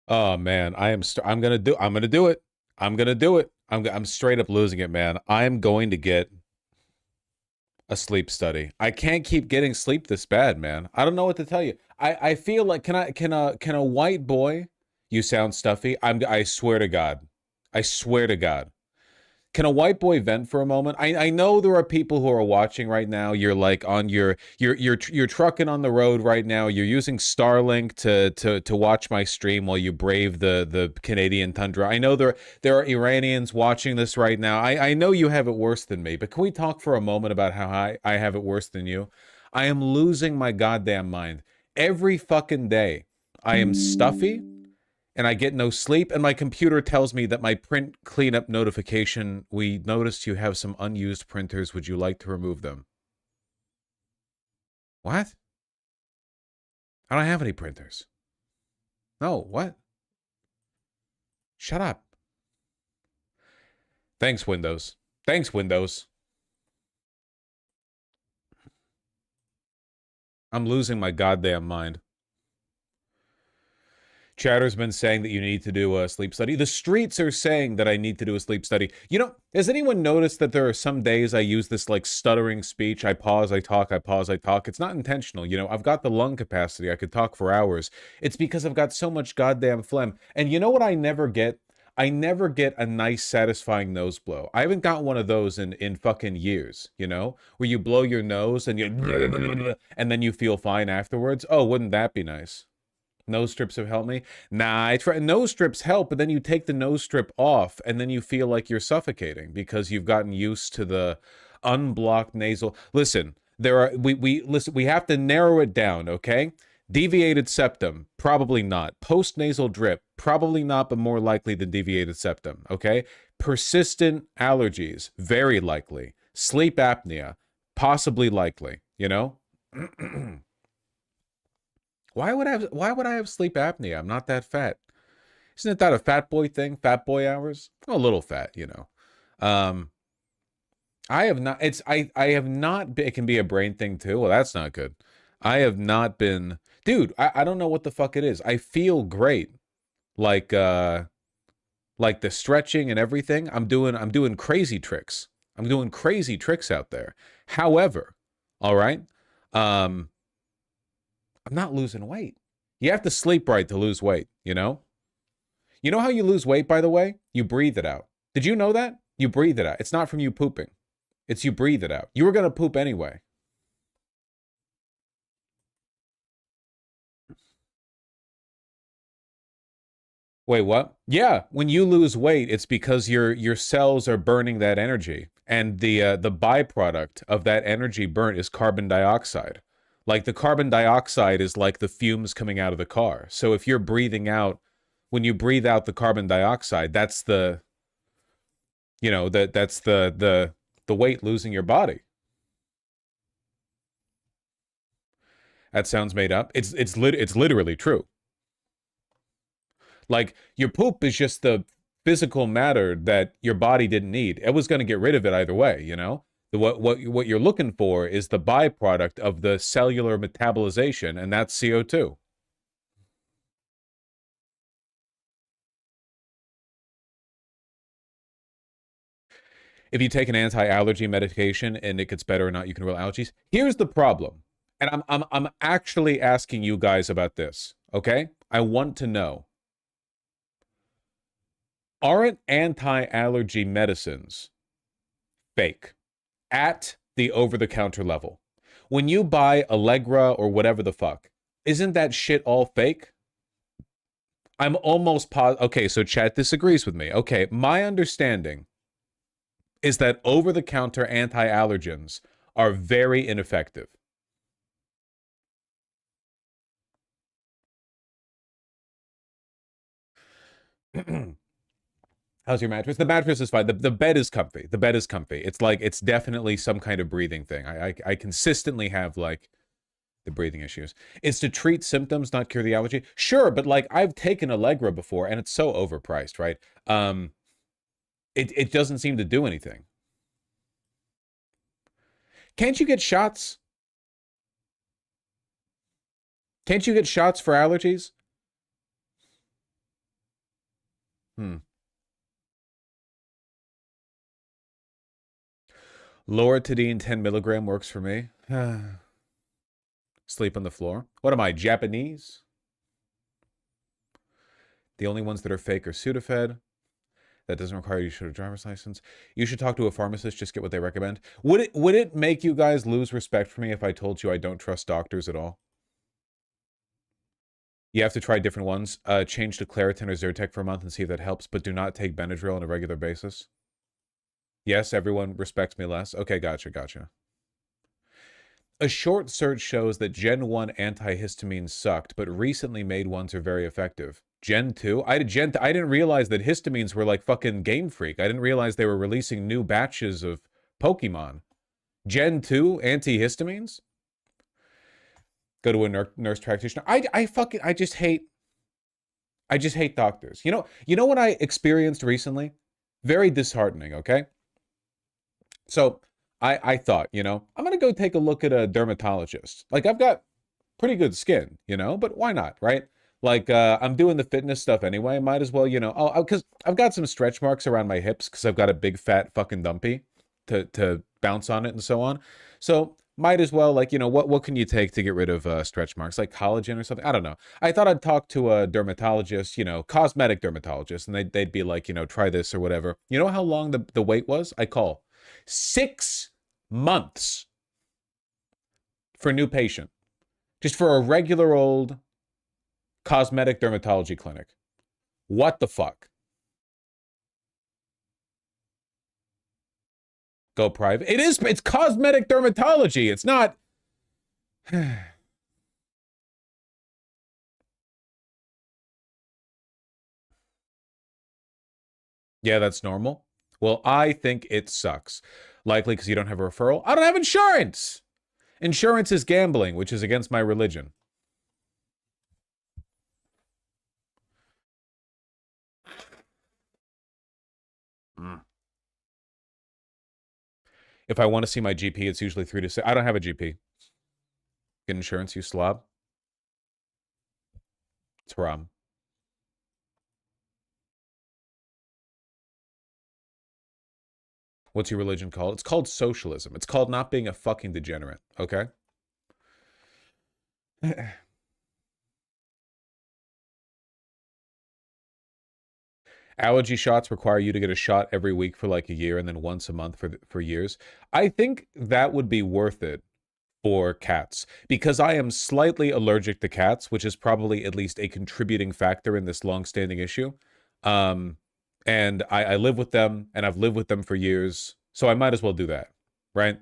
Oh man, I'm gonna do it. I'm gonna do it. I'm straight up losing it, man. I'm going to get a sleep study. I can't keep getting sleep this bad, man. I don't know what to tell you. I feel like can a white boy, you sound stuffy. I swear to God. I swear to God. Can a white boy vent for a moment? I know there are people who are watching right now. You're like on you're trucking on the road right now. You're using Starlink to watch my stream while you brave the Canadian tundra. I know there are Iranians watching this right now. I know you have it worse than me, but can we talk for a moment about how I have it worse than you? I am losing my goddamn mind. Every fucking day I am stuffy and I get no sleep, and my computer tells me that my print cleanup notification, we noticed you have some unused printers. Would you like to remove them? What? I don't have any printers. No, what? Shut up. Thanks, Windows. Thanks, Windows. I'm losing my goddamn mind. Chatter's been saying that you need to do a sleep study. The streets are saying that I need to do a sleep study. You know, has anyone noticed that there are some days I use this like stuttering speech? I pause, I talk, I pause, I talk. It's not intentional. You know, I've got the lung capacity. I could talk for hours. It's because I've got so much goddamn phlegm. And you know what I never get? I never get a nice, satisfying nose blow. I haven't got one of those in fucking years, you know? Where you blow your nose and you and then you feel fine afterwards. Oh, wouldn't that be nice? Nose strips have helped me. Nah, I try nose strips help, but then you take the nose strip off and then you feel like you're suffocating because you've gotten used to the unblocked nasal. Listen, we have to narrow it down, okay? Deviated septum, probably not. Post nasal drip, probably not, but more likely than deviated septum, okay? Persistent allergies, very likely. Sleep apnea, possibly likely, you know? Why would I have sleep apnea? I'm not that fat. Isn't that a fat boy thing? Fat boy hours? A little fat, you know. Um I have not I have not been, it can be a brain thing too. Well, that's not good. I have not been dude, I don't know what the fuck it is. I feel great. Like like the stretching and everything. I'm doing crazy tricks. I'm doing crazy tricks out there. However, all right. Um I'm not losing weight. You have to sleep right to lose weight, you know? You know how you lose weight, by the way? You breathe it out. Did you know that? You breathe it out. It's not from you pooping. It's you breathe it out. You were going to poop anyway. Wait, what? Yeah, when you lose weight, it's because your cells are burning that energy, and the byproduct of that energy burnt is carbon dioxide. Like the carbon dioxide is like the fumes coming out of the car. So if you're breathing out, when you breathe out the carbon dioxide, that's the you know that's the weight losing your body. That sounds made up. It's literally true. Like your poop is just the physical matter that your body didn't need. It was going to get rid of it either way, you know? What you're looking for is the byproduct of the cellular metabolization, and that's CO2. If you take an anti-allergy medication and it gets better or not, you can rule allergies. Here's the problem. And I'm actually asking you guys about this, okay? I want to know, aren't anti-allergy medicines fake at the over-the-counter level? When you buy Allegra or whatever the fuck, isn't that shit all fake? I'm almost positive. Okay, so chat disagrees with me. Okay, my understanding is that over-the-counter anti-allergens are very ineffective. How's your mattress? The mattress is fine. The bed is comfy. The bed is comfy. It's like it's definitely some kind of breathing thing. I consistently have like the breathing issues. It's to treat symptoms, not cure the allergy. Sure, but like I've taken Allegra before and it's so overpriced, right? It doesn't seem to do anything. Can't you get shots? Can't you get shots for allergies? Hmm. Loratadine 10 milligram works for me. Sleep on the floor. What am I, Japanese? The only ones that are fake are Sudafed. That doesn't require you to show a driver's license. You should talk to a pharmacist, just get what they recommend. Would it make you guys lose respect for me if I told you I don't trust doctors at all? You have to try different ones. Change to Claritin or Zyrtec for a month and see if that helps, but do not take Benadryl on a regular basis. Yes, everyone respects me less. Okay, gotcha. A short search shows that Gen 1 antihistamines sucked, but recently made ones are very effective. Gen 2? I didn't realize that histamines were like fucking Game Freak. I didn't realize they were releasing new batches of Pokemon. Gen 2 antihistamines? Go to a nurse practitioner. I just hate doctors. You know what I experienced recently? Very disheartening, okay? So I thought, I'm gonna go take a look at a dermatologist. Like, I've got pretty good skin, but why not, right? Like, I'm doing the fitness stuff anyway. Might as well, because I've got some stretch marks around my hips because I've got a big fat fucking dumpy to bounce on it and so on. So might as well, like, what can you take to get rid of stretch marks? Like collagen or something? I don't know. I thought I'd talk to a dermatologist, cosmetic dermatologist, and they'd be like, try this or whatever. You know how long the wait was? I call 6 months for a new patient. Just for a regular old cosmetic dermatology clinic. What the fuck? Go private. It's cosmetic dermatology. It's not. Yeah, that's normal. Well, I think it sucks. Likely because you don't have a referral. I don't have insurance. Insurance is gambling, which is against my religion. If I want to see my GP, it's usually 3 to 6. I don't have a GP. Get insurance, you slob. It's haram. What's your religion called? It's called socialism. It's called not being a fucking degenerate, okay? Allergy shots require you to get a shot every week for like a year and then once a month for years. I think that would be worth it for cats because I am slightly allergic to cats, which is probably at least a contributing factor in this long-standing issue. And I live with them and I've lived with them for years, so I might as well do that, right?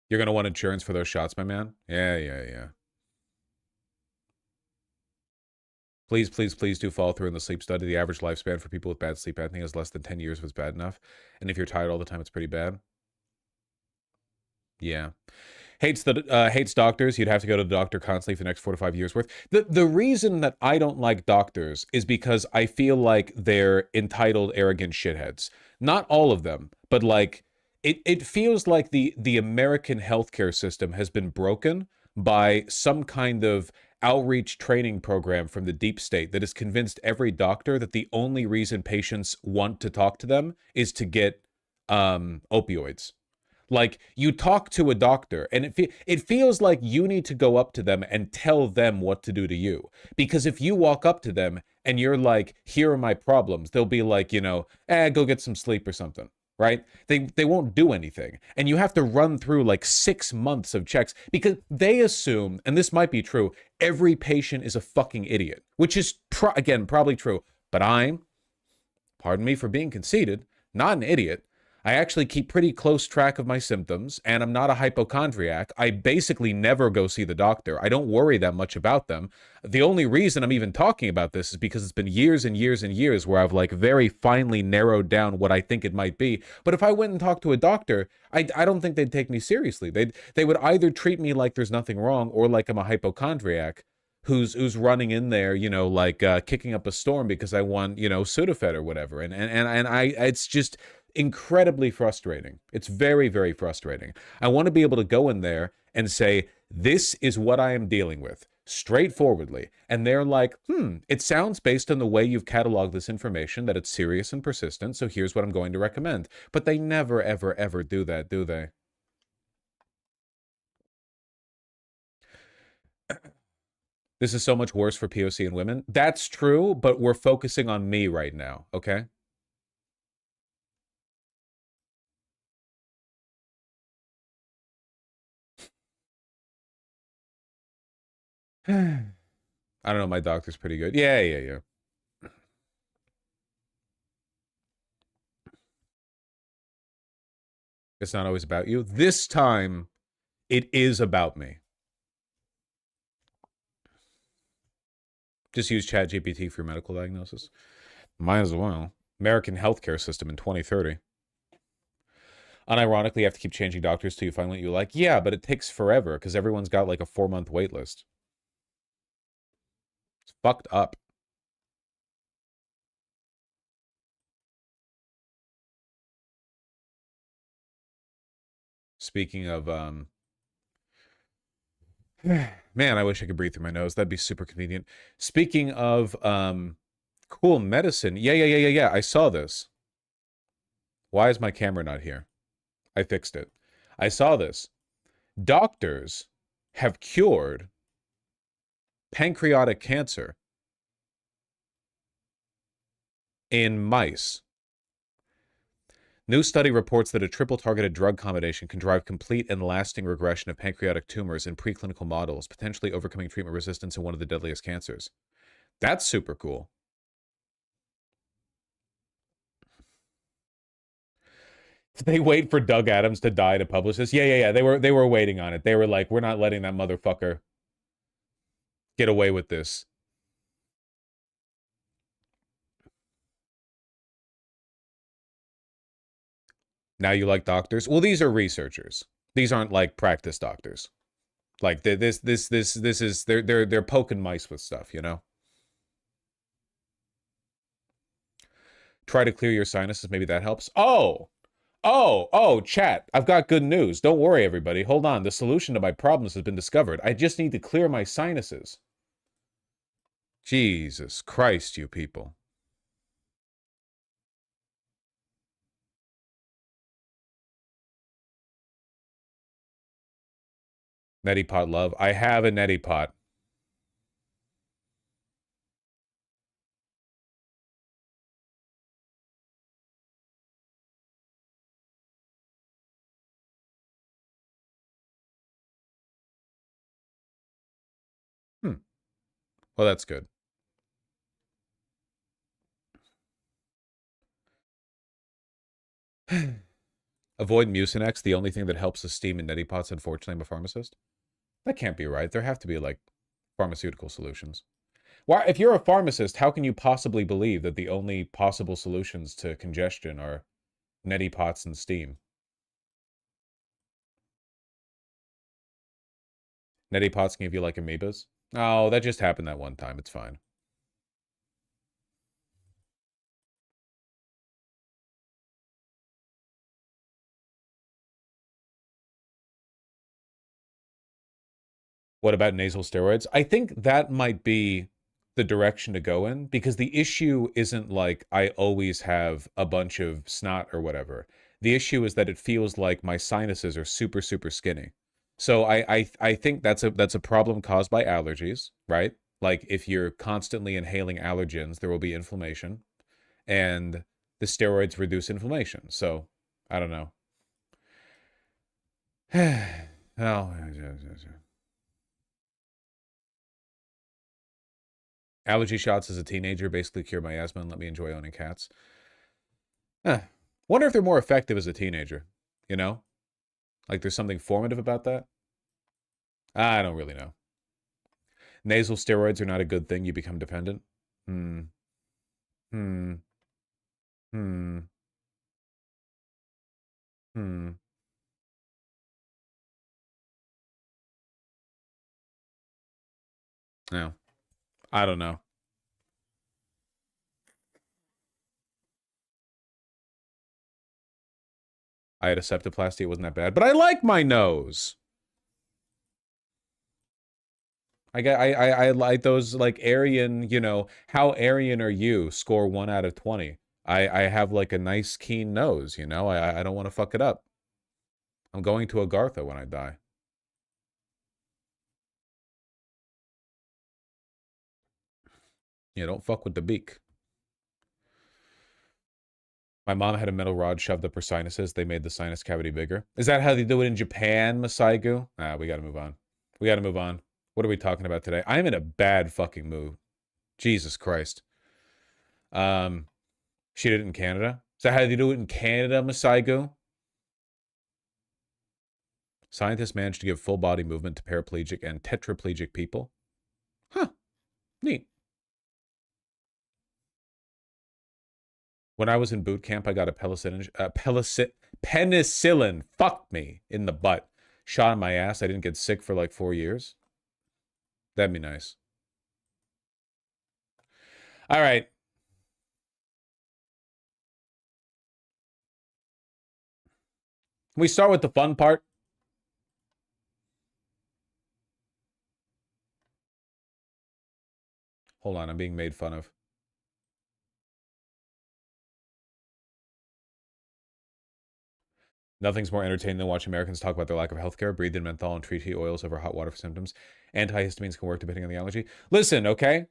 You're going to want insurance for those shots, my man? Yeah. Please do follow through in the sleep study. The average lifespan for people with bad sleep apnea is less than 10 years if it's bad enough. And if you're tired all the time, it's pretty bad. Yeah. Hates doctors. You'd have to go to the doctor constantly for the next 4 to 5 years worth. The reason that I don't like doctors is because I feel like they're entitled, arrogant shitheads. Not all of them, but like it feels like the American healthcare system has been broken by some kind of outreach training program from the deep state that has convinced every doctor that the only reason patients want to talk to them is to get opioids. Like, you talk to a doctor, and it feels like you need to go up to them and tell them what to do to you. Because if you walk up to them and you're like, here are my problems, they'll be like, go get some sleep or something, right? They won't do anything. And you have to run through like 6 months of checks because they assume, and this might be true, every patient is a fucking idiot, which is, again, probably true. But I'm, pardon me for being conceited, not an idiot. I actually keep pretty close track of my symptoms, and I'm not a hypochondriac. I basically never go see the doctor. I don't worry that much about them. The only reason I'm even talking about this is because it's been years and years and years where I've like very finely narrowed down what I think it might be. But if I went and talked to a doctor, I don't think they'd take me seriously. They would either treat me like there's nothing wrong or like I'm a hypochondriac who's running in there, like kicking up a storm because I want, Sudafed or whatever. And I it's just incredibly frustrating. It's very, very frustrating. I want to be able to go in there and say, this is what I am dealing with, straightforwardly. And they're like, it sounds based on the way you've cataloged this information that it's serious and persistent, so here's what I'm going to recommend. But they never, ever, ever do that, do they? This is so much worse for POC and women. That's true, but we're focusing on me right now, okay? I don't know, my doctor's pretty good. Yeah. It's not always about you. This time, it is about me. Just use ChatGPT for medical diagnosis. Might as well. American healthcare system in 2030. Unironically, you have to keep changing doctors till you find what you like. Yeah, but it takes forever because everyone's got like a 4-month wait list. It's fucked up. Speaking of, man, I wish I could breathe through my nose. That'd be super convenient. Speaking of, cool medicine. Yeah. I saw this. Why is my camera not here? I fixed it. I saw this. Doctors have cured pancreatic cancer in mice. New study reports that a triple-targeted drug combination can drive complete and lasting regression of pancreatic tumors in preclinical models, potentially overcoming treatment resistance in one of the deadliest cancers. That's super cool. They wait for Doug Adams to die to publish this. Yeah. They were waiting on it. They were like, we're not letting that motherfucker get away with this. Now you like doctors? Well, these are researchers. These aren't like practice doctors. Like this is they're poking mice with stuff, you know? Try to clear your sinuses, maybe that helps. Oh, chat. I've got good news. Don't worry, everybody. Hold on. The solution to my problems has been discovered. I just need to clear my sinuses. Jesus Christ, you people. Neti pot love. I have a neti pot. Well, that's good. Avoid Mucinex, the only thing that helps the steam in neti pots, unfortunately, I'm a pharmacist. That can't be right. There have to be, like, pharmaceutical solutions. Why, if you're a pharmacist, how can you possibly believe that the only possible solutions to congestion are neti pots and steam? Neti pots can give you, like, amoebas? Oh, that just happened that one time. It's fine. What about nasal steroids? I think that might be the direction to go in because the issue isn't like I always have a bunch of snot or whatever. The issue is that it feels like my sinuses are super, super skinny. So I think that's a problem caused by allergies, right? Like if you're constantly inhaling allergens, there will be inflammation, and the steroids reduce inflammation. So I don't know. Oh, allergy shots as a teenager basically cured my asthma and let me enjoy owning cats. Wonder if they're more effective as a teenager, you know? Like there's something formative about that? I don't really know. Nasal steroids are not a good thing. You become dependent. Hmm. Hmm. Hmm. Hmm. No. I don't know. I had a septoplasty. It wasn't that bad, but I like my nose. I like those like Aryan, you know, how Aryan are you? Score 1 out of 20. I have like a nice keen nose, you know. I don't want to fuck it up. I'm going to Agartha when I die. Yeah, don't fuck with the beak. My mom had a metal rod shoved up her sinuses. They made the sinus cavity bigger. Is that how they do it in Japan, Masaigu? Ah, we gotta move on. We gotta move on. What are we talking about today? I'm in a bad fucking mood. Jesus Christ. She did it in Canada. Is that how they do it in Canada, Masaigu? Scientists managed to give full body movement to paraplegic and tetraplegic people. Huh. Neat. When I was in boot camp, I got a penicillin. Fuck me in the butt. Shot in my ass. I didn't get sick for like 4 years. That'd be nice. All right. Can we start with the fun part? Hold on, I'm being made fun of. Nothing's more entertaining than watching Americans talk about their lack of healthcare, breathe in menthol and treaty oils over hot water for symptoms. Antihistamines can work depending on the allergy. Listen, okay?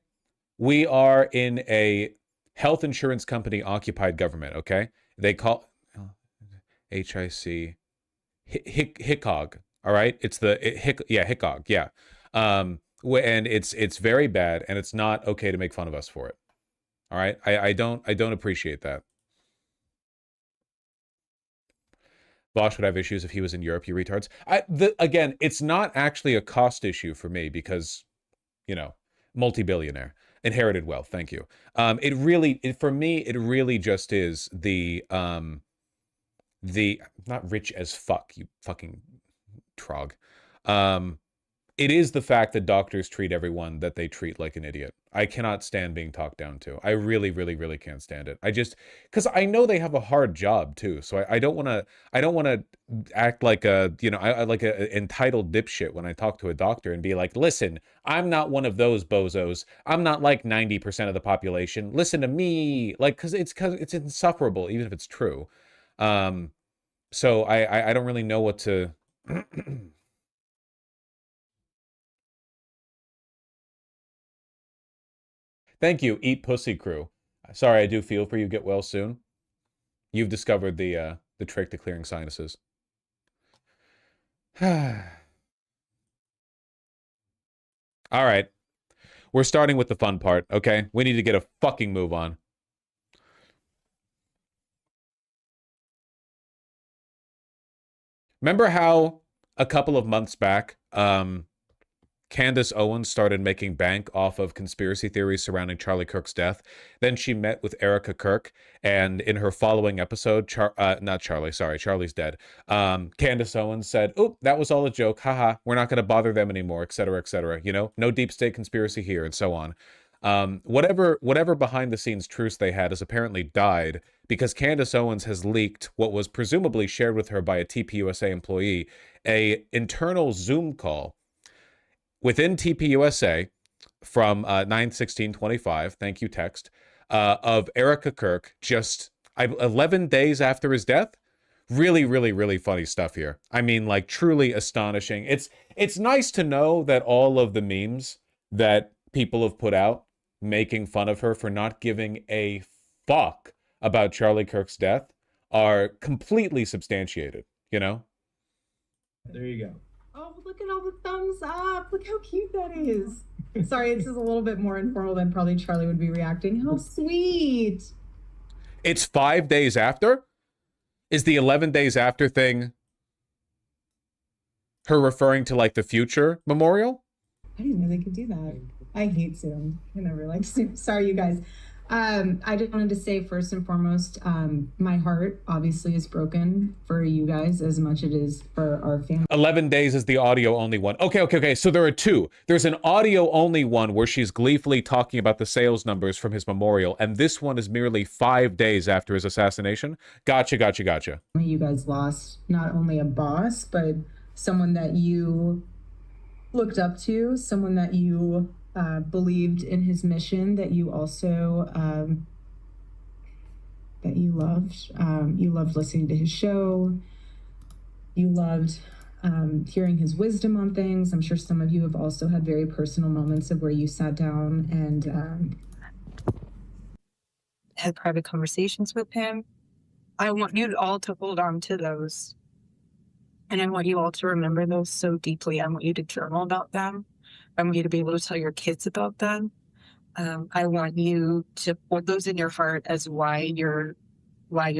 We are in a health insurance company occupied government, okay? They call HIC HICOG, all right? It's the HICOG, yeah. And it's very bad, and it's not okay to make fun of us for it. All right? I don't appreciate that. Bosch would have issues if he was in Europe, you retards. Again, it's not actually a cost issue for me because, you know, multi-billionaire, inherited wealth. Thank you. For me, it really just is the not rich as fuck, you fucking trog. It is the fact that doctors treat everyone that they treat like an idiot. I cannot stand being talked down to. I really, really, really can't stand it. Because I know they have a hard job too. So I don't want to act like a, you know, I like a entitled dipshit when I talk to a doctor and be like, listen, I'm not one of those bozos. I'm not like 90% of the population. Listen to me. Like, cause it's insufferable, even if it's true. So I don't really know what to Thank you, Eat Pussy Crew. Sorry, I do feel for you. Get well soon. You've discovered the trick to clearing sinuses. All right. We're starting with the fun part, okay? We need to get a fucking move on. Remember how a couple of months back, Candace Owens started making bank off of conspiracy theories surrounding Charlie Kirk's death. Then she met with ERIKA KIRK, and in her following episode, Charlie's dead. Candace Owens said, "Oh, that was all a joke. Haha, we're not going to bother them anymore, etc., etc. You know, no deep state conspiracy here, and so on." Whatever behind the scenes truce they had has apparently died because Candace Owens has leaked what was presumably shared with her by a TPUSA employee, a internal Zoom call within TPUSA from 9/16/25, thank you, text, of ERIKA KIRK just 11 days after his death. Really, really, really funny stuff here. I mean, like, truly astonishing. It's nice to know that all of the memes that people have put out making fun of her for not giving a fuck about Charlie Kirk's death are completely substantiated, you know? There you go. Oh, look at all the thumbs up. Look how cute that is. Sorry, this is a little bit more informal than probably Charlie would be reacting. How sweet. It's 5 days after? Is the 11 days after thing her referring to, like, the future memorial? I didn't know they could do that. I hate Zoom. I never liked Zoom. Sorry, you guys. I just wanted to say first and foremost, my heart obviously is broken for you guys as much as it is for our family. 11 days is the audio only one. Okay. So there are two. There's an audio only one where she's gleefully talking about the sales numbers from his memorial, and this one is merely 5 days after his assassination. Gotcha. You guys lost not only a boss, but someone that you looked up to, someone that you believed in his mission, that you also that you loved. You loved listening to his show. You loved hearing his wisdom on things. I'm sure some of you have also had very personal moments of where you sat down and had private conversations with him. I want you all to hold on to those. And I want you all to remember those so deeply. I want you to journal about them. I want you to be able to tell your kids about them. I want you to put those in your heart as why you're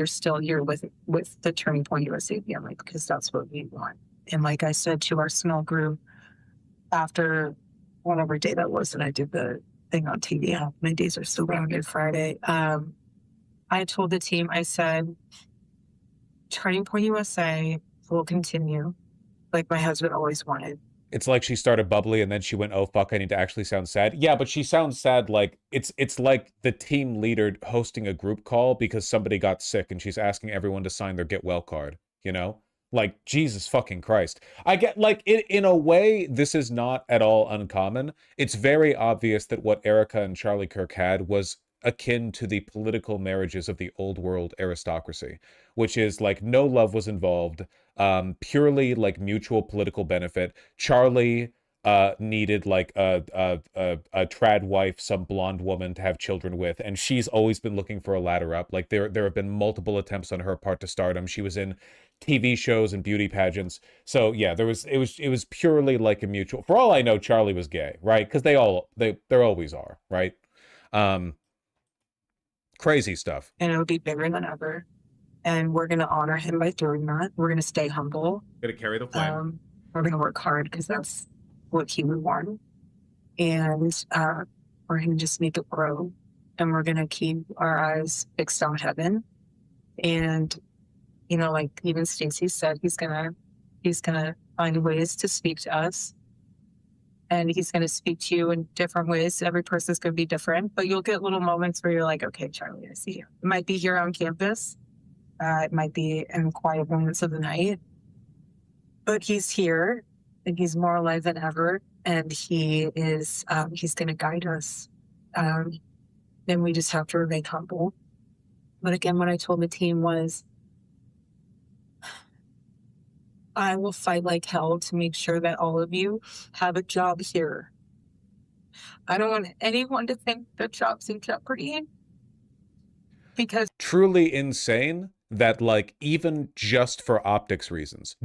still here with the Turning Point USA family, because that's what we want. And like I said to our small group after whatever day that was that I did the thing on TV, how many days are still rounded Friday. I told the team, I said, Turning Point USA will continue like my husband always wanted. It's like she started bubbly and then she went, oh fuck, I need to actually sound sad. Yeah, but she sounds sad like it's like the team leader hosting a group call because somebody got sick and she's asking everyone to sign their get well card, you know? Like, Jesus fucking Christ. I get, like, in a way, this is not at all uncommon. It's very obvious that what ERIKA and Charlie Kirk had was akin to the political marriages of the old world aristocracy, which is like no love was involved, purely like mutual political benefit. Charlie needed like a trad wife, some blonde woman to have children with, and she's always been looking for a ladder up. Like there have been multiple attempts on her part to stardom. She was in TV shows and beauty pageants. So yeah, it was purely like a mutual. For all I know, Charlie was gay, right? Because they always are, right? Crazy stuff. And it'll be bigger than ever. And we're going to honor him by doing that. We're going to stay humble. Gonna carry the flame. We're going to work hard because that's what he would want. And we're going to just make it grow. And we're going to keep our eyes fixed on heaven. And, you know, like even Stacey said, he's going to find ways to speak to us. And he's going to speak to you in different ways. Every person's going to be different, but you'll get little moments where you're like, okay, Charlie, I see you. It might be here on campus. It might be in quiet moments of the night, but he's here and he's more alive than ever. And he is, he's going to guide us. Then we just have to remain humble. But again, what I told the team was, I will fight like hell to make sure that all of you have a job here. I don't want anyone to think their job's in jeopardy. Because truly insane that like even just for optics reasons,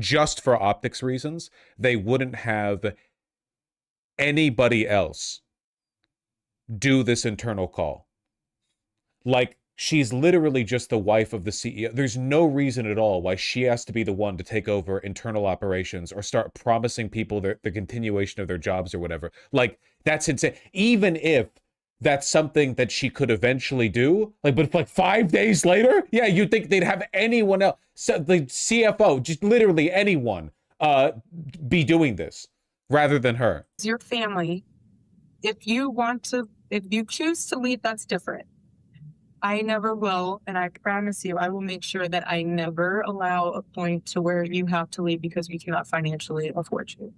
they wouldn't have anybody else do this internal call. Like, she's literally just the wife of the CEO. There's no reason at all why she has to be the one to take over internal operations or start promising people the continuation of their jobs or whatever. Like, that's insane. Even if that's something that she could eventually do, like, but like 5 days later, yeah, you'd think they'd have anyone else, so the CFO, just literally anyone, be doing this rather than her. Your family, if you choose to leave, that's different. I never will, and I promise you, I will make sure that I never allow a point to where you have to leave because we cannot financially afford you.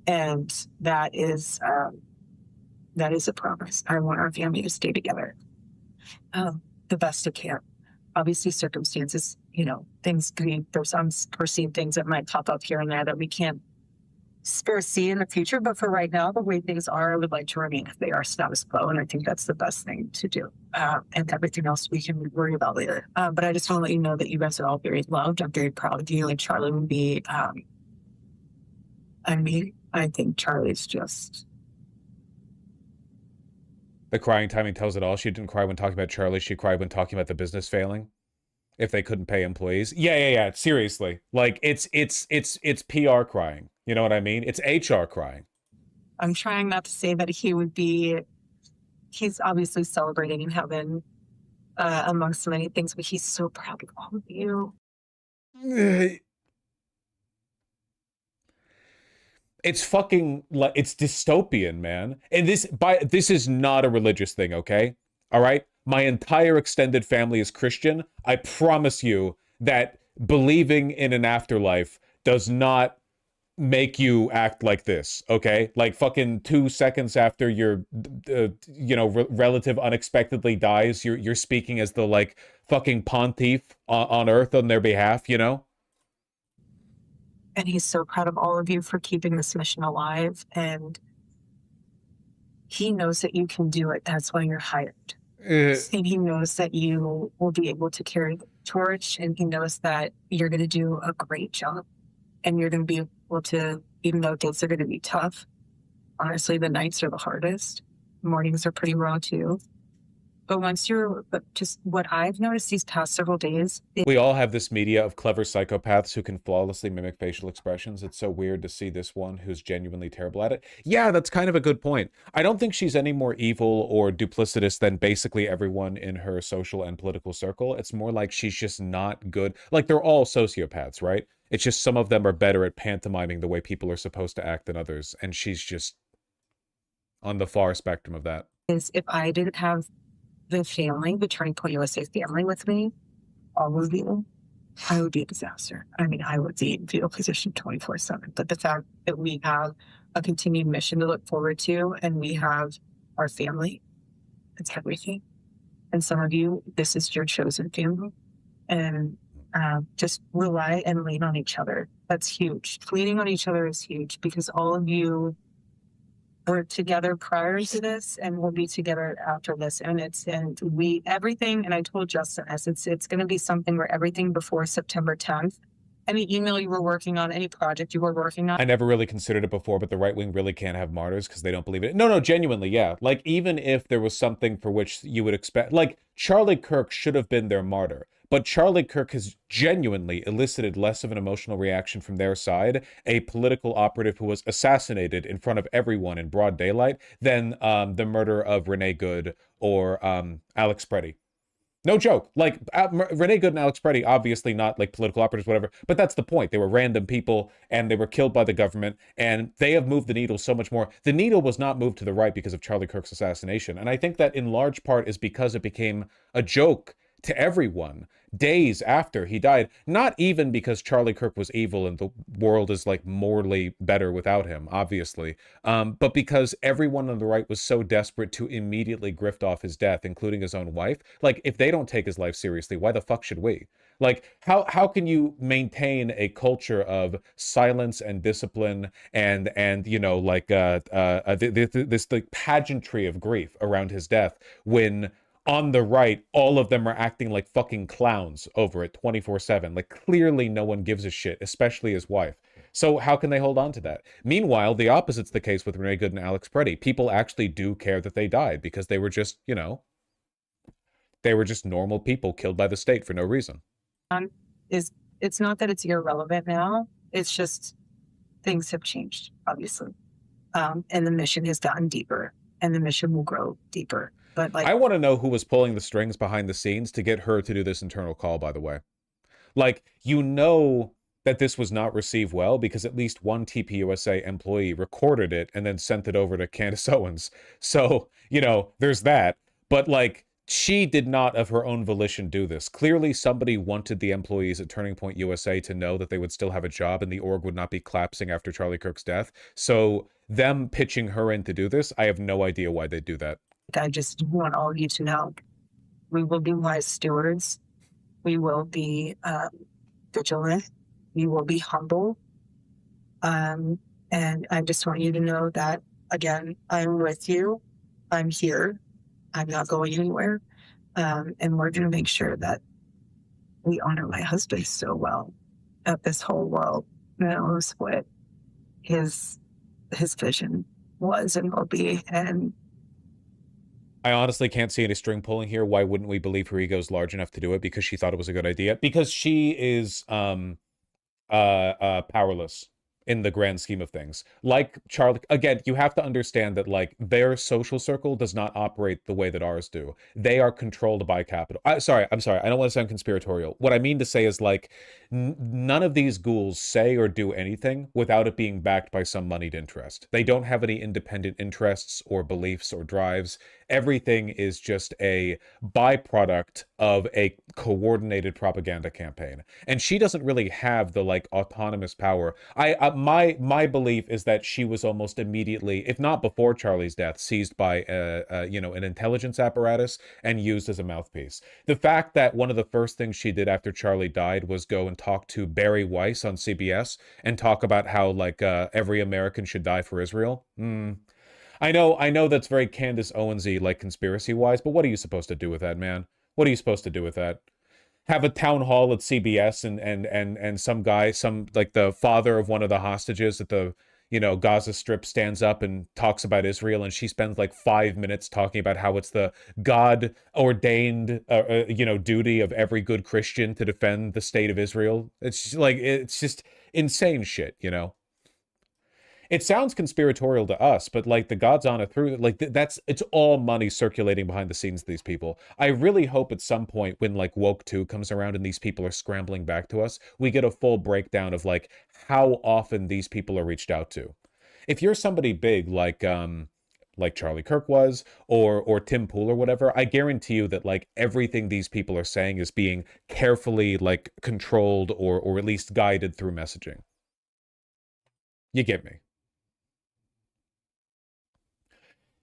And that is a promise. I want our family to stay together the best it can. Obviously, circumstances, you know, there's unforeseen things that might pop up here and there that we can't foresee in the future, but for right now, the way things are, I would like to remain if they are status quo, and I think that's the best thing to do. And everything else we can worry about later. But I just want to let you know that you guys are all very loved. I'm very proud of you, and Charlie would be. I think Charlie's just. The crying timing tells it all. She didn't cry when talking about Charlie. She cried when talking about the business failing. If they couldn't pay employees. Yeah. Seriously. Like, it's PR crying. You know what I mean? It's HR crying. I'm trying not to say that he would be he's obviously celebrating in heaven amongst many things, but he's so proud of all of you. It's fucking like it's dystopian, man. And this is not a religious thing, okay? All right? My entire extended family is Christian. I promise you that believing in an afterlife does not make you act like this, okay? Like fucking 2 seconds after your relative unexpectedly dies, you're speaking as the like fucking pontiff on earth on their behalf, you know? And he's so proud of all of you for keeping this mission alive. And he knows that you can do it. That's why you're hired. And he knows that you will be able to carry the torch. And he knows that you're going to do a great job. And you're going to be able to, even though days are going to be tough, honestly, the nights are the hardest. Mornings are pretty raw too. But just what I've noticed these past several days. We all have this media of clever psychopaths who can flawlessly mimic facial expressions. It's so weird to see this one who's genuinely terrible at it. Yeah, that's kind of a good point. I don't think she's any more evil or duplicitous than basically everyone in her social and political circle. It's more like she's just not good. Like, they're all sociopaths, right? It's just some of them are better at pantomiming the way people are supposed to act than others. And she's just on the far spectrum of that. Is if I didn't have the family, the Turning Point USA family with me, all of you, I would be a disaster. I mean, I would be in fetal position 24/7. But the fact that we have a continued mission to look forward to, and we have our family, it's everything. And some of you, this is your chosen family. And just rely and lean on each other. That's huge. Leaning on each other is huge because all of you were together prior to this and we'll be together after this. And everything, and I told Justin, it's going to be something where everything before September 10th, any email you were working on, any project you were working on. I never really considered it before, but the right wing really can't have martyrs because they don't believe it. No, genuinely, yeah. Like, even if there was something for which you would expect, like, Charlie Kirk should have been their martyr. But Charlie Kirk has genuinely elicited less of an emotional reaction from their side, a political operative who was assassinated in front of everyone in broad daylight, than the murder of Renee Good or Alex Preddy. No joke. Like, Renee Good and Alex Preddy, obviously not like political operatives, whatever, but that's the point. They were random people and they were killed by the government, and they have moved the needle so much more. The needle was not moved to the right because of Charlie Kirk's assassination. And I think that in large part is because it became a joke to everyone days after he died, not even because Charlie Kirk was evil and the world is like morally better without him, obviously, but because everyone on the right was so desperate to immediately grift off his death, including his own wife. Like, if they don't take his life seriously, why the fuck should we? Like, how can you maintain a culture of silence and discipline and you know, like this like pageantry of grief around his death when on the right, all of them are acting like fucking clowns over it 24/7. Like, clearly no one gives a shit, especially his wife. So how can they hold on to that? Meanwhile, the opposite's the case with Renee Good and Alex Preddy. People actually do care that they died because they were just, you know, they were just normal people killed by the state for no reason. It's not that it's irrelevant now. It's just things have changed, obviously. And the mission has gotten deeper and the mission will grow deeper. But like, I want to know who was pulling the strings behind the scenes to get her to do this internal call, by the way. Like, you know that this was not received well because at least one TPUSA employee recorded it and then sent it over to Candace Owens. So, you know, there's that. But like, she did not of her own volition do this. Clearly somebody wanted the employees at Turning Point USA to know that they would still have a job and the org would not be collapsing after Charlie Kirk's death. So them pitching her in to do this, I have no idea why they'd do that. I just want all of you to know, we will be wise stewards. We will be vigilant. We will be humble. And I just want you to know that, again, I'm with you. I'm here. I'm not going anywhere. And we're going to make sure that we honor my husband so well that this whole world knows what his vision was and will be. And I honestly can't see any string pulling here. Why wouldn't we believe her ego is large enough to do it? Because she thought it was a good idea. Because she is powerless in the grand scheme of things. Like Charlie, again, you have to understand that like their social circle does not operate the way that ours do. They are controlled by capital. I'm sorry. I don't want to sound conspiratorial. What I mean to say is like none of these ghouls say or do anything without it being backed by some moneyed interest. They don't have any independent interests or beliefs or drives. Everything is just a byproduct of a coordinated propaganda campaign. And she doesn't really have the like autonomous power. My belief is that she was almost immediately, if not before Charlie's death, seized by an intelligence apparatus and used as a mouthpiece. The fact that one of the first things she did after Charlie died was go and talk to Barry Weiss on CBS and talk about how like every American should die for Israel. I know that's very Candace Owensy, like conspiracy wise, but what are you supposed to do with that, man? What are you supposed to do with that? Have a town hall at CBS and some guy, some like the father of one of the hostages at the Gaza Strip stands up and talks about Israel, and she spends like 5 minutes talking about how it's the God ordained duty of every good Christian to defend the state of Israel. It's just insane shit, It sounds conspiratorial to us, but like the God's honest truth, like it's all money circulating behind the scenes of these people. I really hope at some point when like Woke 2 comes around and these people are scrambling back to us, we get a full breakdown of like how often these people are reached out to. If you're somebody big like Charlie Kirk was, or Tim Pool or whatever, I guarantee you that like everything these people are saying is being carefully like controlled or at least guided through messaging. You get me?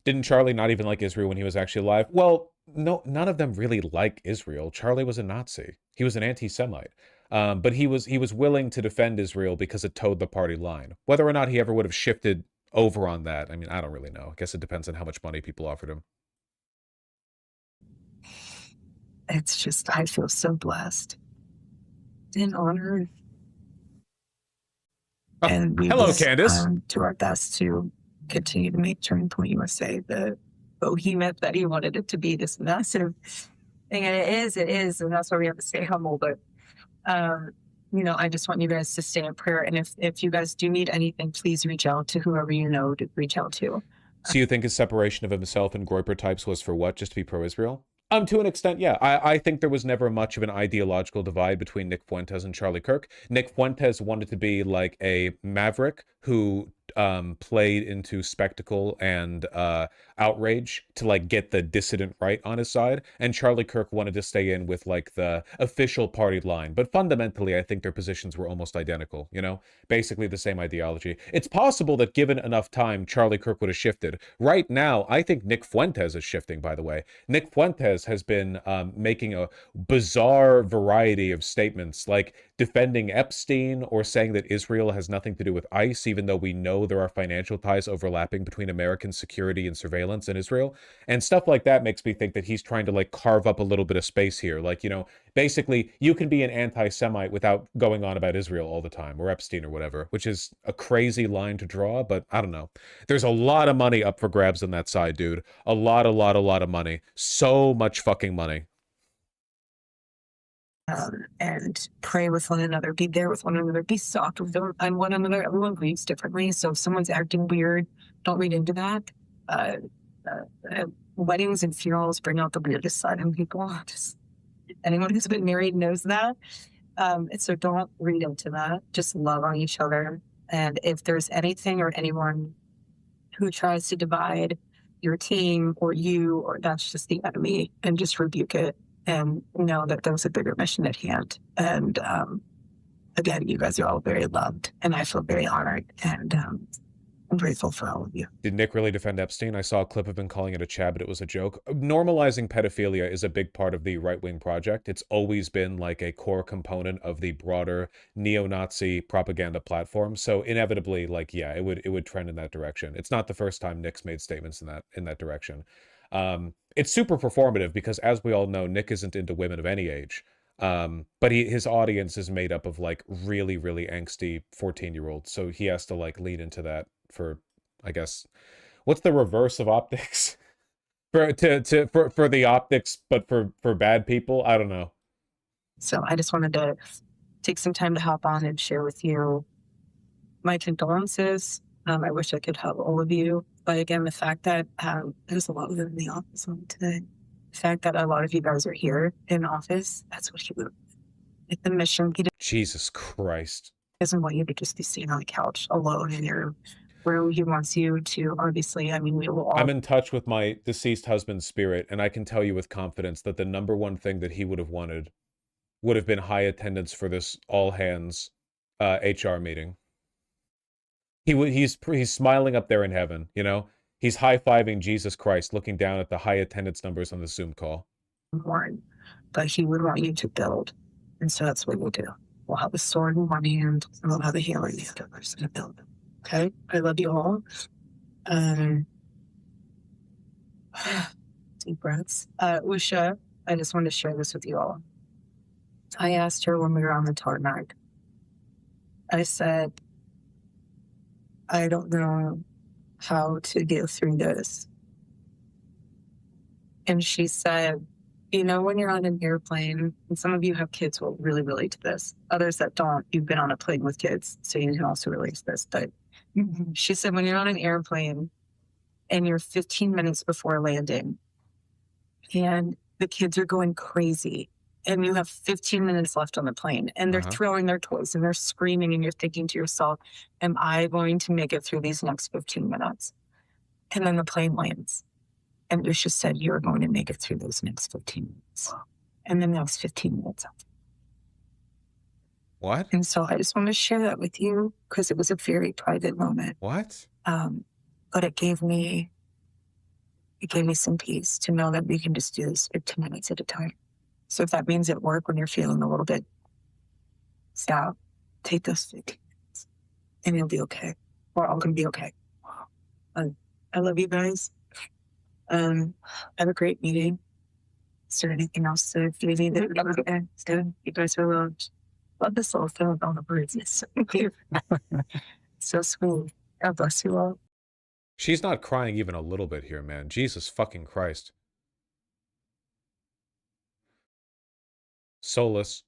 Didn't Charlie not even like Israel when he was actually alive? Well, no, none of them really like Israel. Charlie was a Nazi. He was an anti-Semite. But he was willing to defend Israel because it towed the party line. Whether or not he ever would have shifted over on that, I mean, I don't really know. I guess it depends on how much money people offered him. It's just, I feel so blessed and honored. Oh, and we hello, Candace. Do our best to continue to make Turning Point USA the behemoth that he wanted it to be, this massive thing. And it is, and that's why we have to stay humble. But I just want you guys to stay in prayer. And if you guys do need anything, please reach out to whoever you know to reach out to. So you think his separation of himself and Groyper types was for what? Just to be pro-Israel? To an extent, yeah. I think there was never much of an ideological divide between Nick Fuentes and Charlie Kirk. Nick Fuentes wanted to be like a maverick who played into spectacle and outrage to like get the dissident right on his side, and Charlie Kirk wanted to stay in with like the official party line. But fundamentally, I think their positions were almost identical, basically the same ideology. It's possible that given enough time, Charlie Kirk would have shifted. Right now, I think Nick Fuentes is shifting, by the way. Nick Fuentes has been making a bizarre variety of statements, like defending Epstein or saying that Israel has nothing to do with ICE, even though we know there are financial ties overlapping between American security and surveillance and Israel. And stuff like that makes me think that he's trying to like carve up a little bit of space here. Like, basically you can be an anti-Semite without going on about Israel all the time, or Epstein or whatever, which is a crazy line to draw, but I don't know. There's a lot of money up for grabs on that side, dude. A lot of money. So much fucking money. And pray with one another, be there with one another, be soft with them and one another. Everyone grieves differently, so if someone's acting weird, don't read into that. Weddings and funerals bring out the weirdest side in people. Just anyone who's been married knows that. So don't read into that. Just love on each other. And if there's anything or anyone who tries to divide your team or you, or that's just the enemy, and just rebuke it. And know that there's a bigger mission at hand. And again, you guys are all very loved, and I feel very honored, and I'm grateful for all of you. Did Nick really defend Epstein? I saw a clip of him calling it a chat, but it was a joke. Normalizing pedophilia is a big part of the right-wing project. It's always been like a core component of the broader neo-Nazi propaganda platform. So inevitably, like, yeah, it would trend in that direction. It's not the first time Nick's made statements in that direction. It's super performative because, as we all know, Nick isn't into women of any age. But his audience is made up of like really, really angsty 14-year-olds. So he has to like lead into that for, I guess, what's the reverse of optics? for the optics, but for bad people? I don't know. So I just wanted to take some time to hop on and share with you my condolences. I wish I could help all of you. But again, the fact that there's a lot of them in the office on today. The fact that a lot of you guys are here in office, that's what he would. Like the mission, he Jesus Christ. doesn't want you to just be sitting on the couch alone in your room. He wants you to, obviously, I mean, we will all. I'm in touch with my deceased husband's spirit, and I can tell you with confidence that the number one thing that he would have wanted would have been high attendance for this all hands HR meeting. He's smiling up there in heaven, you know? He's high-fiving Jesus Christ, looking down at the high attendance numbers on the Zoom call. But he would want you to build. And so that's what we'll do. We'll have a sword in one hand, and we'll have a hammer in the other. We're just going to build. Okay? I love you all. Deep breaths. Usha, I just wanted to share this with you all. I asked her when we were on the tarmac. I said, I don't know how to get through this. And she said, you know, when you're on an airplane, and some of you have kids will really relate to this. Others that don't, you've been on a plane with kids, so you can also relate to this. But she said, when you're on an airplane and you're 15 minutes before landing and the kids are going crazy and you have 15 minutes left on the plane and they're throwing their toys and they're screaming and you're thinking to yourself, am I going to make it through these next 15 minutes? And then the plane lands. And Usha said, you're going to make it through those next 15 minutes. And the next 15 minutes after. What? And so I just want to share that with you because it was a very private moment. What? But it gave me some peace to know that we can just do this 15 minutes at a time. So if that means at work when you're feeling a little bit stop, take those 15 minutes and you'll be okay. We're all going to be okay. I love you guys. Have a great meeting. Is there anything else to do? You guys are loved. Love this little film with all the birds. It's so cute. So sweet. God bless you all. She's not crying even a little bit here, man. Jesus fucking Christ. Soulless.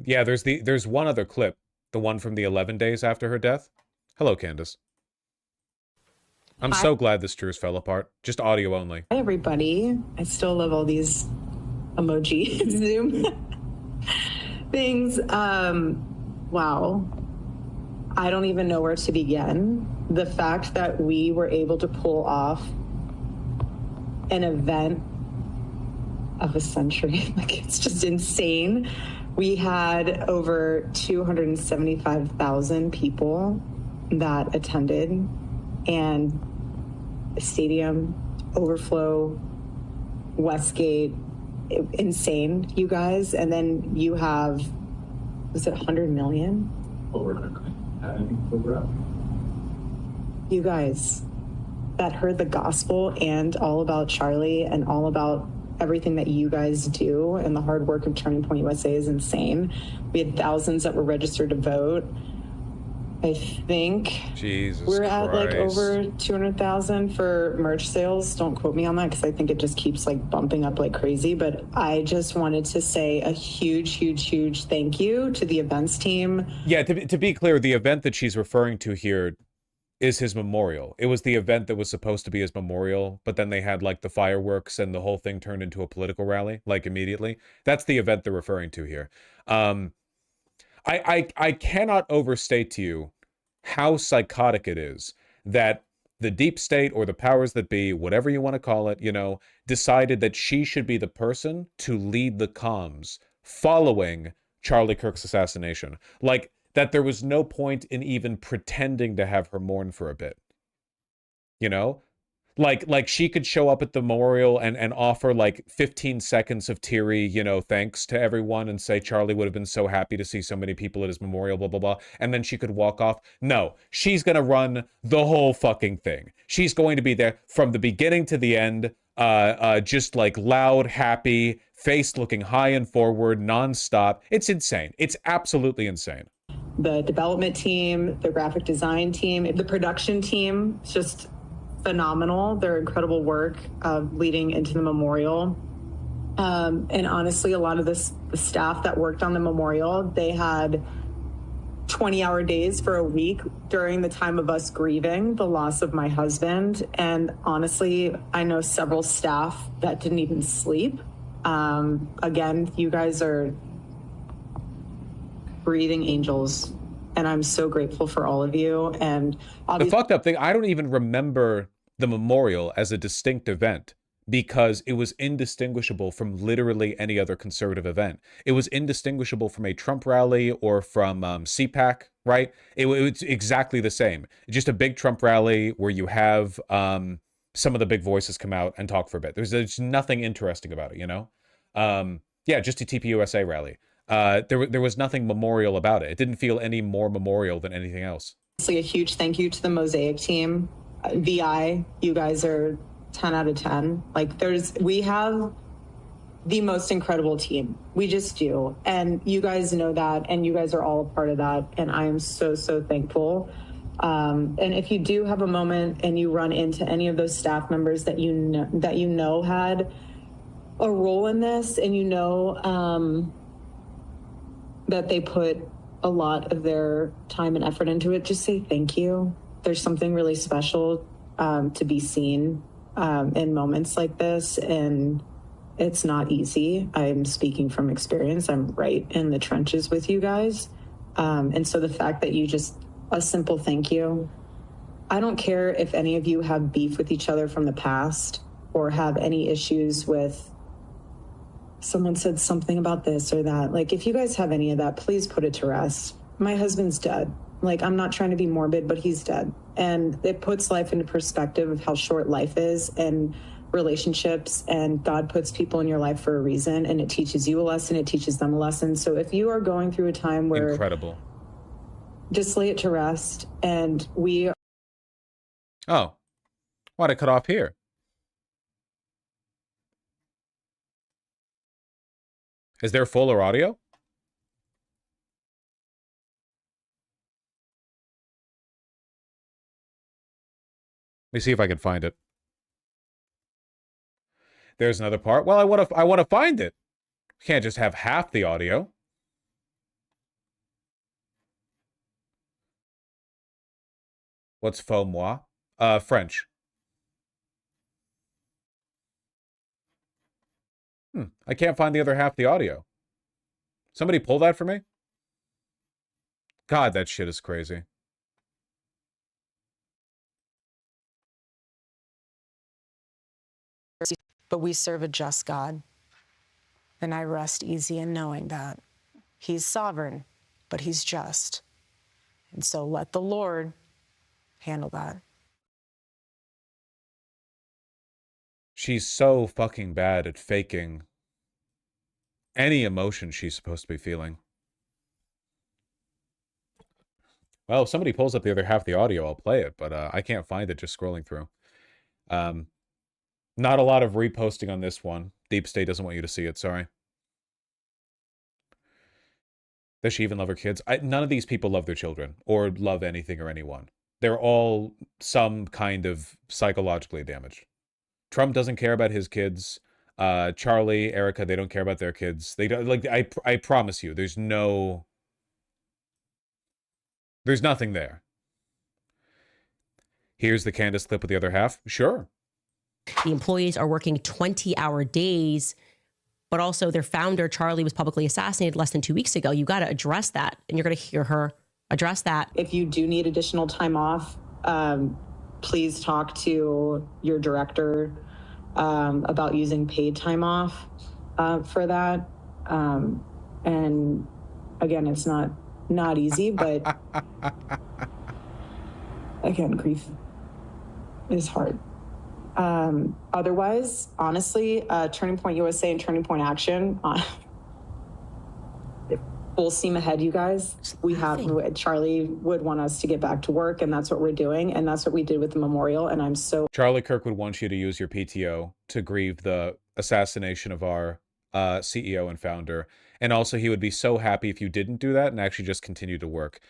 Yeah, there's one other clip. The one from the 11 days after her death. Hello, Candace. I'm so glad this truce fell apart. Just audio only. Hi, everybody. I still love all these emoji Zoom things. Wow. I don't even know where to begin. The fact that we were able to pull off an event of a century, like it's just insane. We had over 275,000 people that attended, and stadium, overflow, Westgate, insane, you guys. And then you have, was it 100 million? Over. You guys that heard the gospel and all about Charlie and all about everything that you guys do and the hard work of Turning Point USA is insane. We had thousands that were registered to vote. I think Jesus we're at Christ. like over 200,000 for merch sales. Don't quote me on that because I think it just keeps like bumping up like crazy. But I just wanted to say a huge thank you to the events team. Yeah, to be clear, the event that she's referring to here is his memorial. It was the event that was supposed to be his memorial, but then they had like the fireworks and the whole thing turned into a political rally, like immediately. That's the event they're referring to here. I cannot overstate to you how psychotic it is that the deep state or the powers that be, whatever you want to call it, you know, decided that she should be the person to lead the comms following Charlie Kirk's assassination. Like, that there was no point in even pretending to have her mourn for a bit. You know? Like she could show up at the memorial and offer like 15 seconds of teary, you know, thanks to everyone and say Charlie would have been so happy to see so many people at his memorial, blah, blah, blah. And then she could walk off. No, she's going to run the whole fucking thing. She's going to be there from the beginning to the end, just like loud, happy, face looking high and forward, nonstop. It's insane. It's absolutely insane. The development team, the graphic design team, the production team, it's just phenomenal. Their incredible work leading into the memorial. And honestly, a lot of the staff that worked on the memorial, they had 20-hour days for a week during the time of us grieving the loss of my husband. And honestly, I know several staff that didn't even sleep. Again, you guys are breathing angels, and I'm so grateful for all of you. And the fucked up thing, I don't even remember the memorial as a distinct event because it was indistinguishable from literally any other conservative event. It was indistinguishable from a Trump rally or from CPAC, right? It's exactly the same. Just a big Trump rally where you have some of the big voices come out and talk for a bit. There's nothing interesting about it, you know? Yeah, just a TPUSA rally. There was nothing memorial about it. It didn't feel any more memorial than anything else. A huge thank you to the Mosaic team. VI, you guys are 10 out of 10. Like we have the most incredible team. We just do. And you guys know that, and you guys are all a part of that. And I am so, so thankful. And if you do have a moment and you run into any of those staff members that you know had a role in this, and you know that they put a lot of their time and effort into it, just say thank you. There's something really special to be seen in moments like this, and it's not easy. I'm speaking from experience. I'm right in the trenches with you guys. And so the fact that you just, a simple thank you. I don't care if any of you have beef with each other from the past or have any issues with someone said something about this or that. Like, if you guys have any of that, please put it to rest. My husband's dead. Like, I'm not trying to be morbid, but he's dead. And it puts life into perspective of how short life is and relationships, and God puts people in your life for a reason, and it teaches you a lesson, it teaches them a lesson. So if you are going through a time where... Incredible. Just lay it to rest, and we... Oh, why'd I cut off here? Is there fuller audio? Let me see if I can find it. There's another part. Well, I want to find it. Can't just have half the audio. What's faux moi? French. I can't find the other half the audio. Somebody pull that for me? God, that shit is crazy. But we serve a just God. And I rest easy in knowing that He's sovereign, but He's just. And so let the Lord handle that. She's so fucking bad at faking any emotion she's supposed to be feeling. Well, if somebody pulls up the other half of the audio, I'll play it, but I can't find it just scrolling through. Not a lot of reposting on this one. Deep State doesn't want you to see it, sorry. Does she even love her kids? None of these people love their children or love anything or anyone. They're all some kind of psychologically damaged. Trump doesn't care about his kids. Charlie, ERIKA, they don't care about their kids. They don't, like, I promise you, there's nothing there. Here's the Candace clip with the other half. Sure. The employees are working 20-hour days, but also their founder, Charlie, was publicly assassinated less than 2 weeks ago. You got to address that, and you're going to hear her address that. If you do need additional time off, please talk to your director about using paid time off for that. And again, it's not easy, but again, grief is hard. Otherwise, honestly, Turning Point USA and Turning Point Action, full steam ahead, you guys. Charlie would want us to get back to work, and that's what we're doing, and that's what we did with the memorial, and Charlie Kirk would want you to use your PTO to grieve the assassination of our CEO and founder. And also, he would be so happy if you didn't do that and actually just continue to work.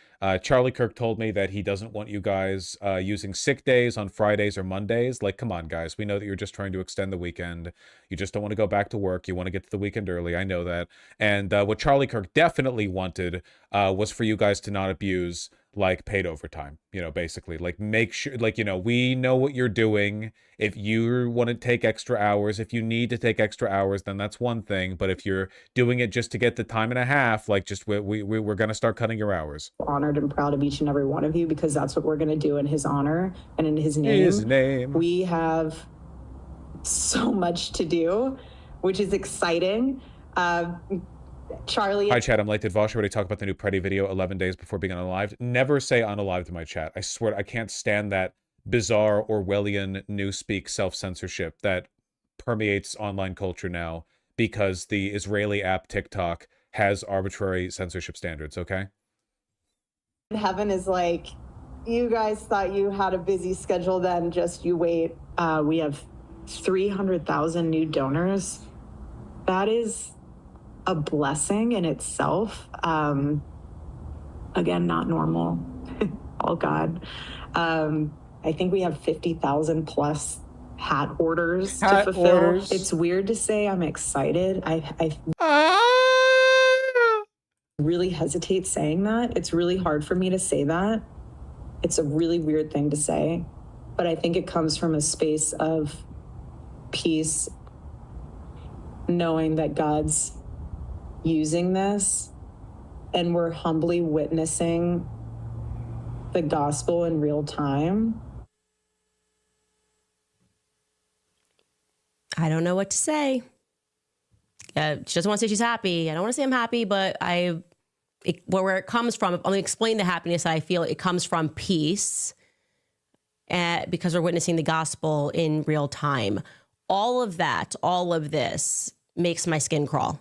Charlie Kirk told me that he doesn't want you guys using sick days on Fridays or Mondays. Like, come on, guys. We know that you're just trying to extend the weekend. You just don't want to go back to work. You want to get to the weekend early. I know that. And what Charlie Kirk definitely wanted was for you guys to not abuse like paid overtime, you know, basically like make sure, like, you know, we know what you're doing. If you want to take extra hours, if you need to take extra hours, then that's one thing. But if you're doing it just to get the time and a half, like just we're going to start cutting your hours. Honored and proud of each and every one of you, because that's what we're going to do in his honor and in his name. His name. We have so much to do, which is exciting. Charlie. Hi, chat. I'm late. Did Vosh already talk about the new Pretty video 11 days before being unalived? Never say unalived to my chat. I swear I can't stand that bizarre Orwellian newspeak self-censorship that permeates online culture now because the Israeli app TikTok has arbitrary censorship standards, okay? Heaven is like, you guys thought you had a busy schedule then, just you wait. We have 300,000 new donors. That is a blessing in itself. Again, not normal. All God. I think we have 50,000 plus hat orders to fulfill. It's weird to say I'm excited. I really hesitate saying that. It's really hard for me to say that. It's a really weird thing to say, but I think it comes from a space of peace, knowing that God's using this and we're humbly witnessing the gospel in real time. I don't know what to say. She doesn't want to say she's happy. I don't want to say I'm happy, but where it comes from, let me explain the happiness that I feel. It comes from peace because we're witnessing the gospel in real time. All of this makes my skin crawl.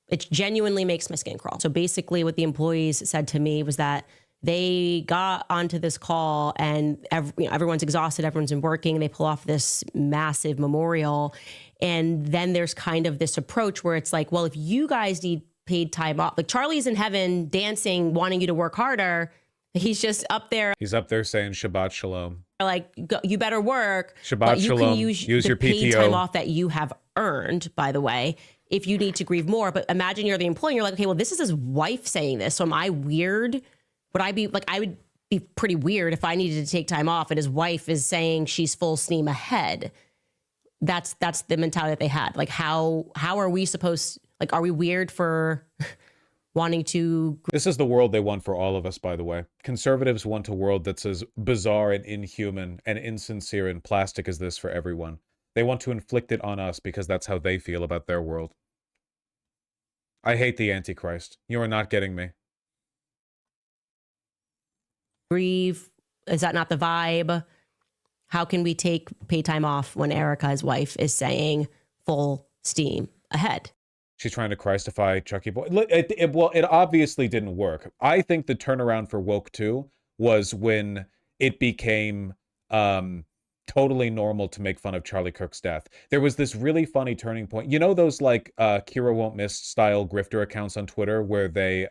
It genuinely makes my skin crawl. So basically what the employees said to me was that they got onto this call and everyone's exhausted, everyone's been working, they pull off this massive memorial. And then there's kind of this approach where it's like, well, if you guys need paid time off, like Charlie's in heaven dancing, wanting you to work harder. He's just up there. He's up there saying Shabbat Shalom. Like, you better work. Shabbat you Shalom. Can use your paid PTO. time off that you have earned, by the way, if you need to grieve more. But imagine you're the employee and you're like, okay, well, this is his wife saying this. So am I weird? Would I be like, I would be pretty weird if I needed to take time off and his wife is saying she's full steam ahead. That's the mentality that they had. Like, how are we supposed, like, are we weird for wanting to? This is the world they want for all of us, by the way. Conservatives want a world that's as bizarre and inhuman and insincere and plastic as this for everyone. They want to inflict it on us because that's how they feel about their world. I hate the Antichrist. You are not getting me. Grieve? Is that not the vibe? How can we take paid time off when ERIKA's wife is saying full steam ahead? She's trying to Christify Chucky Boy. Well, it obviously didn't work. I think the turnaround for Woke 2 was when it became totally normal to make fun of Charlie Kirk's death. There was this really funny turning point. You know those like Kira Won't Miss style grifter accounts on Twitter where they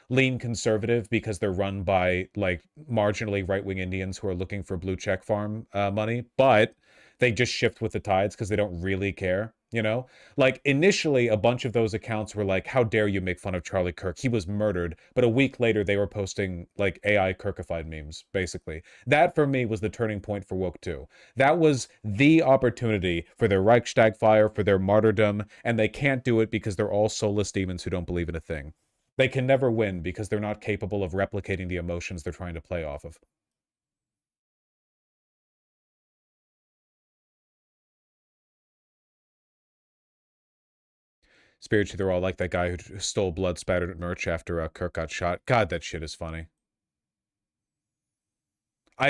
lean conservative because they're run by like marginally right-wing Indians who are looking for blue check farm money, but they just shift with the tides because they don't really care. You know, like initially a bunch of those accounts were like, how dare you make fun of Charlie Kirk? He was murdered. But a week later, they were posting like AI Kirkified memes, basically. That for me was the turning point for Woke 2. That was the opportunity for their Reichstag fire, for their martyrdom. And they can't do it because they're all soulless demons who don't believe in a thing. They can never win because they're not capable of replicating the emotions they're trying to play off of. Spiritually, they're all like that guy who stole blood-spattered merch after Kirk got shot. God, that shit is funny.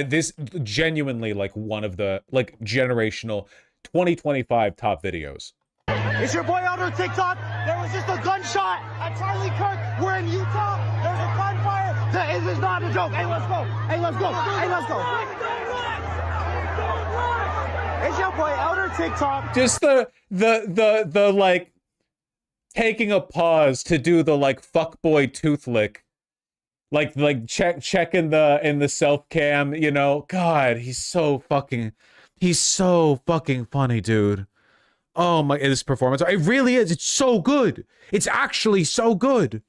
This genuinely like one of the like generational 2025 top videos. It's your boy out on TikTok. There was just a gunshot at Charlie Kirk. We're in Utah. There's a gunfire. This is not a joke. Hey, let's go. Hey, let's go. Hey, let's go. It's your boy out on TikTok. Just the like taking a pause to do the like fuckboy tooth lick. Like check in the self cam, you know. God, he's so fucking funny, dude. Oh my, this performance, it really is. It's so good. It's actually so good.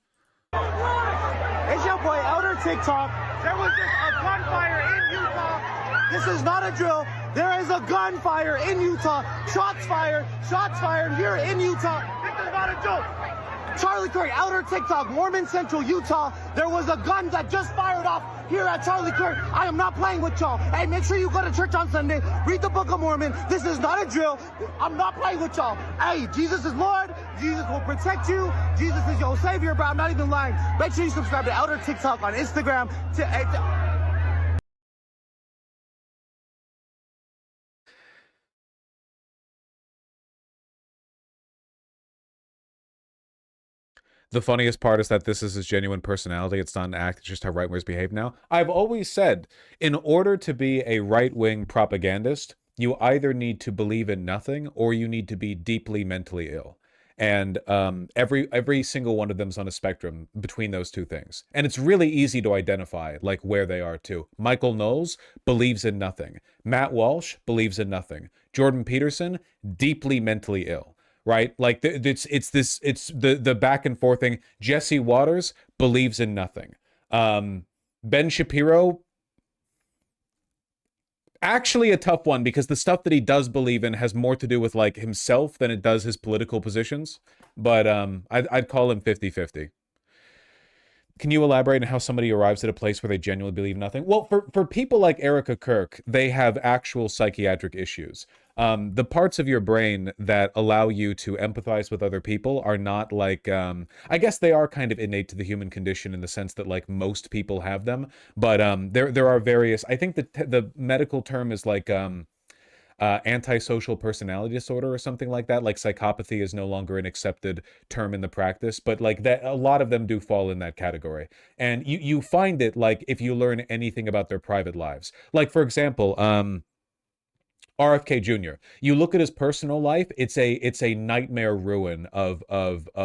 It's your boy Elder TikTok. There was just a gunfire in Utah. This is not a drill. There is a gunfire in Utah. Shots fired here in Utah. This is not a joke. Charlie Kirk, Elder TikTok, Mormon Central, Utah. There was a gun that just fired off here at Charlie Kirk. I am not playing with y'all. Hey, make sure you go to church on Sunday. Read the Book of Mormon. This is not a drill. I'm not playing with y'all. Hey, Jesus is Lord. Jesus will protect you. Jesus is your savior, bro. I'm not even lying. Make sure you subscribe to Elder TikTok on Instagram. The funniest part is that this is his genuine personality. It's not an act. It's just how right-wingers behave now. I've always said, in order to be a right-wing propagandist, you either need to believe in nothing or you need to be deeply mentally ill. And every single one of them's on a spectrum between those two things. And it's really easy to identify like where they are too. Michael Knowles believes in nothing. Matt Walsh believes in nothing. Jordan Peterson, deeply mentally ill. Right? Like it's the back and forth thing. Jesse Waters believes in nothing. Ben Shapiro, actually a tough one because the stuff that he does believe in has more to do with like himself than it does his political positions. But I'd call him 50-50. Can you elaborate on how somebody arrives at a place where they genuinely believe nothing? Well, for people like ERIKA KIRK, they have actual psychiatric issues. The parts of your brain that allow you to empathize with other people are not like, I guess they are kind of innate to the human condition in the sense that like most people have them. But there are various, I think the medical term is like antisocial personality disorder or something like that. Like psychopathy is no longer an accepted term in the practice, but like that, a lot of them do fall in that category. And you find it like if you learn anything about their private lives. Like for example, RFK Jr. You look at his personal life; it's a nightmare ruin of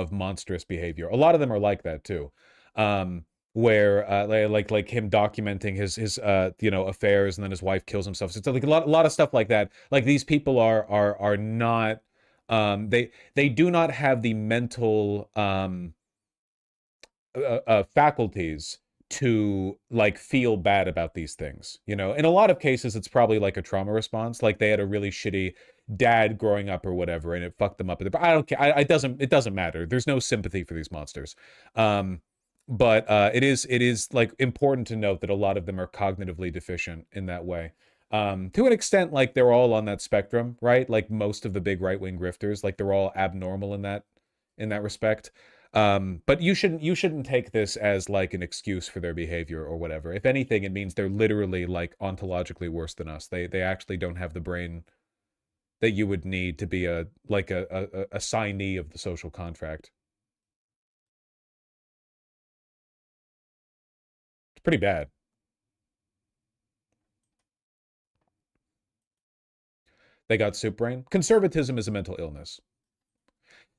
monstrous behavior. A lot of them are like that too, where like him documenting his affairs, and then his wife kills himself. So it's like a lot of stuff like that. Like these people are not they do not have the mental faculties to like feel bad about these things. In a lot of cases it's probably like a trauma response, like they had a really shitty dad growing up or whatever and it fucked them up. I don't care. It doesn't matter. There's no sympathy for these monsters. But it is like important to note that a lot of them are cognitively deficient in that way. To an extent, like they're all on that spectrum, right? Like most of the big right-wing grifters, like they're all abnormal in that respect. But you shouldn't take this as like an excuse for their behavior or whatever. If anything, it means they're literally like ontologically worse than us. They actually don't have the brain that you would need to be a signee of the social contract. It's pretty bad. They got soup brain. Conservatism is a mental illness.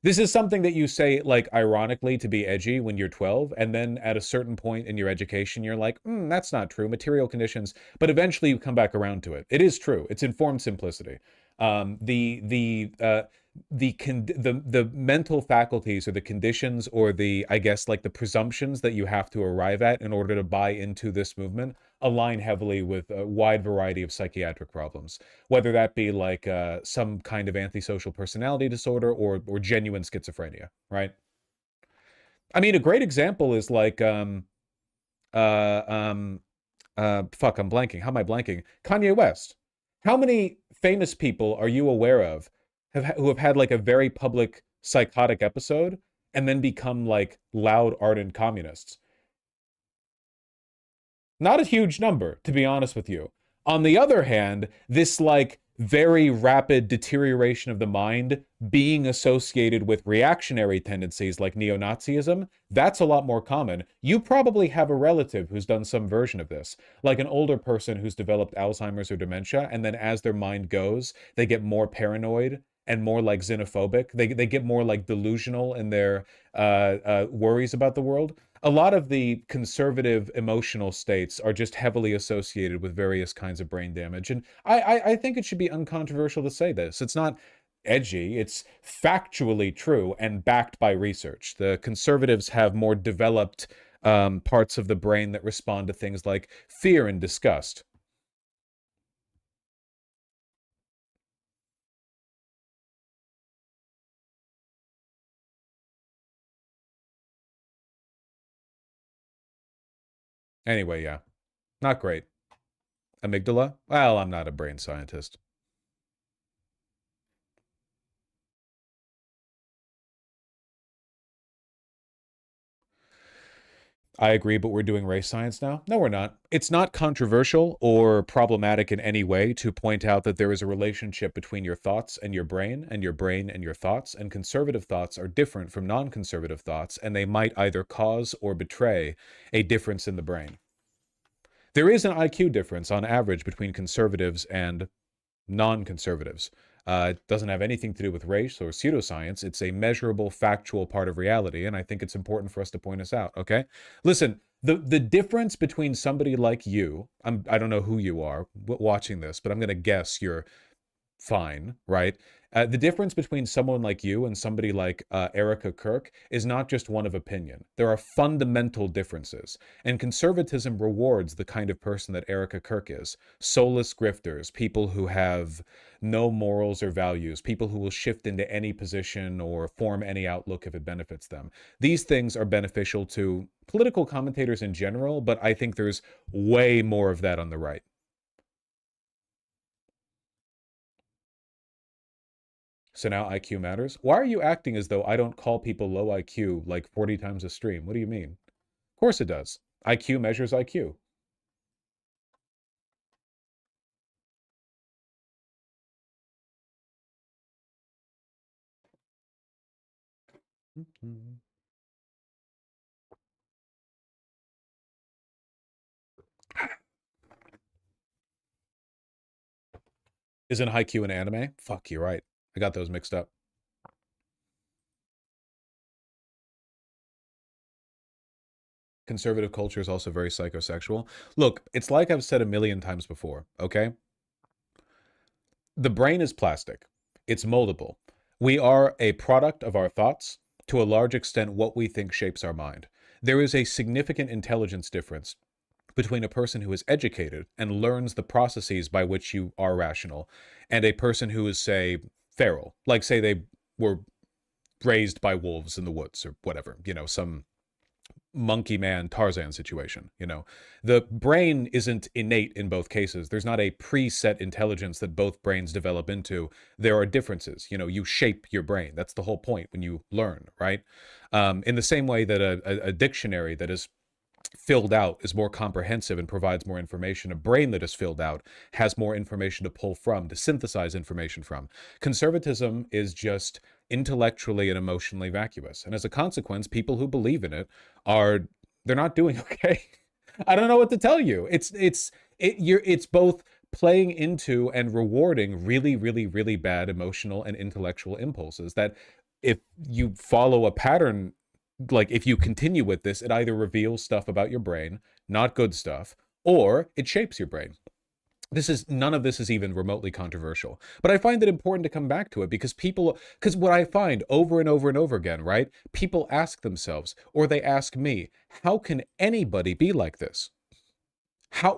This is something that you say, like, ironically to be edgy when you're 12, and then at a certain point in your education, you're like, that's not true, material conditions, but eventually you come back around to it. It is true. It's informed simplicity. The mental faculties or the conditions or the, I guess, like the presumptions that you have to arrive at in order to buy into this movement align heavily with a wide variety of psychiatric problems, whether that be like some kind of antisocial personality disorder or genuine schizophrenia, right? I mean, a great example is like, fuck, I'm blanking. How am I blanking? Kanye West. How many famous people are you aware of who have had like a very public psychotic episode and then become like loud, ardent communists? Not a huge number, to be honest with you. On the other hand, this like very rapid deterioration of the mind being associated with reactionary tendencies like neo-Nazism, that's a lot more common. You probably have a relative who's done some version of this, like an older person who's developed Alzheimer's or dementia, and then as their mind goes, they get more paranoid and more like xenophobic. They get more like delusional in their worries about the world. A lot of the conservative emotional states are just heavily associated with various kinds of brain damage. And I think it should be uncontroversial to say this. It's not edgy, it's factually true and backed by research. The conservatives have more developed parts of the brain that respond to things like fear and disgust. Anyway, yeah, not great. Amygdala? Well, I'm not a brain scientist. I agree, but we're doing race science now? No, we're not. It's not controversial or problematic in any way to point out that there is a relationship between your thoughts and your brain and your brain and your thoughts, and conservative thoughts are different from non-conservative thoughts, and they might either cause or betray a difference in the brain. There is an IQ difference on average between conservatives and non-conservatives. It doesn't have anything to do with race or pseudoscience. It's a measurable, factual part of reality, and I think it's important for us to point this out, okay? Listen, the difference between somebody like you, I don't know who you are watching this, but I'm going to guess you're fine, right? The difference between someone like you and somebody like ERIKA KIRK is not just one of opinion. There are fundamental differences. And conservatism rewards the kind of person that ERIKA KIRK is. Soulless grifters, people who have no morals or values, people who will shift into any position or form any outlook if it benefits them. These things are beneficial to political commentators in general, but I think there's way more of that on the right. So now IQ matters? Why are you acting as though I don't call people low IQ like 40 times a stream? What do you mean? Of course it does. IQ measures IQ. Isn't Haikyuu an anime? Fuck, you're right. I got those mixed up. Conservative culture is also very psychosexual. Look, it's like I've said a million times before, okay? The brain is plastic. It's moldable. We are a product of our thoughts. To a large extent, what we think shapes our mind. There is a significant intelligence difference between a person who is educated and learns the processes by which you are rational and a person who is, say, feral. Like, say they were raised by wolves in the woods or whatever, you know, some monkey man Tarzan situation, you know. The brain isn't innate in both cases. There's not a preset intelligence that both brains develop into. There are differences. You know, you shape your brain. That's the whole point when you learn, right? In the same way that a dictionary that is filled out is more comprehensive and provides more information. A brain that is filled out has more information to pull from, to synthesize information from. Conservatism is just intellectually and emotionally vacuous. And as a consequence, people who believe in it they're not doing okay. I don't know what to tell you. It's both playing into and rewarding really, really, really bad emotional and intellectual impulses that if you follow a pattern, like if you continue with this, it either reveals stuff about your brain, not good stuff, or it shapes your brain. None of this is even remotely controversial, but I find it important to come back to it because what I find over and over and over again, right? People ask themselves, or they ask me, how can anybody be like this?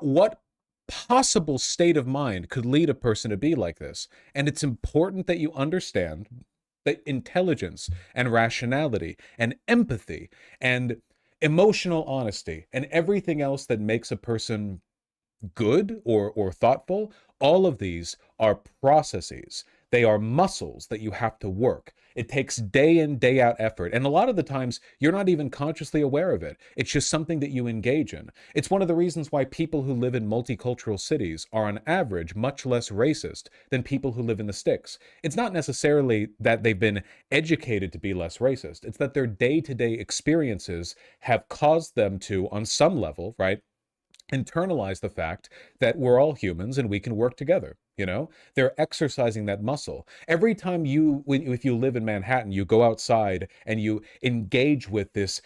What possible state of mind could lead a person to be like this? And it's important that you understand that intelligence and rationality and empathy and emotional honesty and everything else that makes a person good or thoughtful, all of these are processes. They are muscles that you have to work. It takes day in, day out effort. And a lot of the times, you're not even consciously aware of it. It's just something that you engage in. It's one of the reasons why people who live in multicultural cities are on average much less racist than people who live in the sticks. It's not necessarily that they've been educated to be less racist. It's that their day-to-day experiences have caused them to, on some level, right, internalize the fact that we're all humans and we can work together. You know, they're exercising that muscle. Every time if you live in Manhattan, you go outside and you engage with this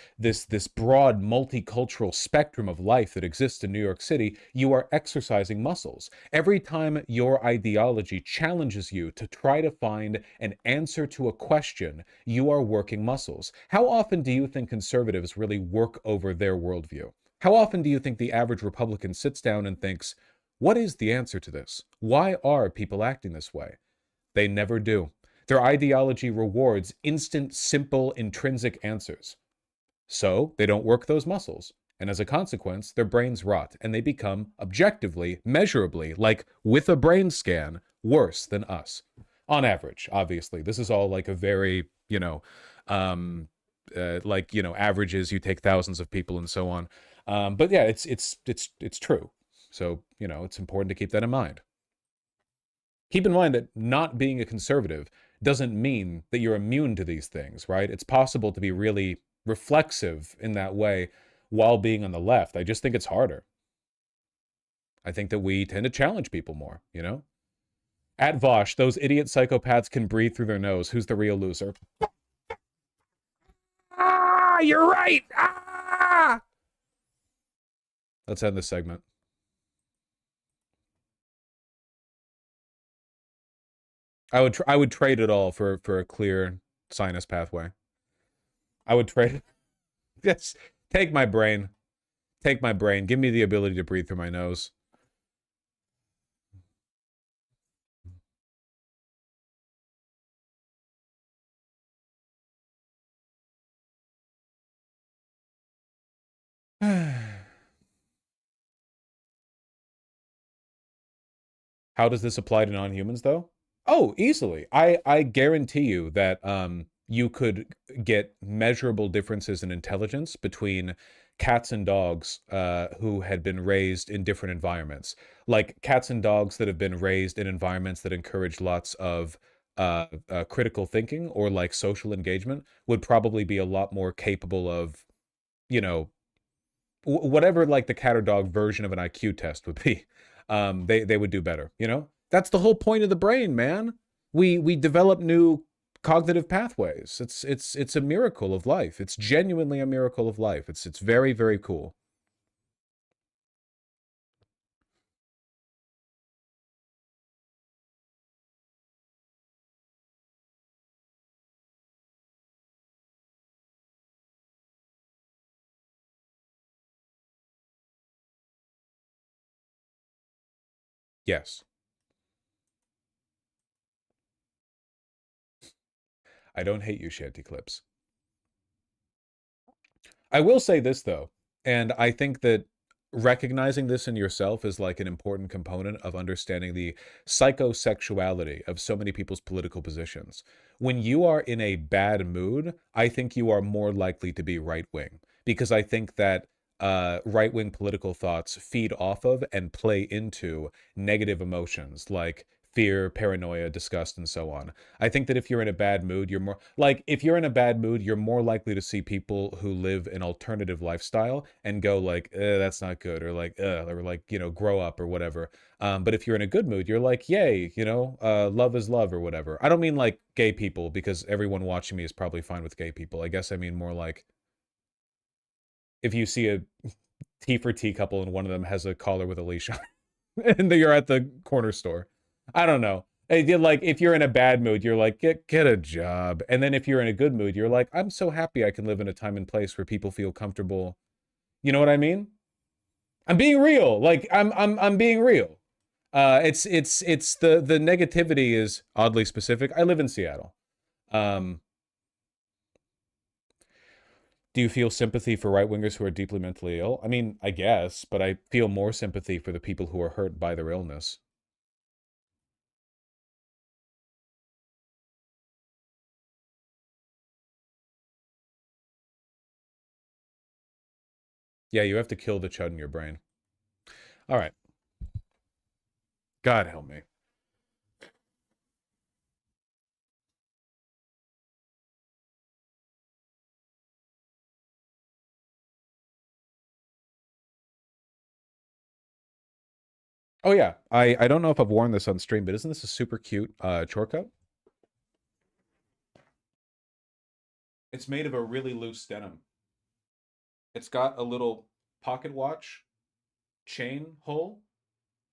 broad multicultural spectrum of life that exists in New York City, you are exercising muscles. Every time your ideology challenges you to try to find an answer to a question, you are working muscles. How often do you think conservatives really work over their worldview? How often do you think the average Republican sits down and thinks, what is the answer to this? Why are people acting this way? They never do. Their ideology rewards instant, simple, intrinsic answers. So they don't work those muscles. And as a consequence, their brains rot and they become objectively, measurably, like with a brain scan, worse than us. On average, obviously. This is all like a very, averages, you take thousands of people and so on. But yeah, it's true. So, it's important to keep that in mind. Keep in mind that not being a conservative doesn't mean that you're immune to these things, right? It's possible to be really reflexive in that way while being on the left. I just think it's harder. I think that we tend to challenge people more, At Vosh, those idiot psychopaths can breathe through their nose. Who's the real loser? Ah, you're right. Ah! Let's end this segment. I would trade it all for a clear sinus pathway. I would trade. Yes, take my brain. Take my brain. Give me the ability to breathe through my nose. How does this apply to non-humans, though? Oh, easily. I guarantee you that you could get measurable differences in intelligence between cats and dogs who had been raised in different environments. Like cats and dogs that have been raised in environments that encourage lots of critical thinking or like social engagement would probably be a lot more capable of, whatever like the cat or dog version of an IQ test would be. They would do better, That's the whole point of the brain, man. We develop new cognitive pathways. It's a miracle of life. It's genuinely a miracle of life. It's very, very cool. Yes. I don't hate you, Shanty Clips. I will say this, though, and I think that recognizing this in yourself is like an important component of understanding the psychosexuality of so many people's political positions. When you are in a bad mood, I think you are more likely to be right-wing, because I think that right-wing political thoughts feed off of and play into negative emotions like fear, paranoia, disgust, and so on. I think that if you're in a bad mood, if you're in a bad mood, you're more likely to see people who live an alternative lifestyle and go like, that's not good, or like, grow up or whatever. But if you're in a good mood, you're like, yay, love is love or whatever. I don't mean like gay people, because everyone watching me is probably fine with gay people. I guess I mean more like if you see a T for T couple and one of them has a collar with a leash on and you're at the corner store. I don't know. Like if you're in a bad mood, you're like, get a job. And then if you're in a good mood, you're like, I'm so happy I can live in a time and place where people feel comfortable. You know what I mean? I'm being real. Like I'm being real. It's the negativity is oddly specific. I live in Seattle. Do you feel sympathy for right-wingers who are deeply mentally ill? I mean, I guess, but I feel more sympathy for the people who are hurt by their illness. Yeah, you have to kill the chud in your brain. All right. God help me. Oh yeah, I don't know if I've worn this on stream, but isn't this a super cute chore coat? It's made of a really loose denim. It's got a little pocket watch chain hole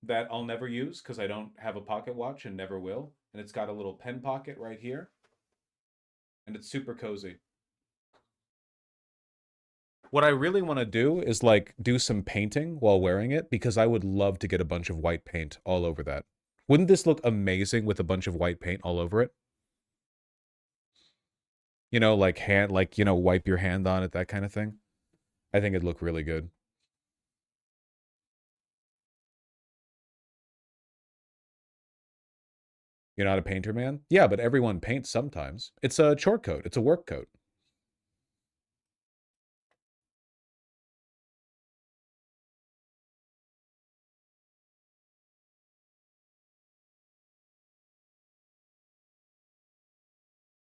that I'll never use because I don't have a pocket watch and never will. And it's got a little pen pocket right here. And it's super cozy. What I really want to do is like do some painting while wearing it because I would love to get a bunch of white paint all over that. Wouldn't this look amazing with a bunch of white paint all over it? You know, like wipe your hand on it, that kind of thing. I think it'd look really good. You're not a painter, man? Yeah, but everyone paints sometimes. It's a chore coat. It's a work coat.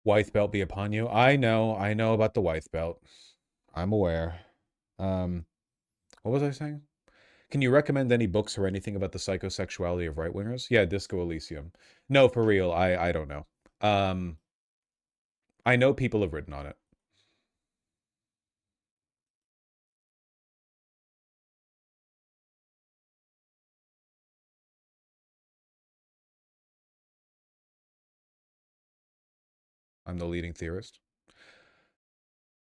Wythe belt be upon you. I know about the Wythe belt. I'm aware. What was I saying? Can you recommend any books or anything about the psychosexuality of right-wingers? Yeah, Disco Elysium. No, for real, I don't know. I know people have written on it. I'm the leading theorist.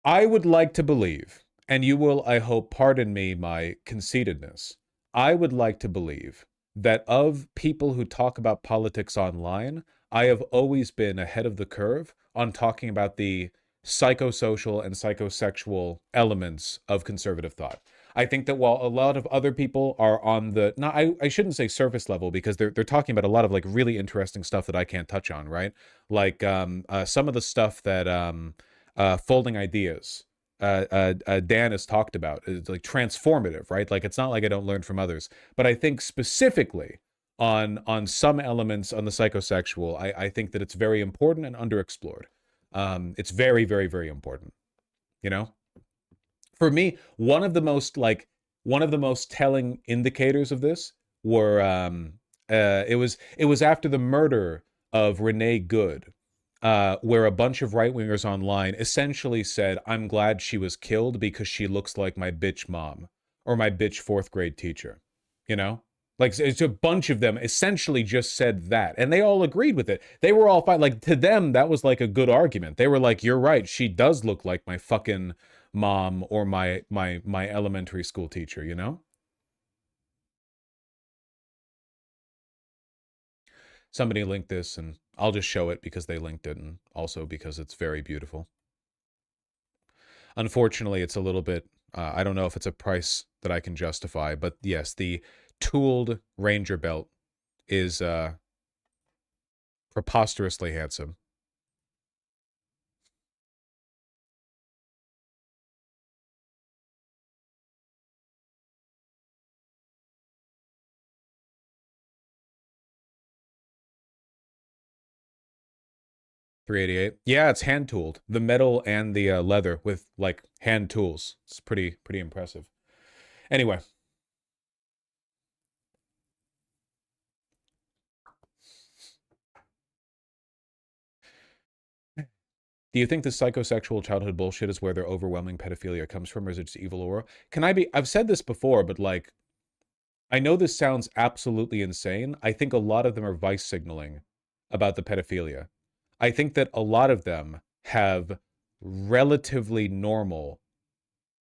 I would like to believe, and you will, I hope, pardon me my conceitedness, I would like to believe that of people who talk about politics online, I have always been ahead of the curve on talking about the psychosocial and psychosexual elements of conservative thought. I think that while a lot of other people are on the, I shouldn't say surface level because they're talking about a lot of like really interesting stuff that I can't touch on, right? Like some of the stuff that folding ideas Dan has talked about is like transformative, right? Like it's not like I don't learn from others, but I think specifically on some elements on the psychosexual, I think that it's very important and underexplored. It's very, very, very important. You know, for me, one of the most telling indicators of this were it was after the murder of Renee Good, where a bunch of right-wingers online essentially said, I'm glad she was killed because she looks like my bitch mom or my bitch fourth grade teacher. You know? Like, it's a bunch of them essentially just said that. And they all agreed with it. They were all fine. Like, to them, that was like a good argument. They were like, you're right. She does look like my fucking mom or my elementary school teacher, you know? Somebody linked this, and I'll just show it because they linked it, and also because it's very beautiful. Unfortunately, it's a little bit, I don't know if it's a price that I can justify, but yes, the tooled Ranger belt is preposterously handsome. $388. Yeah, it's hand tooled. The metal and the leather with like hand tools. It's pretty impressive. Anyway. Do you think the psychosexual childhood bullshit is where their overwhelming pedophilia comes from, or is it just evil aura? I've said this before, but like, I know this sounds absolutely insane. I think a lot of them are vice signaling about the pedophilia. I think that a lot of them have relatively normal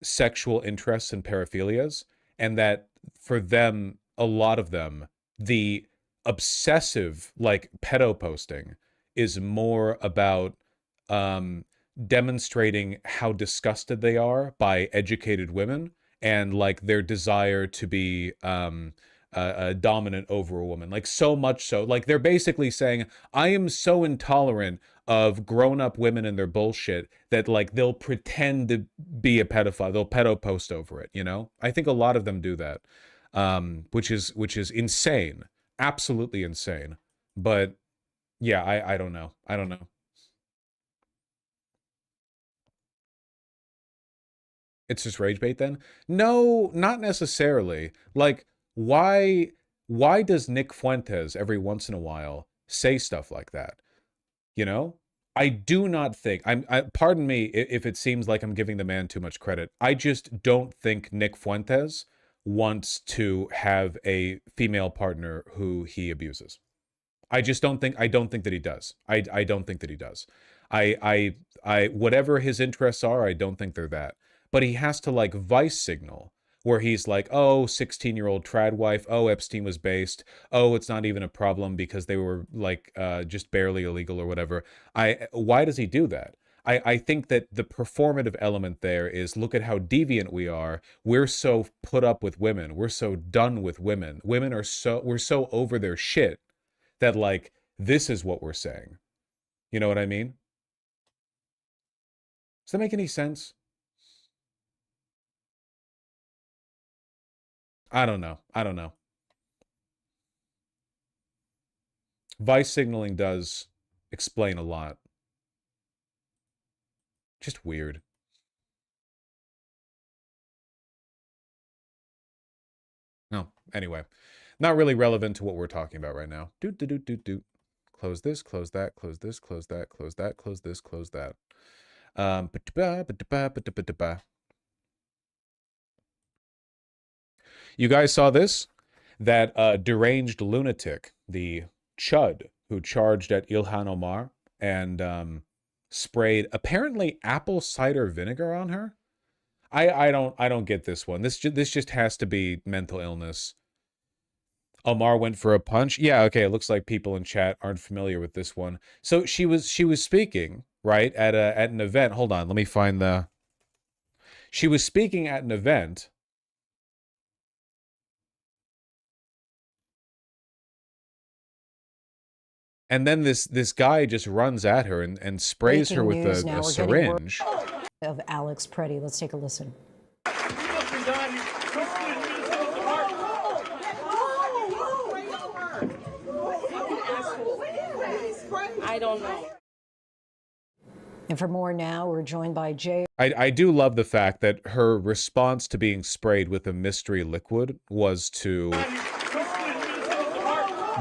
sexual interests and paraphilias, and that for them, a lot of them, the obsessive like pedo posting is more about demonstrating how disgusted they are by educated women and like their desire to be dominant over a woman. Like so much so, like they're basically saying, I am so intolerant of grown-up women and their bullshit that like they'll pretend to be a pedophile. They'll pedo post over it, you know? I think a lot of them do that, which is insane, absolutely insane. But yeah, I don't know. I don't know. It's just rage bait then? No, not necessarily. Like, why why does Nick Fuentes every once in a while say stuff like that? You know, I do not think pardon me if it seems like I'm giving the man too much credit. I just don't think Nick Fuentes wants to have a female partner who he abuses. I don't think that he does. I don't think that he does. I whatever his interests are, I don't think they're that. But he has to like vice signal where he's like, oh, 16-year-old trad wife. Oh, Epstein was based. Oh, it's not even a problem because they were like just barely illegal or whatever. Why does he do that? I think that the performative element there is, look at how deviant we are. We're so put up with women. We're so done with women. We're so over their shit that like, this is what we're saying. You know what I mean? Does that make any sense? I don't know. Vice signaling does explain a lot. Just weird. No, anyway. Not really relevant to what we're talking about right now. Close this, close that, close this, close that, close that, close this, close that. You guys saw this? That deranged lunatic, the chud who charged at Ilhan Omar and sprayed apparently apple cider vinegar on her. I don't get this one. This just has to be mental illness. Omar went for a punch. Yeah, okay. It looks like people in chat aren't familiar with this one. So she was speaking, right, at an event. Hold on, let me find the. She was speaking at an event. And then this guy just runs at her and sprays her with a syringe. Of Alex Preddy. Let's take a listen. I don't know. And for more now, we're joined by Jay. I do love the fact that her response to being sprayed with a mystery liquid was to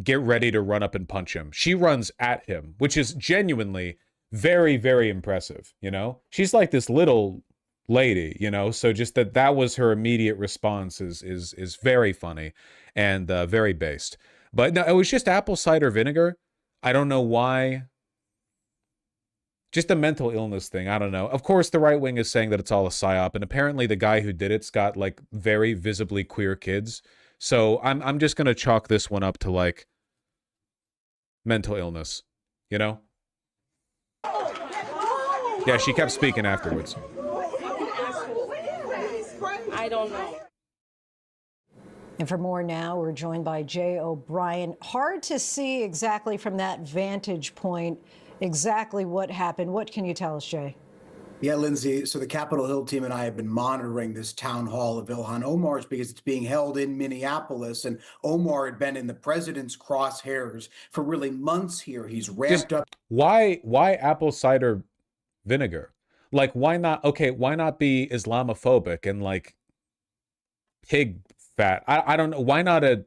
get ready to run up and punch him. She runs at him, which is genuinely very, very impressive, you know? She's like this little lady, you know? So just that was her immediate response is very funny and very based. But no, it was just apple cider vinegar. I don't know why. Just a mental illness thing. I don't know. Of course, the right wing is saying that it's all a psyop, and apparently the guy who did it's got like very visibly queer kids. So I'm just gonna chalk this one up to like mental illness, you know? Yeah, she kept speaking afterwards. I don't know. And for more now, we're joined by Jay O'Brien. Hard to see exactly from that vantage point exactly what happened. What can you tell us, Jay? Yeah, Lindsay, so the Capitol Hill team and I have been monitoring this town hall of Ilhan Omar's because it's being held in Minneapolis, and Omar had been in the president's crosshairs for really months here. He's ramped up. Why apple cider vinegar? Like, why not be Islamophobic and like pig fat? I don't know. Why not I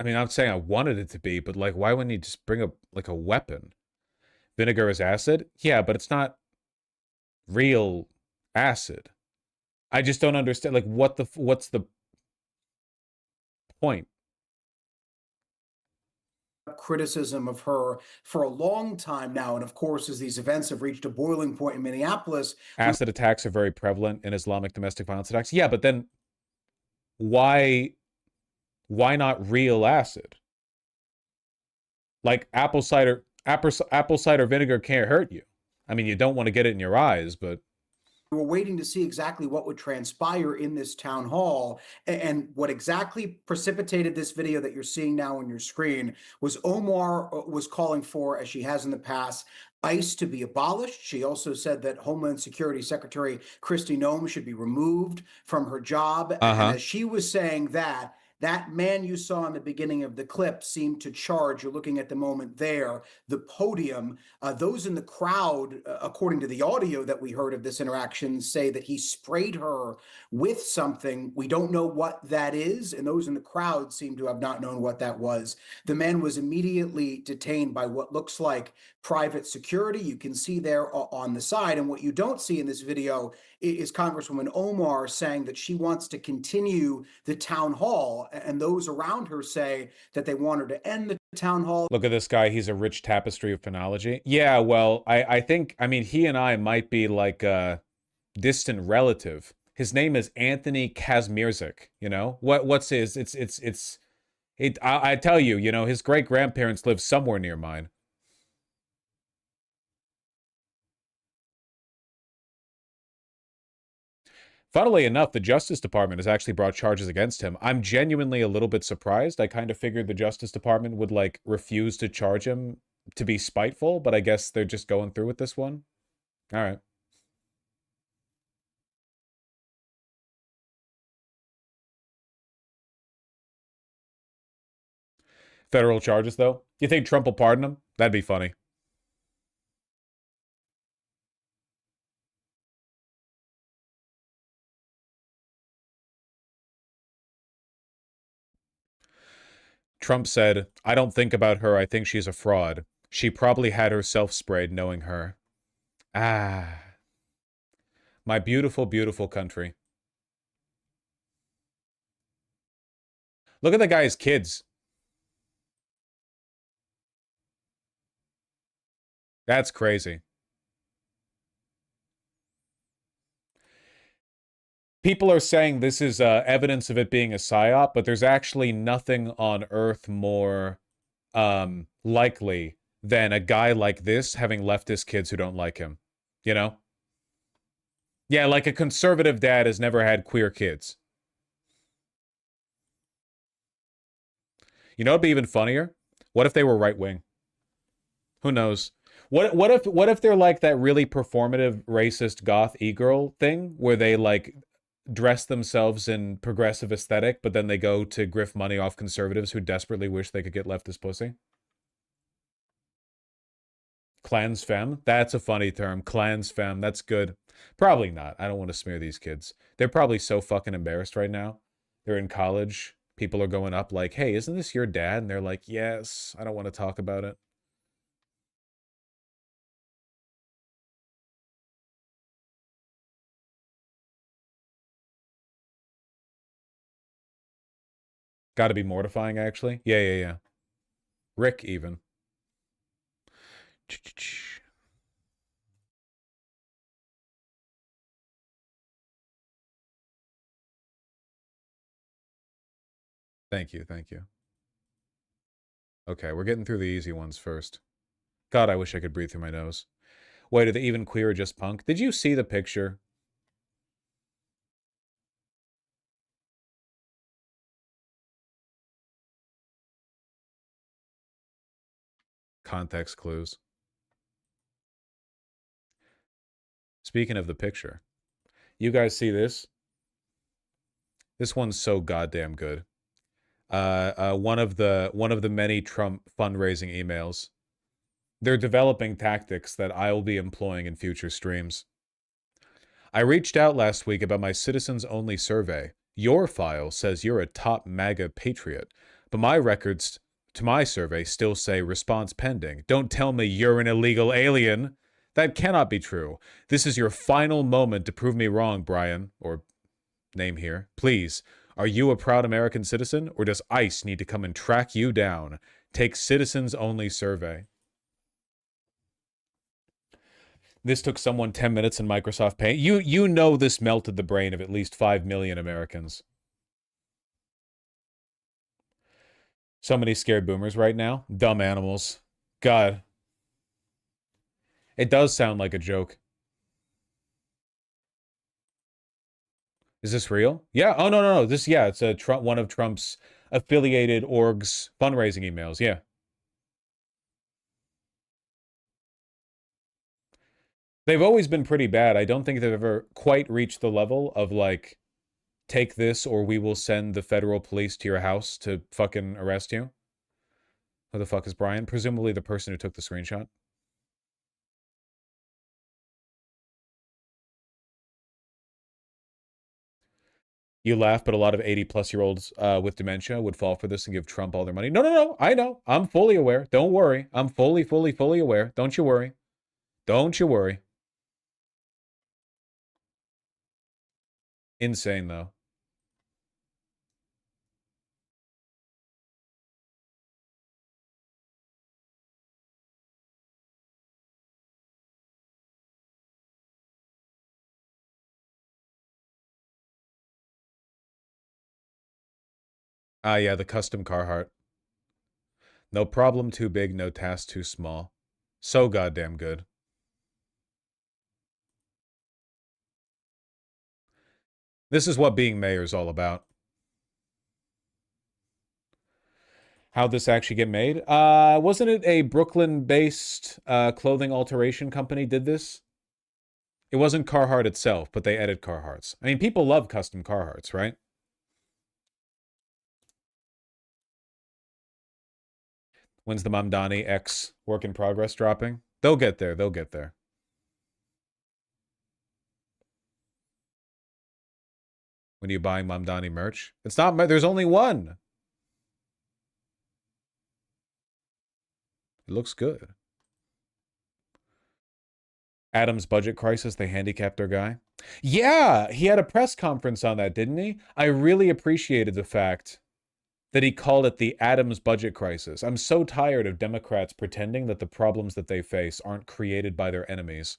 mean, I'm saying I wanted it to be, but like, why wouldn't you just bring up like a weapon? Vinegar is acid? Yeah, but it's not real acid. I just don't understand. Like, what's the point? Criticism of her for a long time now, and of course, as these events have reached a boiling point in Minneapolis, acid attacks are very prevalent in Islamic domestic violence attacks. Yeah, but then why not real acid? Like apple cider vinegar can't hurt you. I mean, you don't want to get it in your eyes, but we were waiting to see exactly what would transpire in this town hall. And what exactly precipitated this video that you're seeing now on your screen was Omar was calling for, as she has in the past, ICE to be abolished. She also said that Homeland Security Secretary Kristi Noem should be removed from her job. And as she was saying that, That man you saw in the beginning of the clip seemed to charge. You're looking at the moment there, the podium. Those in the crowd, according to the audio that we heard of this interaction, say that he sprayed her with something. We don't know what that is, and those in the crowd seem to have not known what that was. The man was immediately detained by what looks like private security. You can see there on the side. And what you don't see in this video is Congresswoman Omar saying that she wants to continue the town hall, and those around her say that they want her to end the town hall. Look at this guy. He's a rich tapestry of phonology. Yeah, well, I think, I mean, he and I might be like a distant relative. His name is Anthony Kazmierzik, you know? What's his? I tell you, you know, his great-grandparents live somewhere near mine. Funnily enough, the Justice Department has actually brought charges against him. I'm genuinely a little bit surprised. I kind of figured the Justice Department would, like, refuse to charge him to be spiteful, but I guess they're just going through with this one. All right. Federal charges, though? You think Trump will pardon him? That'd be funny. Trump said, I don't think about her. I think she's a fraud. She probably had herself sprayed knowing her. Ah. My beautiful, beautiful country. Look at the guy's kids. That's crazy. People are saying this is evidence of it being a psyop, but there's actually nothing on Earth more likely than a guy like this having leftist kids who don't like him. You know? Yeah, like a conservative dad has never had queer kids. You know what'd be even funnier? What if they were right-wing? Who knows? What if they're like that really performative racist goth e-girl thing where they like dress themselves in progressive aesthetic, but then they go to grift money off conservatives who desperately wish they could get leftist pussy? Clans femme? That's a funny term. Clans femme. That's good. Probably not. I don't want to smear these kids. They're probably so fucking embarrassed right now. They're in college. People are going up like, hey, isn't this your dad? And they're like, yes, I don't want to talk about it. Got to be mortifying, actually. Yeah. Rick, even. Thank you. Okay, we're getting through the easy ones first. God, I wish I could breathe through my nose. Wait, are they even queer or just punk? Did you see the picture? Context clues. Speaking of the picture, you guys see this? This one's so goddamn good. One of the many Trump fundraising emails. They're developing tactics that I will be employing in future streams. I reached out last week about my citizens only survey. Your file says you're a top MAGA patriot, but my records to my survey still say response pending. Don't tell me you're an illegal alien. That cannot be true. This is your final moment to prove me wrong, Brian, or name here. Please, are you a proud American citizen, or does ICE need to come and track you down? Take citizens only survey. This took someone 10 minutes in Microsoft Paint. You know this melted the brain of at least 5 million Americans. So many scared boomers right now. Dumb animals. God. It does sound like a joke. Is this real? Yeah. Oh, no. This, yeah, it's a one of Trump's affiliated orgs fundraising emails. Yeah. They've always been pretty bad. I don't think they've ever quite reached the level of, like, take this or we will send the federal police to your house to fucking arrest you. Who the fuck is Brian? Presumably the person who took the screenshot. You laugh, but a lot of 80-plus-year-olds with dementia would fall for this and give Trump all their money. No, no, no. I know. I'm fully aware. Don't worry. I'm fully aware. Don't you worry. Don't you worry. Insane, though. Ah, yeah, the custom Carhartt. No problem too big, no task too small. So goddamn good. This is what being mayor is all about. How'd this actually get made? Wasn't it a Brooklyn-based clothing alteration company did this? It wasn't Carhartt itself, but they edit Carhartts. I mean, people love custom Carhartts, right? When's the Mamdani X work in progress dropping? They'll get there. They'll get there. When are you buying Mamdani merch? It's not. There's only one. It looks good. Adam's budget crisis. They handicapped their guy. Yeah, he had a press conference on that, didn't he? I really appreciated the fact that he called it the Adams budget crisis. I'm so tired of Democrats pretending that the problems that they face aren't created by their enemies.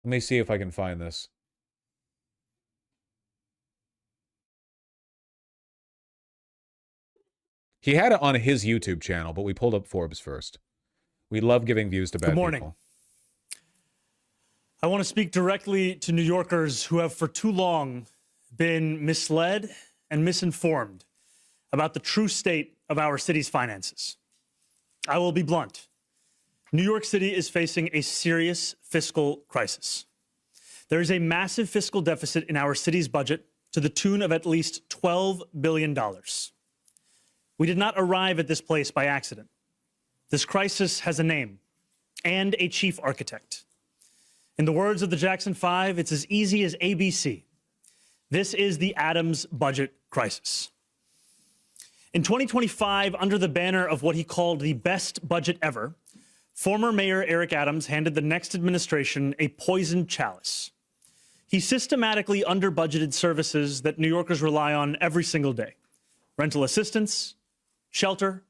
Let me see if I can find this. He had it on his YouTube channel, but we pulled up Forbes first. We love giving views to bad people. Good morning. I want to speak directly to New Yorkers who have for too long been misled and misinformed about the true state of our city's finances. I will be blunt. New York City is facing a serious fiscal crisis. There is a massive fiscal deficit in our city's budget to the tune of at least $12 billion. We did not arrive at this place by accident. This crisis has a name and a chief architect. In the words of the Jackson 5, it's as easy as ABC. This is the Adams budget crisis. In 2025, under the banner of what he called the best budget ever, former Mayor Eric Adams handed the next administration a poisoned chalice. He systematically under-budgeted services that New Yorkers rely on every single day: rental assistance, shelter,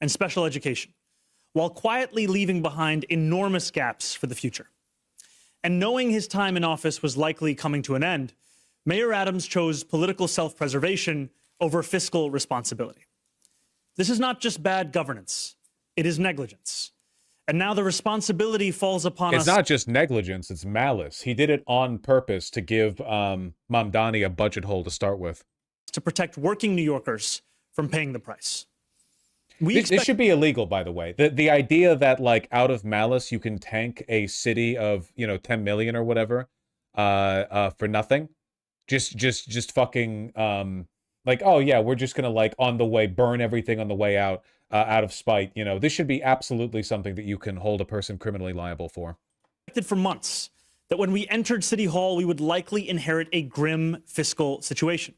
and special education, while quietly leaving behind enormous gaps for the future. And knowing his time in office was likely coming to an end, Mayor Adams chose political self-preservation over fiscal responsibility. This is not just bad governance, it is negligence. And now the responsibility falls upon us. It's not just negligence, it's malice. He did it on purpose to give Mamdani a budget hole to start with. To protect working New Yorkers from paying the price. This should be illegal, by the way. The idea that, like, out of malice, you can tank a city of, 10 million or whatever for nothing. Just fucking, like, oh, yeah, we're just going to, like, on the way, burn everything on the way out of spite. This should be absolutely something that you can hold a person criminally liable for. For months that when we entered City Hall, we would likely inherit a grim fiscal situation.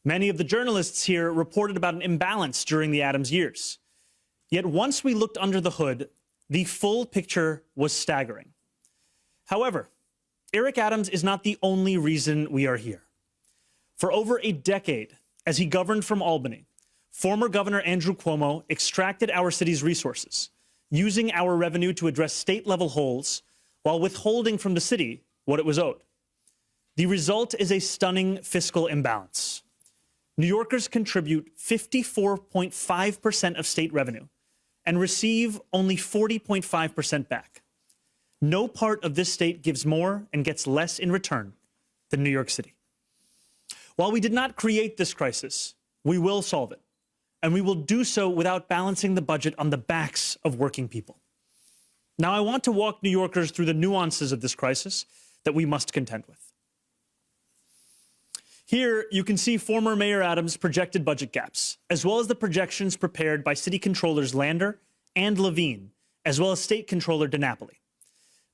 Many of the journalists here reported about an imbalance during the Adams years. Yet once we looked under the hood, the full picture was staggering. However, Eric Adams is not the only reason we are here. For over a decade, as he governed from Albany, former Governor Andrew Cuomo extracted our city's resources, using our revenue to address state-level holes while withholding from the city what it was owed. The result is a stunning fiscal imbalance. New Yorkers contribute 54.5% of state revenue and receive only 40.5% back. No part of this state gives more and gets less in return than New York City. While we did not create this crisis, we will solve it, and we will do so without balancing the budget on the backs of working people. Now, I want to walk New Yorkers through the nuances of this crisis that we must contend with. Here, you can see former Mayor Adams' projected budget gaps, as well as the projections prepared by City Controllers Lander and Levine, as well as State Controller DiNapoli.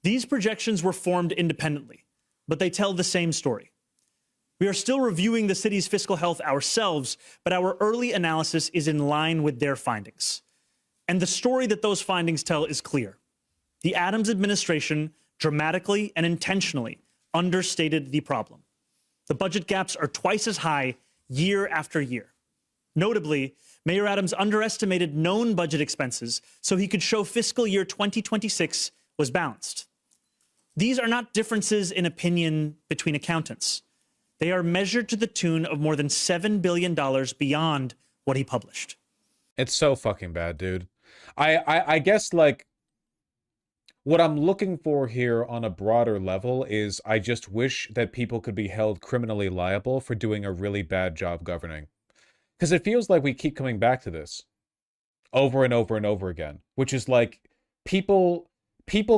These projections were formed independently, but they tell the same story. We are still reviewing the city's fiscal health ourselves, but our early analysis is in line with their findings. And the story that those findings tell is clear. The Adams administration dramatically and intentionally understated the problem. The budget gaps are twice as high year after year. Notably, Mayor Adams underestimated known budget expenses so he could show fiscal year 2026 was balanced. These are not differences in opinion between accountants. They are measured to the tune of more than $7 billion beyond what he published. It's so fucking bad, dude. I guess, like, what I'm looking for here on a broader level is I just wish that people could be held criminally liable for doing a really bad job governing. Because it feels like we keep coming back to this over and over and over again, which is like people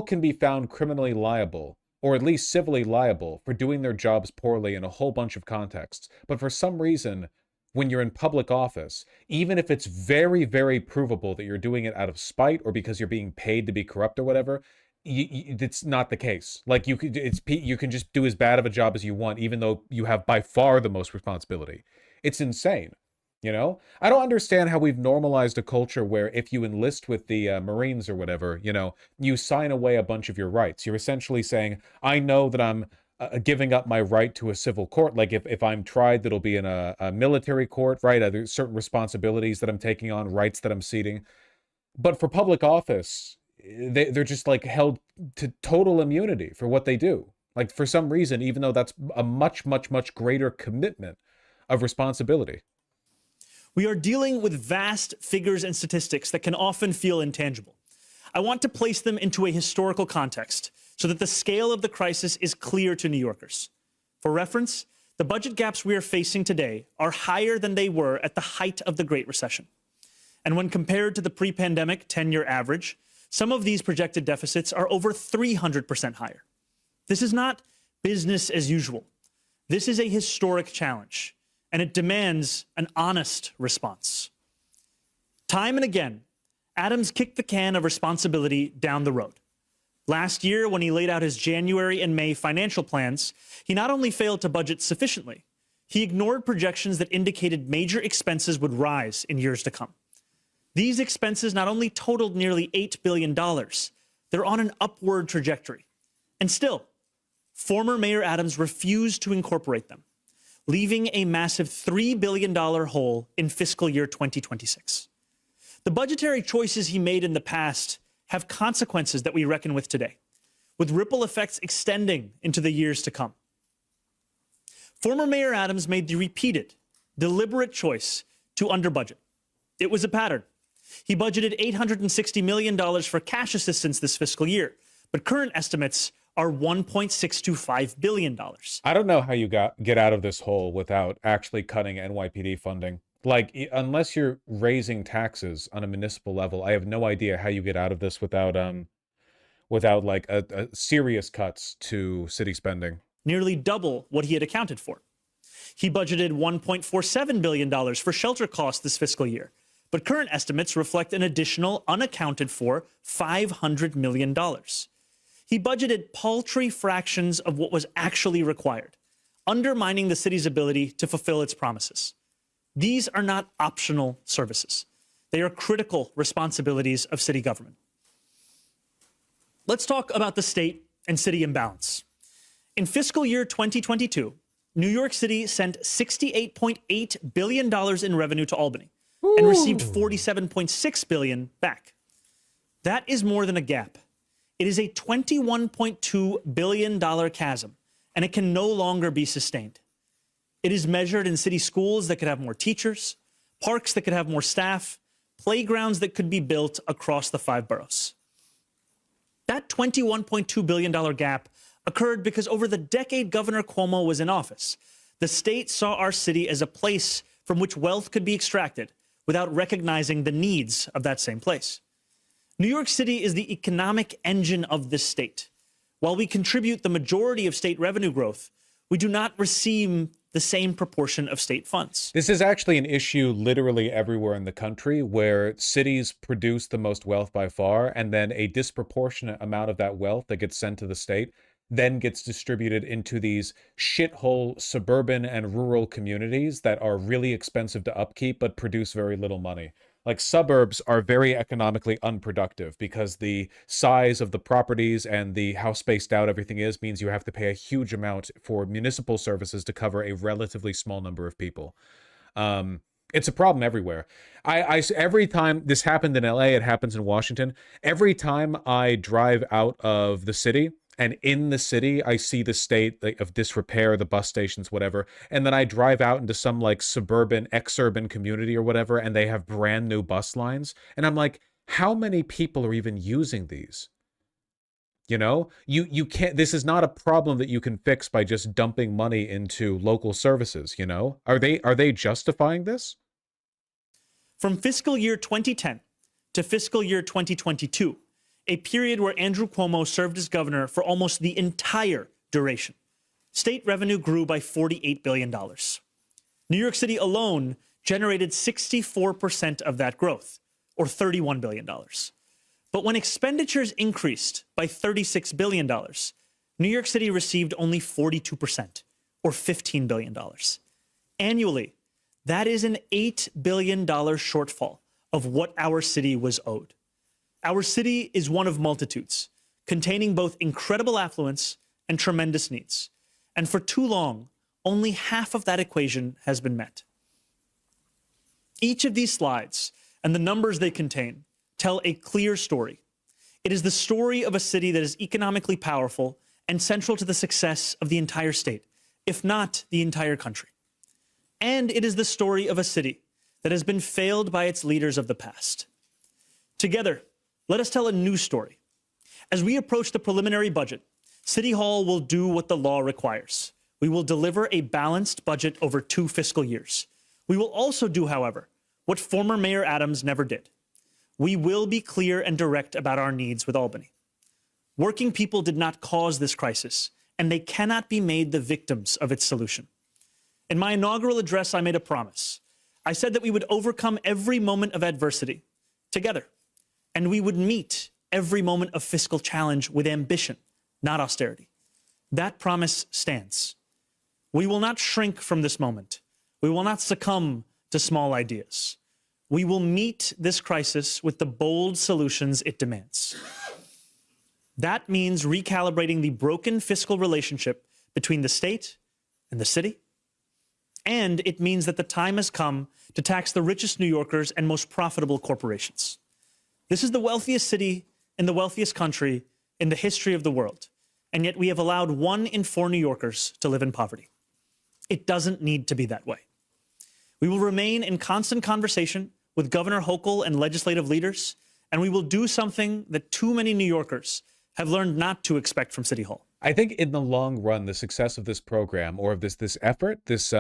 can be found criminally liable, or at least civilly liable, for doing their jobs poorly in a whole bunch of contexts. But for some reason, when you're in public office, even if it's very, very provable that you're doing it out of spite or because you're being paid to be corrupt or whatever, it's not the case. Like, you can just do as bad of a job as you want, even though you have by far the most responsibility. It's insane. You know, I don't understand how we've normalized a culture where if you enlist with the Marines or whatever, you know, you sign away a bunch of your rights. You're essentially saying, I know that I'm giving up my right to a civil court. Like if I'm tried, that'll be in a military court, right? There's certain responsibilities that I'm taking on, rights that I'm ceding. But for public office, they're just like held to total immunity for what they do. Like for some reason, even though that's a much, much, much greater commitment of responsibility. We are dealing with vast figures and statistics that can often feel intangible. I want to place them into a historical context so that the scale of the crisis is clear to New Yorkers. For reference, the budget gaps we are facing today are higher than they were at the height of the Great Recession. And when compared to the pre-pandemic 10-year average, some of these projected deficits are over 300% higher. This is not business as usual. This is a historic challenge, and it demands an honest response. Time and again, Adams kicked the can of responsibility down the road. Last year, when he laid out his January and May financial plans, he not only failed to budget sufficiently, he ignored projections that indicated major expenses would rise in years to come. These expenses not only totaled nearly $8 billion, they're on an upward trajectory. And still, former Mayor Adams refused to incorporate them, leaving a massive $3 billion hole in fiscal year 2026. The budgetary choices he made in the past have consequences that we reckon with today, with ripple effects extending into the years to come. Former Mayor Adams made the repeated, deliberate choice to under-budget. It was a pattern. He budgeted $860 million for cash assistance this fiscal year, but current estimates are $1.625 billion. I don't know how you get out of this hole without actually cutting NYPD funding. Like, unless you're raising taxes on a municipal level, I have no idea how you get out of this without like a serious cuts to city spending. Nearly double what he had accounted for. He budgeted $1.47 billion for shelter costs this fiscal year, but current estimates reflect an additional unaccounted for $500 million. He budgeted paltry fractions of what was actually required, undermining the city's ability to fulfill its promises. These are not optional services. They are critical responsibilities of city government. Let's talk about the state and city imbalance. In fiscal year 2022, New York City sent $68.8 billion in revenue to Albany and received $47.6 billion back. That is more than a gap. It is a $21.2 billion chasm, and it can no longer be sustained. It is measured in city schools that could have more teachers, parks that could have more staff, playgrounds that could be built across the 5 boroughs. That $21.2 billion gap occurred because over the decade Governor Cuomo was in office, the state saw our city as a place from which wealth could be extracted without recognizing the needs of that same place. New York City is the economic engine of this state. While we contribute the majority of state revenue growth, we do not receive the same proportion of state funds. This is actually an issue literally everywhere in the country, where cities produce the most wealth by far, and then a disproportionate amount of that wealth that gets sent to the state then gets distributed into these shithole suburban and rural communities that are really expensive to upkeep but produce very little money. Like, suburbs are very economically unproductive because the size of the properties and how spaced out everything is means you have to pay a huge amount for municipal services to cover a relatively small number of people. It's a problem everywhere. Every time this happened in LA, it happens in Washington. Every time I drive out of the city, and in the city, I see the state of disrepair, the bus stations, whatever. And then I drive out into some like suburban, exurban community or whatever, and they have brand new bus lines. And I'm like, how many people are even using these? You know, you can't, this is not a problem that you can fix by just dumping money into local services, you know? Are they justifying this? From fiscal year 2010 to fiscal year 2022, a period where Andrew Cuomo served as governor for almost the entire duration, state revenue grew by $48 billion. New York City alone generated 64% of that growth, or $31 billion. But when expenditures increased by $36 billion, New York City received only 42%, or $15 billion. Annually, that is an $8 billion shortfall of what our city was owed. Our city is one of multitudes, containing both incredible affluence and tremendous needs. And for too long, only half of that equation has been met. Each of these slides and the numbers they contain tell a clear story. It is the story of a city that is economically powerful and central to the success of the entire state, if not the entire country. And it is the story of a city that has been failed by its leaders of the past. Together, let us tell a new story. As we approach the preliminary budget, City Hall will do what the law requires. We will deliver a balanced budget over 2 fiscal years. We will also do, however, what former Mayor Adams never did. We will be clear and direct about our needs with Albany. Working people did not cause this crisis, and they cannot be made the victims of its solution. In my inaugural address, I made a promise. I said that we would overcome every moment of adversity together, and we would meet every moment of fiscal challenge with ambition, not austerity. That promise stands. We will not shrink from this moment. We will not succumb to small ideas. We will meet this crisis with the bold solutions it demands. That means recalibrating the broken fiscal relationship between the state and the city. And it means that the time has come to tax the richest New Yorkers and most profitable corporations. This is the wealthiest city in the wealthiest country in the history of the world, and yet we have allowed 1 in 4 New Yorkers to live in poverty. It doesn't need to be that way. We will remain in constant conversation with Governor Hochul and legislative leaders, and we will do something that too many New Yorkers have learned not to expect from City Hall. I think in the long run, the success of this program, or of this effort, this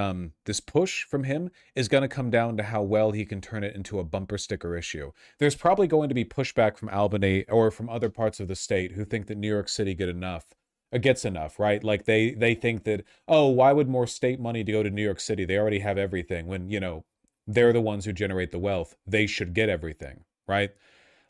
push from him, is going to come down to how well he can turn it into a bumper sticker issue. There's probably going to be pushback from Albany or from other parts of the state who think that New York City gets enough, right? Like they think that, oh, why would more state money go to New York City? They already have everything. When, you know, they're the ones who generate the wealth. They should get everything, right?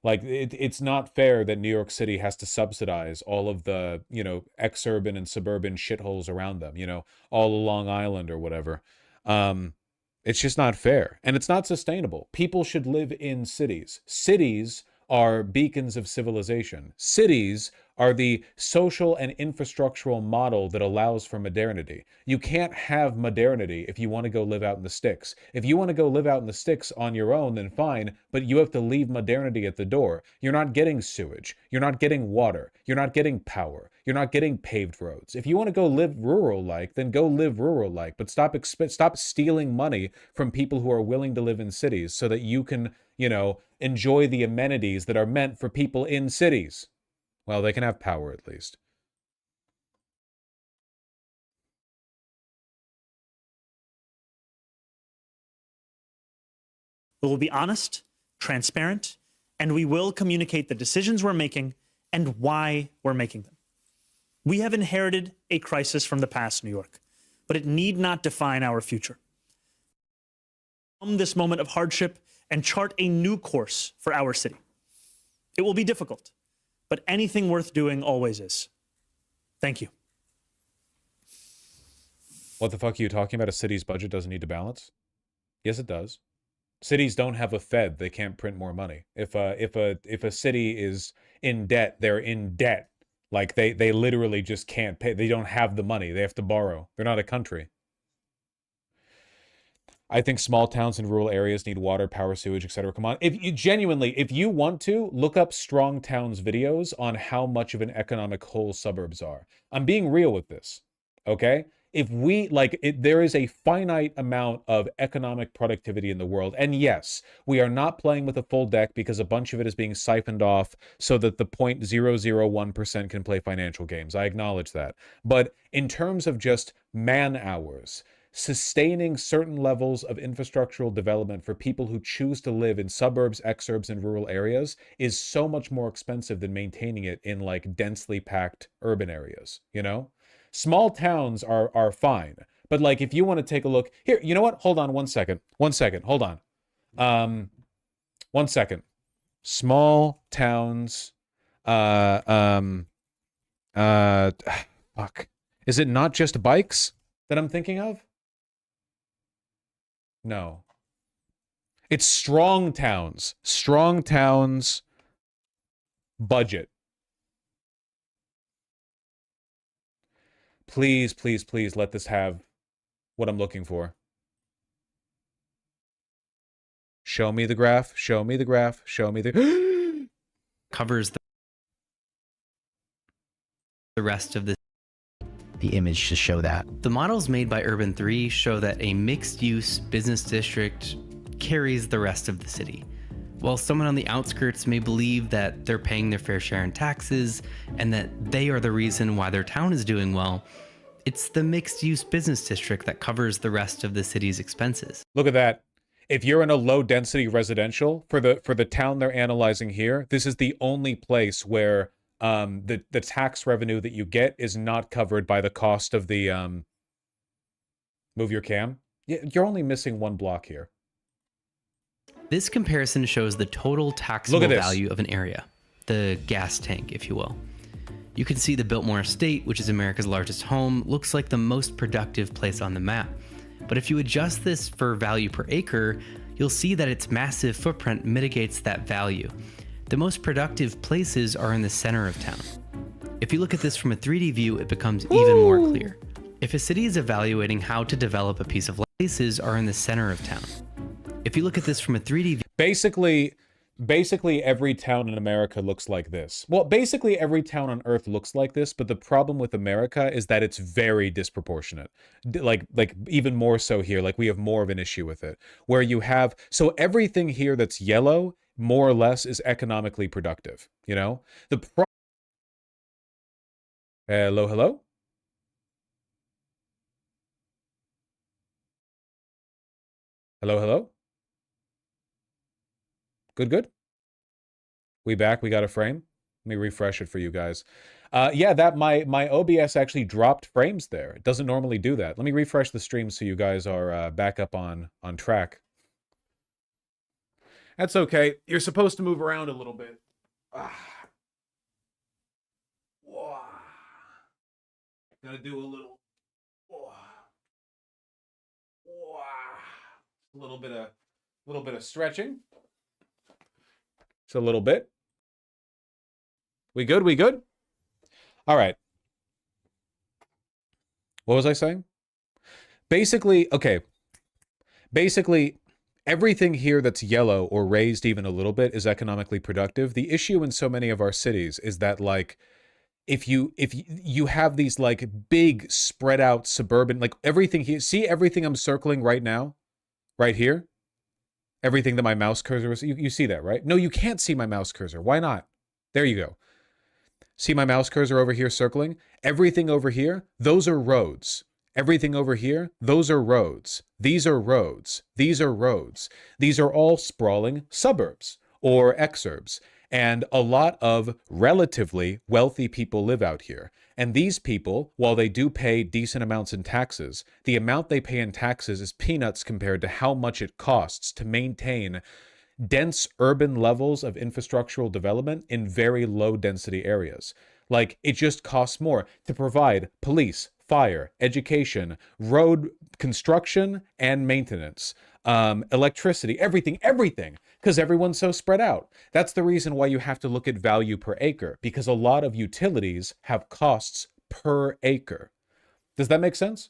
Like, it's not fair that New York City has to subsidize all of the, you know, exurban and suburban shitholes around them, you know, all along Island or whatever. It's just not fair. And it's not sustainable. People should live in cities. Cities are beacons of civilization. Cities are the social and infrastructural model that allows for modernity. You can't have modernity if you want to go live out in the sticks. If you want to go live out in the sticks on your own, then fine, but you have to leave modernity at the door. You're not getting sewage. You're not getting water. You're not getting power. You're not getting paved roads. If you want to go live rural-like, then go live rural-like, but stop stealing money from people who are willing to live in cities so that you can, you know, enjoy the amenities that are meant for people in cities. Well, they can have power at least. We will be honest, transparent, and we will communicate the decisions we're making and why we're making them. We have inherited a crisis from the past, New York, but it need not define our future. From this moment of hardship and chart a new course for our city. It will be difficult, but anything worth doing always is. Thank you. What the fuck are you talking about? A city's budget doesn't need to balance? Yes, it does. Cities don't have a Fed. They can't print more money. If a city is in debt, they're in debt. Like they literally just can't pay. They don't have the money. They have to borrow. They're not a country. I think small towns and rural areas need water, power, sewage, etc. Come on. If you genuinely, if you want to, look up Strong Towns videos on how much of an economic hole suburbs are. I'm being real with this. Okay? If we, there is a finite amount of economic productivity in the world. And yes, we are not playing with a full deck because a bunch of it is being siphoned off so that the 0.001% can play financial games. I acknowledge that. But in terms of just man hours, sustaining certain levels of infrastructural development for people who choose to live in suburbs, exurbs, and rural areas is so much more expensive than maintaining it in densely packed urban areas, you know? Small towns are fine, but if you want to take a look here, you know what? Hold on 1 second. 1 second. Hold on. 1 second. Small towns. Fuck. Is it not just bikes that I'm thinking of? No. It's Strong Towns. Strong Towns budget. Please, please, please let this have what I'm looking for. Show me the graph. Show me the graph. Show me the... Covers the rest of the image to show that. The models made by Urban 3 show that a mixed-use business district carries the rest of the city. While someone on the outskirts may believe that they're paying their fair share in taxes and that they are the reason why their town is doing well, it's the mixed-use business district that covers the rest of the city's expenses. Look at that. If you're in a low-density residential, for the town they're analyzing here, this is the only place where the tax revenue that you get is not covered by the cost of the move your cam. Yeah, you're only missing one block here. This comparison shows the total taxable value of an area, the gas tank, if you will. You can see the Biltmore Estate, which is America's largest home, looks like the most productive place on the map. But if you adjust this for value per acre, you'll see that its massive footprint mitigates that value. The most productive places are in the center of town. If you look at this from a 3D view, it becomes even more clear. If a city is evaluating how to develop a piece of land, places are in the center of town. If you look at this from a 3D view, basically every town in America looks like this. Well, basically every town on Earth looks like this, but the problem with America is that it's very disproportionate. Like even more so here, we have more of an issue with it. Where you have, so everything here that's yellow, more or less, is economically productive, you know? Hello, hello? Hello, hello? Good, good. We back, we got a frame. Let me refresh it for you guys. Yeah, that my OBS actually dropped frames there. It doesn't normally do that. Let me refresh the stream so you guys are back up on track. That's okay. You're supposed to move around a little bit. Gotta do a little. A little bit of stretching. Just a little bit. We good? We good? All right. What was I saying? Basically, okay. Basically, everything here that's yellow or raised even a little bit is economically productive. The issue in so many of our cities is that if you have these big spread out suburban, everything here, see everything I'm circling right now, right here? Everything that my mouse cursor is, you see that, right? No, you can't see my mouse cursor. Why not? There you go. See my mouse cursor over here circling? Everything over here, those are roads. Everything over here, those are roads. These are roads. These are roads. These are all sprawling suburbs. or exurbs. And a lot of relatively wealthy people live out here. And these people, while they do pay decent amounts in taxes, the amount they pay in taxes is peanuts compared to how much it costs to maintain dense urban levels of infrastructural development in very low density areas. Like, it just costs more to provide police, fire, education, road construction, and maintenance, electricity, everything, because everyone's so spread out. That's the reason why you have to look at value per acre, because a lot of utilities have costs per acre. Does that make sense?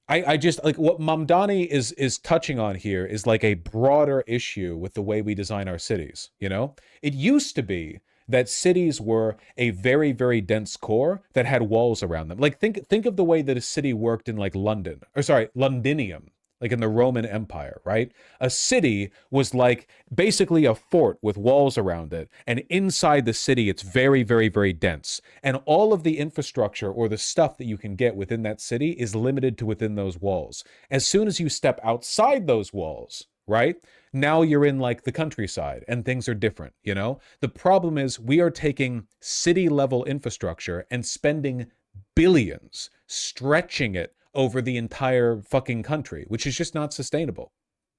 I just, like, what Mamdani is touching on here is like a broader issue with the way we design our cities, you know? It used to be that cities were a very, very dense core that had walls around them. Like, think of the way that a city worked in, like, Londinium, like in the Roman Empire, right? A city was like basically a fort with walls around it. And inside the city, it's very, very, very dense. And all of the infrastructure or the stuff that you can get within that city is limited to within those walls. As soon as you step outside those walls, right? Now you're in like the countryside and things are different, you know? The problem is we are taking city level infrastructure and spending billions, stretching it over the entire fucking country, which is just not sustainable,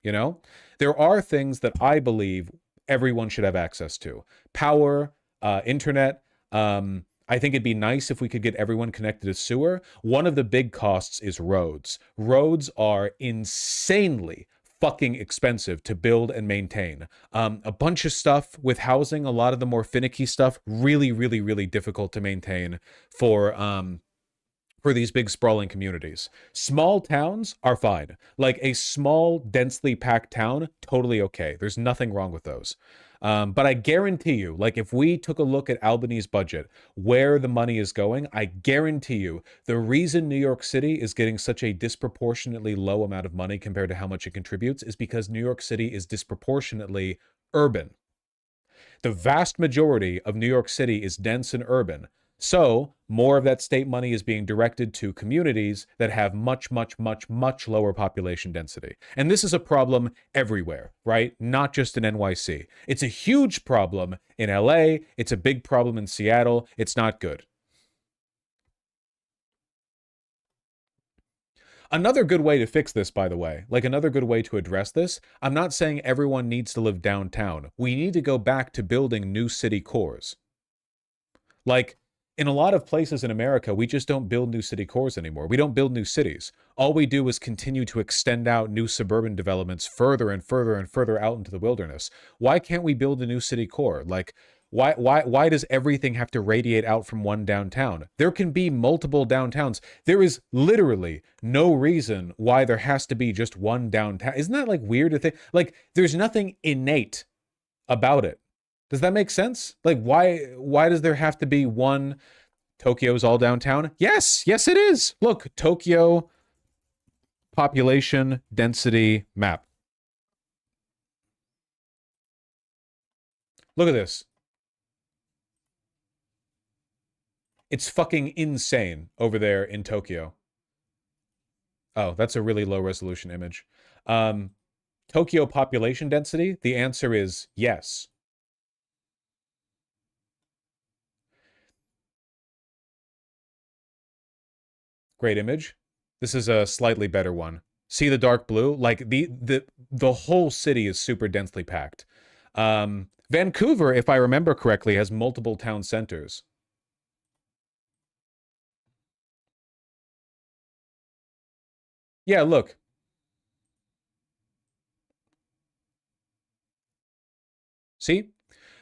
you know? There are things that I believe everyone should have access to. Power, internet. I think it'd be nice if we could get everyone connected to sewer. One of the big costs is roads. Roads are insanely fucking expensive to build and maintain. A bunch of stuff with housing, a lot of the more finicky stuff, really, really, really difficult to maintain for these big sprawling communities. Small towns are fine. Like a small, densely packed town, totally okay. There's nothing wrong with those. But I guarantee you, like if we took a look at Albany's budget, where the money is going, I guarantee you the reason New York City is getting such a disproportionately low amount of money compared to how much it contributes is because New York City is disproportionately urban. The vast majority of New York City is dense and urban. So more of that state money is being directed to communities that have much, much, much, much lower population density. And this is a problem everywhere, right? Not just in NYC. It's a huge problem in LA. It's a big problem in Seattle. It's not good. Another good way to fix this, by the way, like another good way to address this, I'm not saying everyone needs to live downtown. We need to go back to building new city cores. Like, in a lot of places in America, we just don't build new city cores anymore. We don't build new cities. All we do is continue to extend out new suburban developments further and further and further out into the wilderness. Why can't we build a new city core? Like, why does everything have to radiate out from one downtown? There can be multiple downtowns. There is literally no reason why there has to be just one downtown. Isn't that like weird to think? Like, there's nothing innate about it. Does that make sense? Like, why does there have to be one? Tokyo's all downtown? Yes, it is. Look, Tokyo population density map. Look at this. It's fucking insane over there in Tokyo. Oh, that's a really low resolution image. Tokyo population density? The answer is yes. Great image. This is a slightly better one. See the dark blue? Like the whole city is super densely packed. Vancouver, if I remember correctly, has multiple town centers. Yeah, look. See?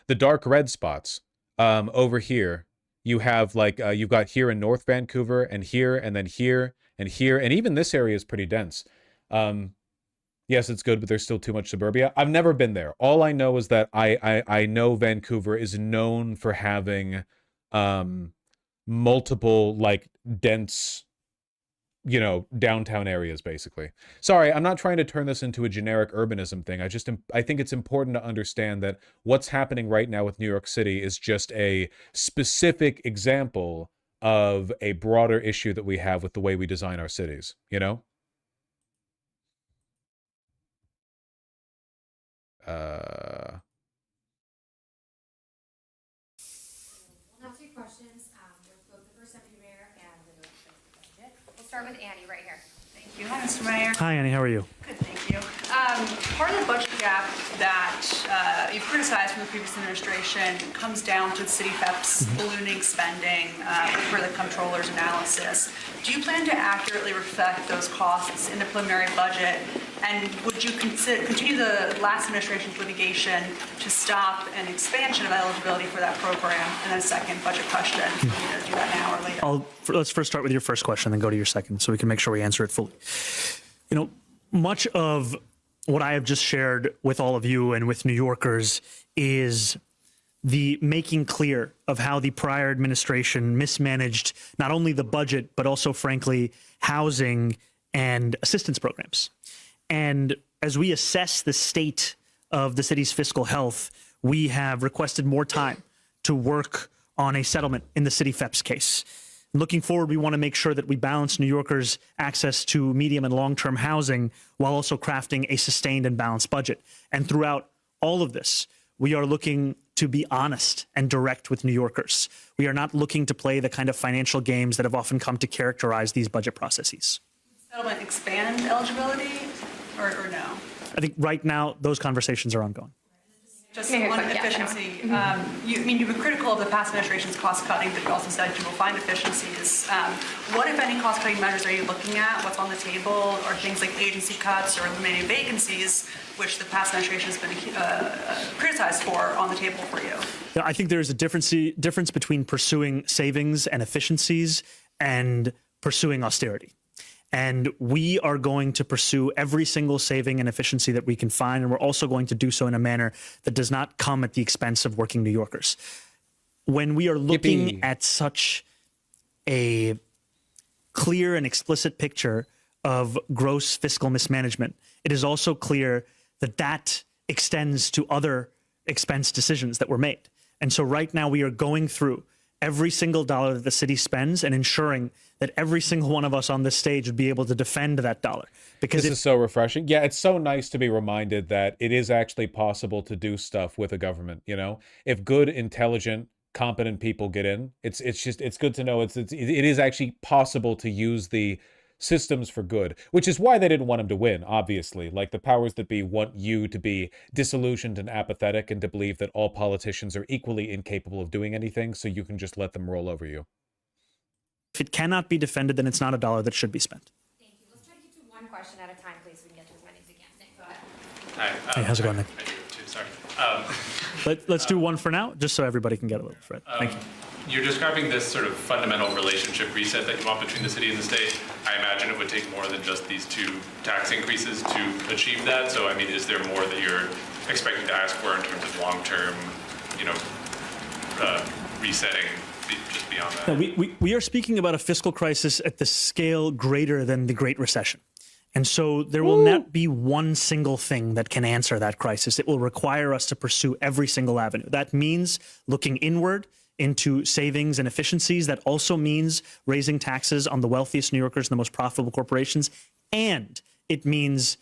The dark red spots over here. You have like, you've got here in North Vancouver and here and then here and here. And even this area is pretty dense. Yes, it's good, but there's still too much suburbia. I've never been there. All I know is that I know Vancouver is known for having multiple like dense, you know, downtown areas, basically. Sorry, I'm not trying to turn this into a generic urbanism thing. I think it's important to understand that what's happening right now with New York City is just a specific example of a broader issue that we have with the way we design our cities, you know? We'll have 3 questions with both the first deputy mayor and the director of the budget. We'll start with Annie right here. Thank you. Hi, Mr. Mayor. Hi, Annie. How are you? Good, thank you. Part of the budget gap that you've criticized from the previous administration comes down to the city FEP's ballooning spending for the comptroller's analysis. Do you plan to accurately reflect those costs in the preliminary budget? And would you continue the last administration's litigation to stop an expansion of eligibility for that program? And then second budget question, do that now or later? Let's first start with your first question, then go to your second, so we can make sure we answer it fully. You know, much of what I have just shared with all of you and with New Yorkers is the making clear of how the prior administration mismanaged not only the budget, but also, frankly, housing and assistance programs. And as we assess the state of the city's fiscal health, we have requested more time to work on a settlement in the city FEP's case. Looking forward, we want to make sure that we balance New Yorkers' access to medium and long-term housing while also crafting a sustained and balanced budget. And throughout all of this, we are looking to be honest and direct with New Yorkers. We are not looking to play the kind of financial games that have often come to characterize these budget processes. Settlement expand eligibility or no? I think right now, those conversations are ongoing. Just on efficiency, you've been critical of the past administration's cost cutting, but you also said you will find efficiencies. What, if any, cost cutting measures are you looking at? What's on the table? Are things like agency cuts or eliminating vacancies, which the past administration has been criticized for, on the table for you? I think there is a difference between pursuing savings and efficiencies and pursuing austerity. And we are going to pursue every single saving and efficiency that we can find. And we're also going to do so in a manner that does not come at the expense of working New Yorkers. When we are looking at such a clear and explicit picture of gross fiscal mismanagement, it is also clear that that extends to other expense decisions that were made. And so right now we are going through every single dollar that the city spends and ensuring that every single one of us on this stage would be able to defend that dollar. Because this is so refreshing. Yeah, it's so nice to be reminded that it is actually possible to do stuff with a government, you know? If good, intelligent, competent people get in, it's good to know it is actually possible to use the systems for good, which is why they didn't want him to win, obviously. Like, the powers that be want you to be disillusioned and apathetic and to believe that all politicians are equally incapable of doing anything, so you can just let them roll over you. If it cannot be defended, then it's not a dollar that should be spent. Thank you. Let's try to get to one question at a time, please, so we can get to as many as we can. Nick, go ahead. Hi. Hey, how's it going, Nick? I do too, sorry. Let's do one for now, just so everybody can get a little Fred. Thank you. You're describing this sort of fundamental relationship reset that you want between the city and the state. I imagine it would take more than just these 2 tax increases to achieve that. So, I mean, is there more that you're expecting to ask for in terms of long-term, resetting just beyond that? No, we are speaking about a fiscal crisis at the scale greater than the Great Recession. And so there will not be one single thing that can answer that crisis. It will require us to pursue every single avenue. That means looking inward into savings and efficiencies. That also means raising taxes on the wealthiest New Yorkers and the most profitable corporations. And it means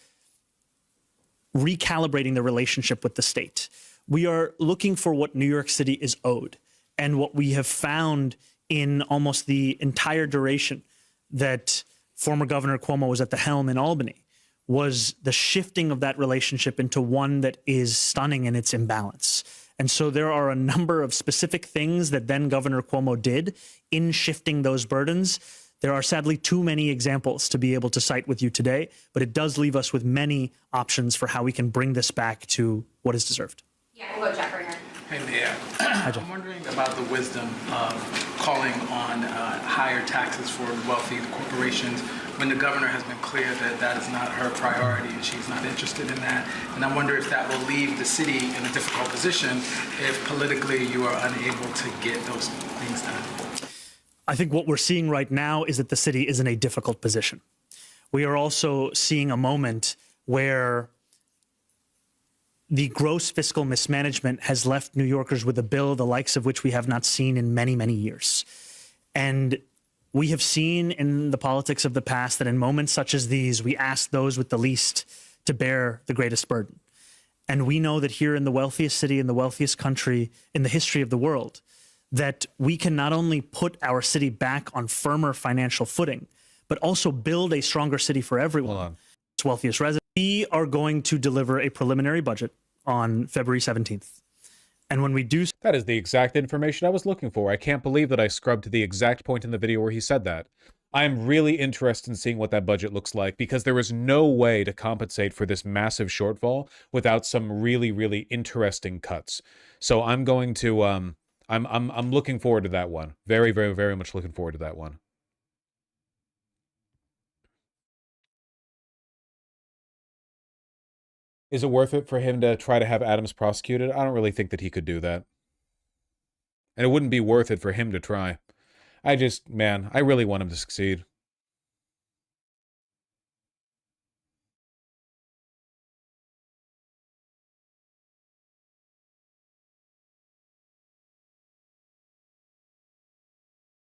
recalibrating the relationship with the state. We are looking for what New York City is owed. And what we have found in almost the entire duration that former Governor Cuomo was at the helm in Albany was the shifting of that relationship into one that is stunning in its imbalance. And so there are a number of specific things that then Governor Cuomo did in shifting those burdens. There are sadly too many examples to be able to cite with you today, but it does leave us with many options for how we can bring this back to what is deserved. Yeah, we'll go Jeff right here. Hey, Mayor. I'm wondering about the wisdom of calling on higher taxes for wealthy corporations when the governor has been clear that that is not her priority and she's not interested in that. And I wonder if that will leave the city in a difficult position if politically you are unable to get those things done. I think what we're seeing right now is that the city is in a difficult position. We are also seeing a moment where the gross fiscal mismanagement has left New Yorkers with a bill the likes of which we have not seen in many, many years. And we have seen in the politics of the past that in moments such as these, we ask those with the least to bear the greatest burden. And we know that here in the wealthiest city, in the wealthiest country in the history of the world, that we can not only put our city back on firmer financial footing, but also build a stronger city for everyone. Its wealthiest residents. We are going to deliver a preliminary budget on February 17th. And when we do... That is the exact information I was looking for. I can't believe that I scrubbed to the exact point in the video where he said that. I'm really interested in seeing what that budget looks like, because there is no way to compensate for this massive shortfall without some really, really interesting cuts. So I'm going to... I'm looking forward to that one. Very, very, very much looking forward to that one. Is it worth it for him to try to have Adams prosecuted? I don't really think that he could do that. And it wouldn't be worth it for him to try. Man, I really want him to succeed.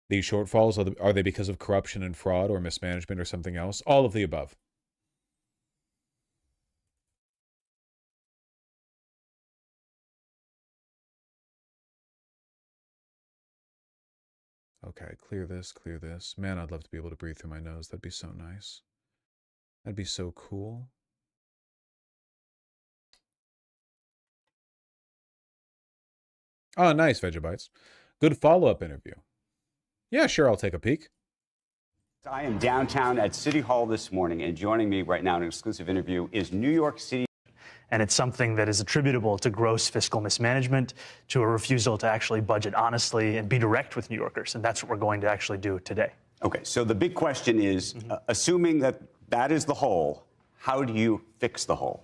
These shortfalls, are they because of corruption and fraud or mismanagement or something else? All of the above. Okay, clear this, clear this. Man, I'd love to be able to breathe through my nose. That'd be so nice. That'd be so cool. Oh, nice, Vegabytes. Good follow-up interview. Yeah, sure, I'll take a peek. I am downtown at City Hall this morning, and joining me right now in an exclusive interview is New York City. And it's something that is attributable to gross fiscal mismanagement, to a refusal to actually budget honestly and be direct with New Yorkers. And that's what we're going to actually do today. Okay, so the big question is, assuming that that is the hole, how do you fix the hole?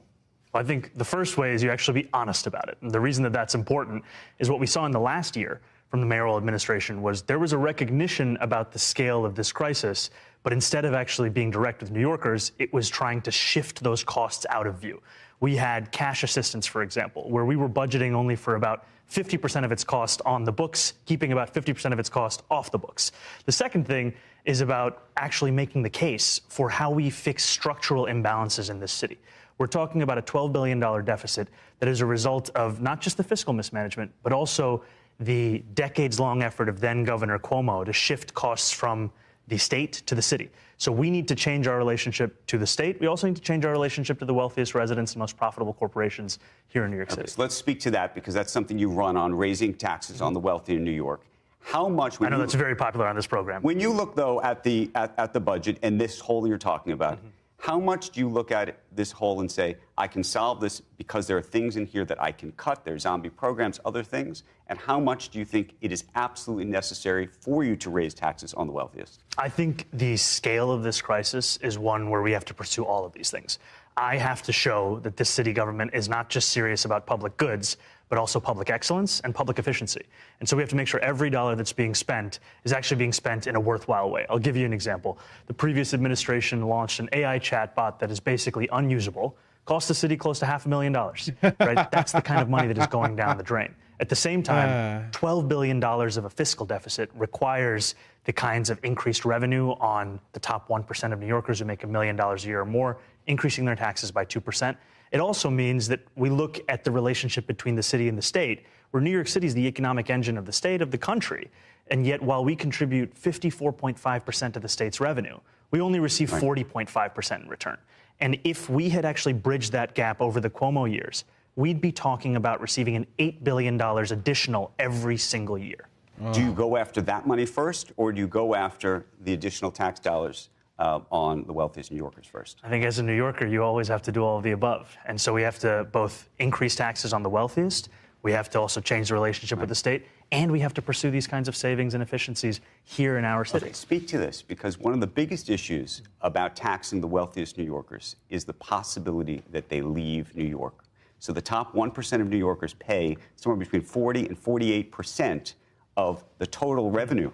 Well, I think the first way is you actually be honest about it. And the reason that that's important is what we saw in the last year from the mayoral administration was there was a recognition about the scale of this crisis, but instead of actually being direct with New Yorkers, it was trying to shift those costs out of view. We had cash assistance, for example, where we were budgeting only for about 50% of its cost on the books, keeping about 50% of its cost off the books. The second thing is about actually making the case for how we fix structural imbalances in this city. We're talking about a $12 billion deficit that is a result of not just the fiscal mismanagement, but also the decades-long effort of then-Governor Cuomo to shift costs from the state to the city. So we need to change our relationship to the state. We also need to change our relationship to the wealthiest residents and most profitable corporations here in New York City. So let's speak to that, because that's something you run on, raising taxes on the wealthy in New York. How much... I know that's very popular on this program. When you look, though, at the budget and this hole you're talking about, how much do you look at this hole and say, I can solve this because there are things in here that I can cut, there's zombie programs, other things? And how much do you think it is absolutely necessary for you to raise taxes on the wealthiest? I think the scale of this crisis is one where we have to pursue all of these things. I have to show that this city government is not just serious about public goods, but also public excellence and public efficiency. And so we have to make sure every dollar that's being spent is actually being spent in a worthwhile way. I'll give you an example. The previous administration launched an AI chatbot that is basically unusable, cost the city close to $500,000, right? That's the kind of money that is going down the drain. At the same time, $12 billion of a fiscal deficit requires the kinds of increased revenue on the top 1% of New Yorkers who make $1 million a year or more, increasing their taxes by 2%. It also means that we look at the relationship between the city and the state, where New York City is the economic engine of the state, of the country. And yet, while we contribute 54.5% of the state's revenue, we only receive 40.5% in return. And if we had actually bridged that gap over the Cuomo years, we'd be talking about receiving an $8 billion additional every single year. Do you go after that money first, or do you go after the additional tax dollars on the wealthiest New Yorkers first? I think as a New Yorker, you always have to do all of the above. And so we have to both increase taxes on the wealthiest, we have to also change the relationship with the state, and we have to pursue these kinds of savings and efficiencies here in our city. Okay, speak to this, because one of the biggest issues about taxing the wealthiest New Yorkers is the possibility that they leave New York. So the top 1% of New Yorkers pay somewhere between 40 and 48% of the total revenue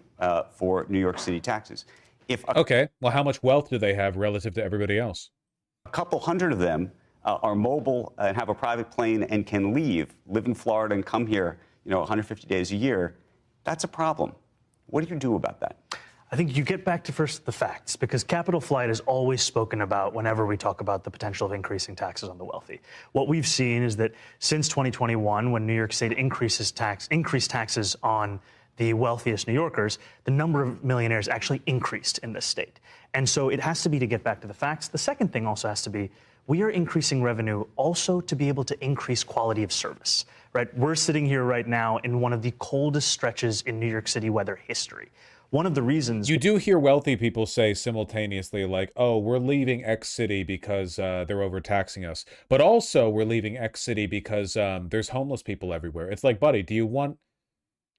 for New York City taxes. Okay, well, how much wealth do they have relative to everybody else? A couple hundred of them are mobile and have a private plane and can leave, live in Florida and come here, 150 days a year. That's a problem. What do you do about that? I think you get back to first the facts, because capital flight is always spoken about whenever we talk about the potential of increasing taxes on the wealthy. What we've seen is that since 2021, when New York State increased taxes on the wealthiest New Yorkers, the number of millionaires actually increased in this state. And so it has to be to get back to the facts. The second thing also has to be, we are increasing revenue also to be able to increase quality of service, right? We're sitting here right now in one of the coldest stretches in New York City weather history. One of the reasons... You do hear wealthy people say simultaneously, like, oh, we're leaving X city because they're overtaxing us. But also, we're leaving X city because there's homeless people everywhere. It's like, buddy, do you want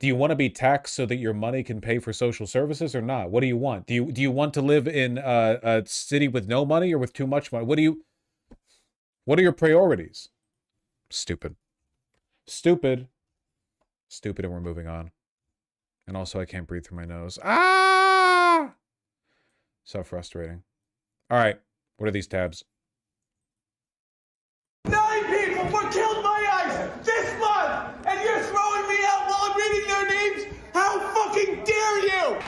to be taxed so that your money can pay for social services or not? What do you want? Do you want to live in a city with no money or with too much money? What are your priorities? Stupid. Stupid. Stupid, and we're moving on. And also, I can't breathe through my nose. Ah! So frustrating. All right. What are these tabs? 9 people were killed by ICE this month, and you're throwing me out while I'm reading their names? How fucking dare you!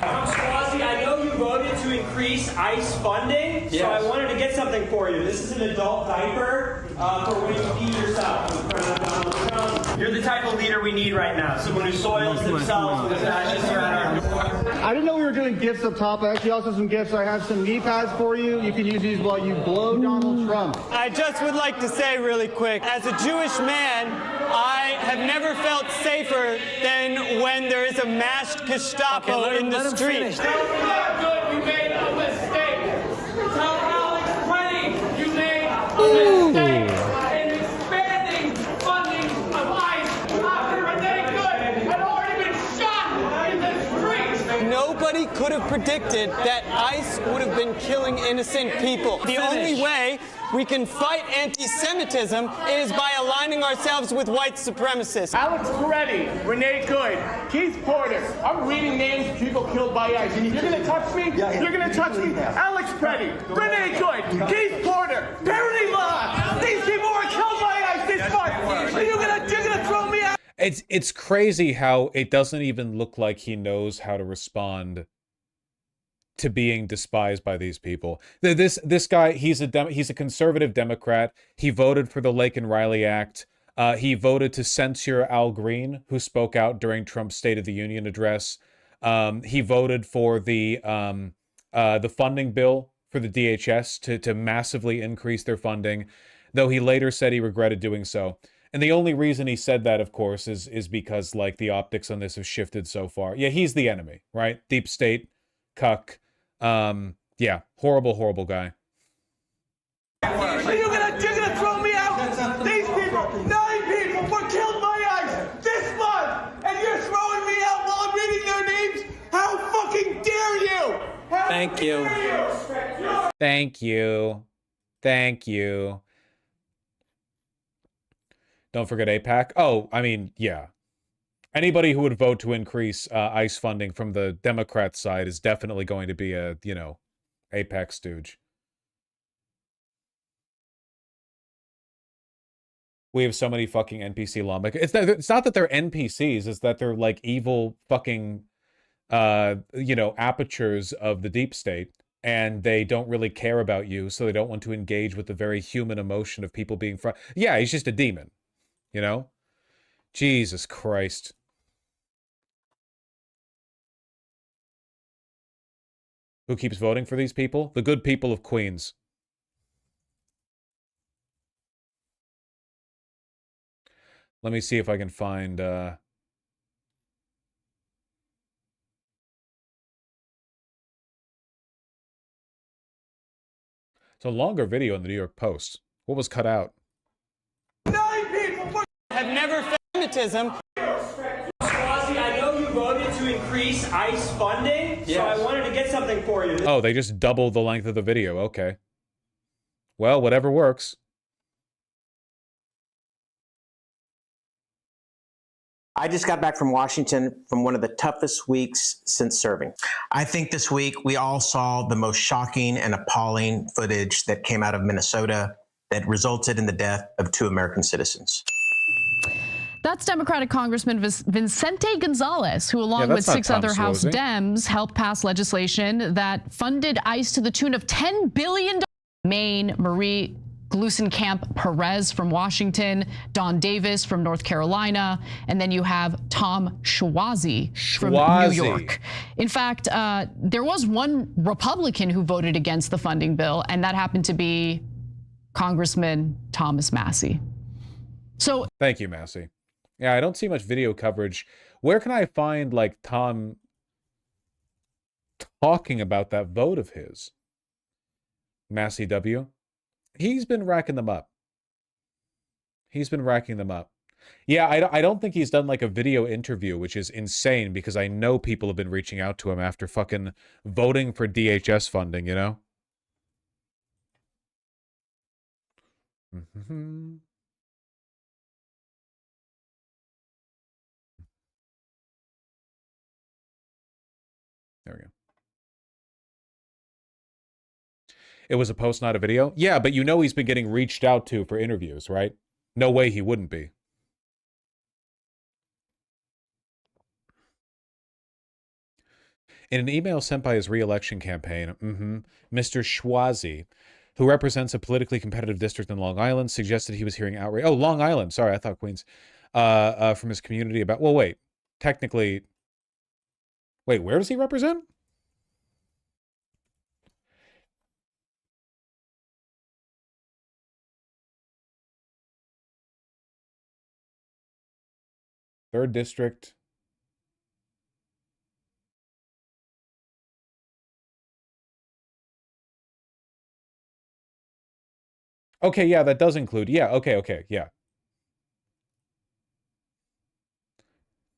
Swazi, I know you voted to increase ICE funding, so I wanted to get something for you. This is an adult diaper for when you pee yourself. You're the type of leader we need right now. Someone who soils themselves with ashes around. I didn't know we were doing gifts up top. I actually also have some gifts. I have some knee pads for you. You can use these while you blow Donald Trump. I just would like to say really quick, as a Jewish man, I have never felt safer than when there is a masked Gestapo in the street. Tell good you made a mistake. Tell Alex Penny you made a mistake in expanding funding of ICE after Renee Good had already been shot in the streets. Nobody could have predicted that ICE would have been killing innocent people. The only way we can fight anti-Semitism is by aligning ourselves with white supremacists. Alex Peretti, Renee Good, Keith Porter. I'm reading names of people killed by ICE. You're gonna touch me? You're gonna touch me? Alex Peretti, Renee Good, Keith Porter, Parity Law. These people were killed by ICE this month. Are you're gonna throw me out? It's crazy how it doesn't even look like he knows how to respond to being despised by these people. This guy, he's a conservative Democrat. He voted for the Lake and Riley Act. He voted to censure Al Green, who spoke out during Trump's State of the Union address. He voted for the funding bill for the DHS to massively increase their funding, though he later said he regretted doing so. And the only reason he said that, of course, is because, like, the optics on this have shifted so far. Yeah, he's the enemy, right? Deep state, cuck. Yeah, horrible guy. Are you're gonna throw me out? These people, 9 people were killed by ICE this month, and you're throwing me out while I'm reading their names? How fucking dare you? Thank you. Thank you. Thank you. Don't forget AIPAC. Oh, I mean, yeah. Anybody who would vote to increase ICE funding from the Democrat side is definitely going to be a, AIPAC stooge. We have so many fucking NPC lawmakers. It's not that they're NPCs, it's that they're like evil fucking, apertures of the deep state. And they don't really care about you, so they don't want to engage with the very human emotion of people being Yeah, he's just a demon, Jesus Christ. Who keeps voting for these people? The good people of Queens. Let me see if I can find... It's a longer video in the New York Post. What was cut out? 9 people were... Have never felt anti-Semitism. Swazi, I know you voted to increase ICE funding, so I wanted to get something for you. Oh, they just doubled the length of the video. Okay. Well, whatever works. I just got back from Washington from one of the toughest weeks since serving. I think this week we all saw the most shocking and appalling footage that came out of Minnesota that resulted in the death of 2 American citizens. That's Democratic Congressman Vicente Gonzalez, who along with 6 other House Dems helped pass legislation that funded ICE to the tune of $10 billion. Maine, Marie Gluesenkamp Perez from Washington, Don Davis from North Carolina, and then you have Tom Schwazi from New York. In fact, there was one Republican who voted against the funding bill, and that happened to be Congressman Thomas Massie. So thank you, Massie. Yeah, I don't see much video coverage. Where can I find like Tom talking about that vote of his? Massie W. He's been racking them up. He's been racking them up. Yeah, I don't think he's done like a video interview, which is insane because I know people have been reaching out to him after fucking voting for DHS funding, you know? Mm-hmm. There we go. It was a post, not a video? Yeah, but you know he's been getting reached out to for interviews, right? No way he wouldn't be. In an email sent by his re-election campaign, Mr. Schwazi, who represents a politically competitive district in Long Island, suggested he was hearing outrage. Oh, Long Island. Sorry, I thought Queens. From his community about... Well, wait. Technically... Wait, where does he represent? Third district. Okay, yeah, that does include. Yeah, okay, yeah.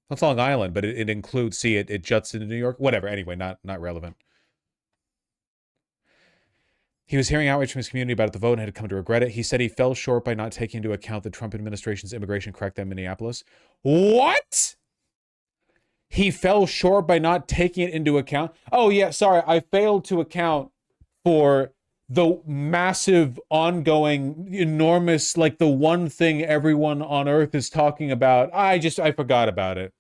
That's Long Island, but it includes, see, it juts into New York. Whatever, anyway, not relevant. He was hearing outrage from his community about the vote and had come to regret it. He said he fell short by not taking into account the Trump administration's immigration crackdown in Minneapolis. What? He fell short by not taking it into account? Oh, yeah, sorry, I failed to account for the massive, ongoing, enormous, like the one thing everyone on Earth is talking about. I forgot about it.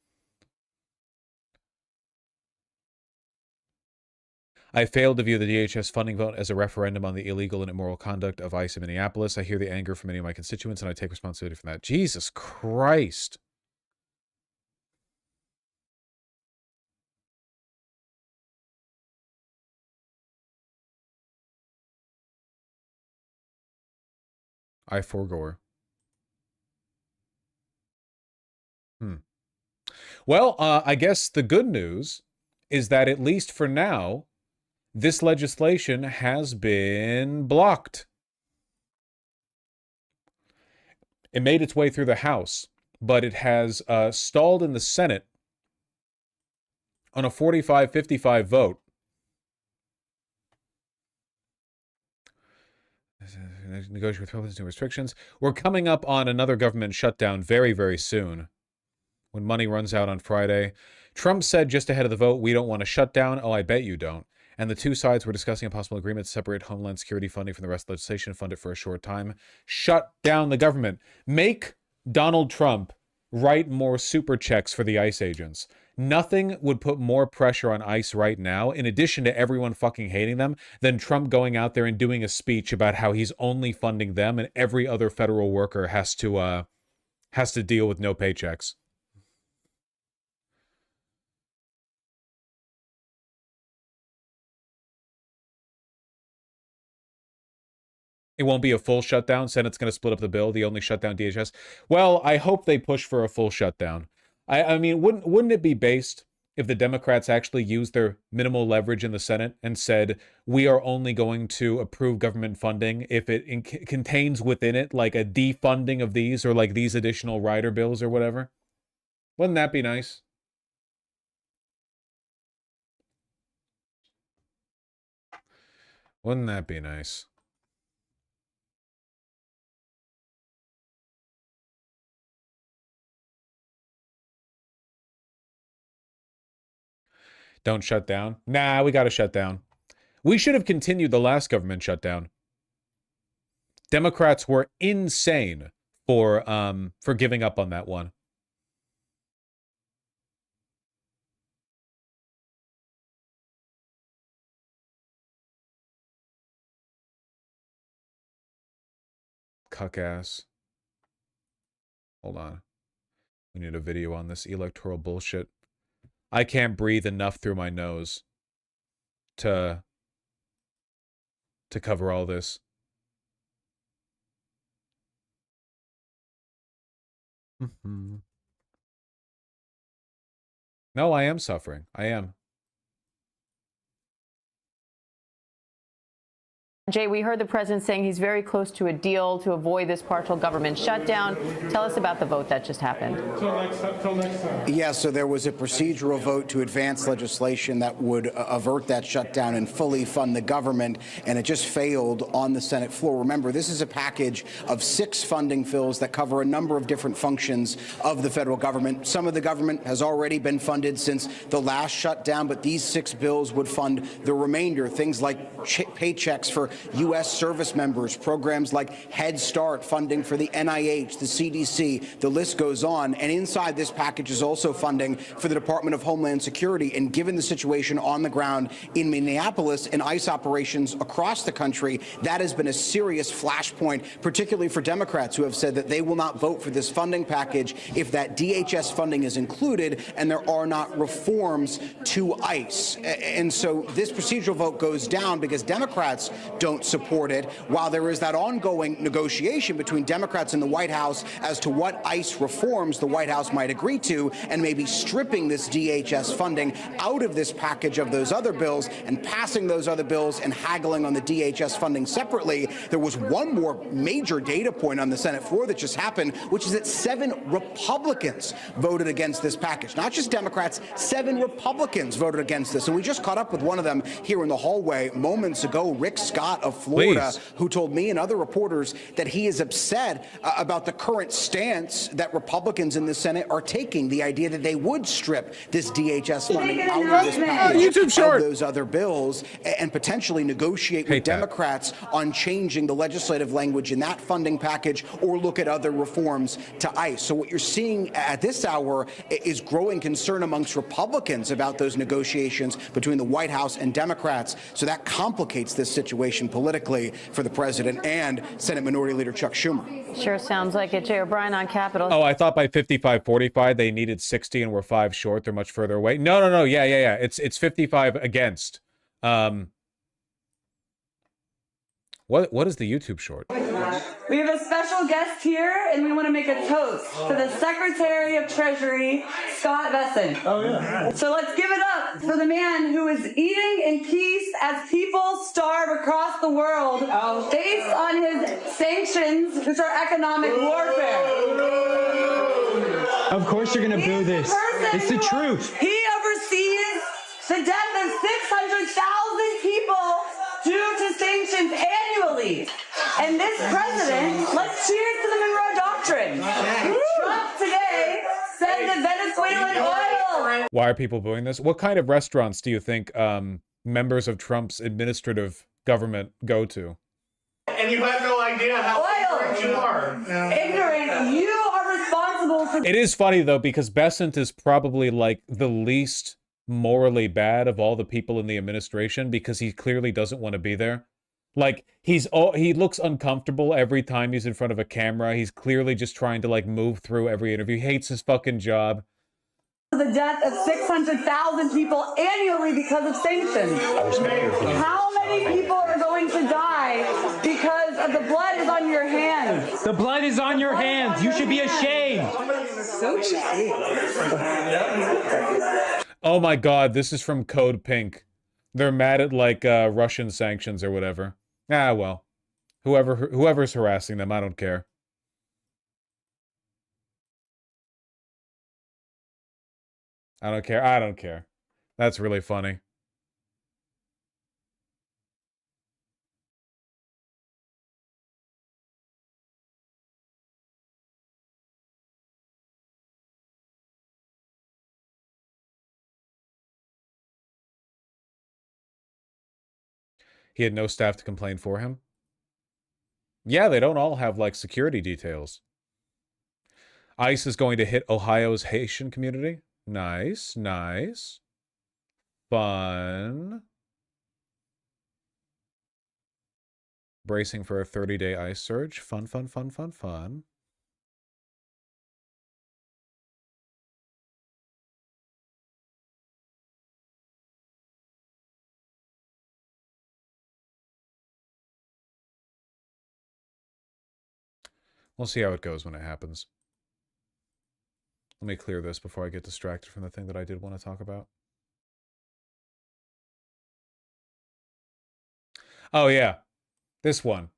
I failed to view the DHS funding vote as a referendum on the illegal and immoral conduct of ICE in Minneapolis. I hear the anger from many of my constituents, and I take responsibility for that. Jesus Christ. I forgore. Well, I guess the good news is that at least for now, this legislation has been blocked. It made its way through the House, but it has stalled in the Senate on a 45-55 vote. Negotiate with Republicans, new restrictions. We're coming up on another government shutdown very, very soon when money runs out on Friday. Trump said just ahead of the vote, we don't want a shutdown. Oh, I bet you don't. And the two sides were discussing a possible agreement to separate Homeland Security funding from the rest of the legislation and fund it for a short time. Shut down the government. Make Donald Trump write more super checks for the ICE agents. Nothing would put more pressure on ICE right now, in addition to everyone fucking hating them, than Trump going out there and doing a speech about how he's only funding them and every other federal worker has to deal with no paychecks. It won't be a full shutdown. Senate's going to split up the bill. The only shutdown DHS. Well, I hope they push for a full shutdown. I mean, wouldn't it be based if the Democrats actually used their minimal leverage in the Senate and said, we are only going to approve government funding if it contains within it like a defunding of these or like these additional rider bills or whatever? Wouldn't that be nice? Wouldn't that be nice? Don't shut down. Nah, we got to shut down. We should have continued the last government shutdown. Democrats were insane for giving up on that one. cuck ass. Hold on. We need a video on this electoral bullshit. I can't breathe enough through my nose to cover all this. No, I am suffering. I am. Jay, we heard the president saying he's very close to a deal to avoid this partial government shutdown. Tell us about the vote that just happened. Till next time. Yeah, so there was a procedural vote to advance legislation that would avert that shutdown and fully fund the government, and it just failed on the Senate floor. Remember, this is a package of 6 funding bills that cover a number of different functions of the federal government. Some of the government has already been funded since the last shutdown, but these 6 bills would fund the remainder, things like paychecks for U.S. service members, programs like Head Start, funding for the NIH, the CDC, the list goes on. And inside this package is also funding for the Department of Homeland Security. And given the situation on the ground in Minneapolis and ICE operations across the country, that has been a serious flashpoint, particularly for Democrats who have said that they will not vote for this funding package if that DHS funding is included and there are not reforms to ICE. And so this procedural vote goes down because Democrats don't support it, while there is that ongoing negotiation between Democrats and the White House as to what ICE reforms the White House might agree to, and maybe stripping this DHS funding out of this package of those other bills and passing those other bills and haggling on the DHS funding separately. There was one more major data point on the Senate floor that just happened, which is that 7 Republicans voted against this package. Not just Democrats, 7 Republicans voted against this. And we just caught up with one of them here in the hallway moments ago, Rick Scott of Florida, who told me and other reporters that he is upset about the current stance that Republicans in the Senate are taking, the idea that they would strip this DHS funding out of this package of those other bills and potentially negotiate with Democrats on changing the legislative language in that funding package or look at other reforms to ICE. So what you're seeing at this hour is growing concern amongst Republicans about those negotiations between the White House and Democrats. So that complicates this situation politically for the president and Senate Minority Leader Chuck Schumer. Sure sounds like it. Jay O'Brien on Capitol. Oh, I thought by 55-45 they needed 60 and were 5 short. They're much further away. No. Yeah. It's 55 against. What is the YouTube short? We have a special guest here, and we want to make a toast to the Secretary of Treasury, Scott Bessent. Oh, yeah. So let's give it up for the man who is eating in peace as people starve across the world based on his sanctions, which are economic warfare. Of course you're going to boo this. It's the truth. He oversees the death of 600,000 people due to sanctions annually. And this president, let's cheers to the Monroe Doctrine. Trump today said that Venezuelan oil. Why are people booing this? What kind of restaurants do you think members of Trump's administrative government go to? And you have no idea how ignorant you are. Ignorant. You are responsible for. It is funny though, because Bessent is probably like the least morally bad of all the people in the administration because he clearly doesn't want to be there. Like he looks uncomfortable every time he's in front of a camera. He's clearly just trying to like move through every interview. He hates his fucking job. The death of 600,000 people annually because of sanctions. How many people are going to die because of the blood is on your hands? The blood is on your hands. You should be ashamed. So cheap. Oh my god, this is from Code Pink. They're mad at like Russian sanctions or whatever. Ah well. Whoever's harassing them, I don't care. I don't care. That's really funny. He had no staff to complain for him. Yeah, they don't all have, like, security details. ICE is going to hit Ohio's Haitian community. Nice, nice. Fun. Bracing for a 30-day ice surge. Fun, fun, fun, fun, fun. We'll see how it goes when it happens. Let me clear this before I get distracted from the thing that I did want to talk about. Oh, yeah. This one.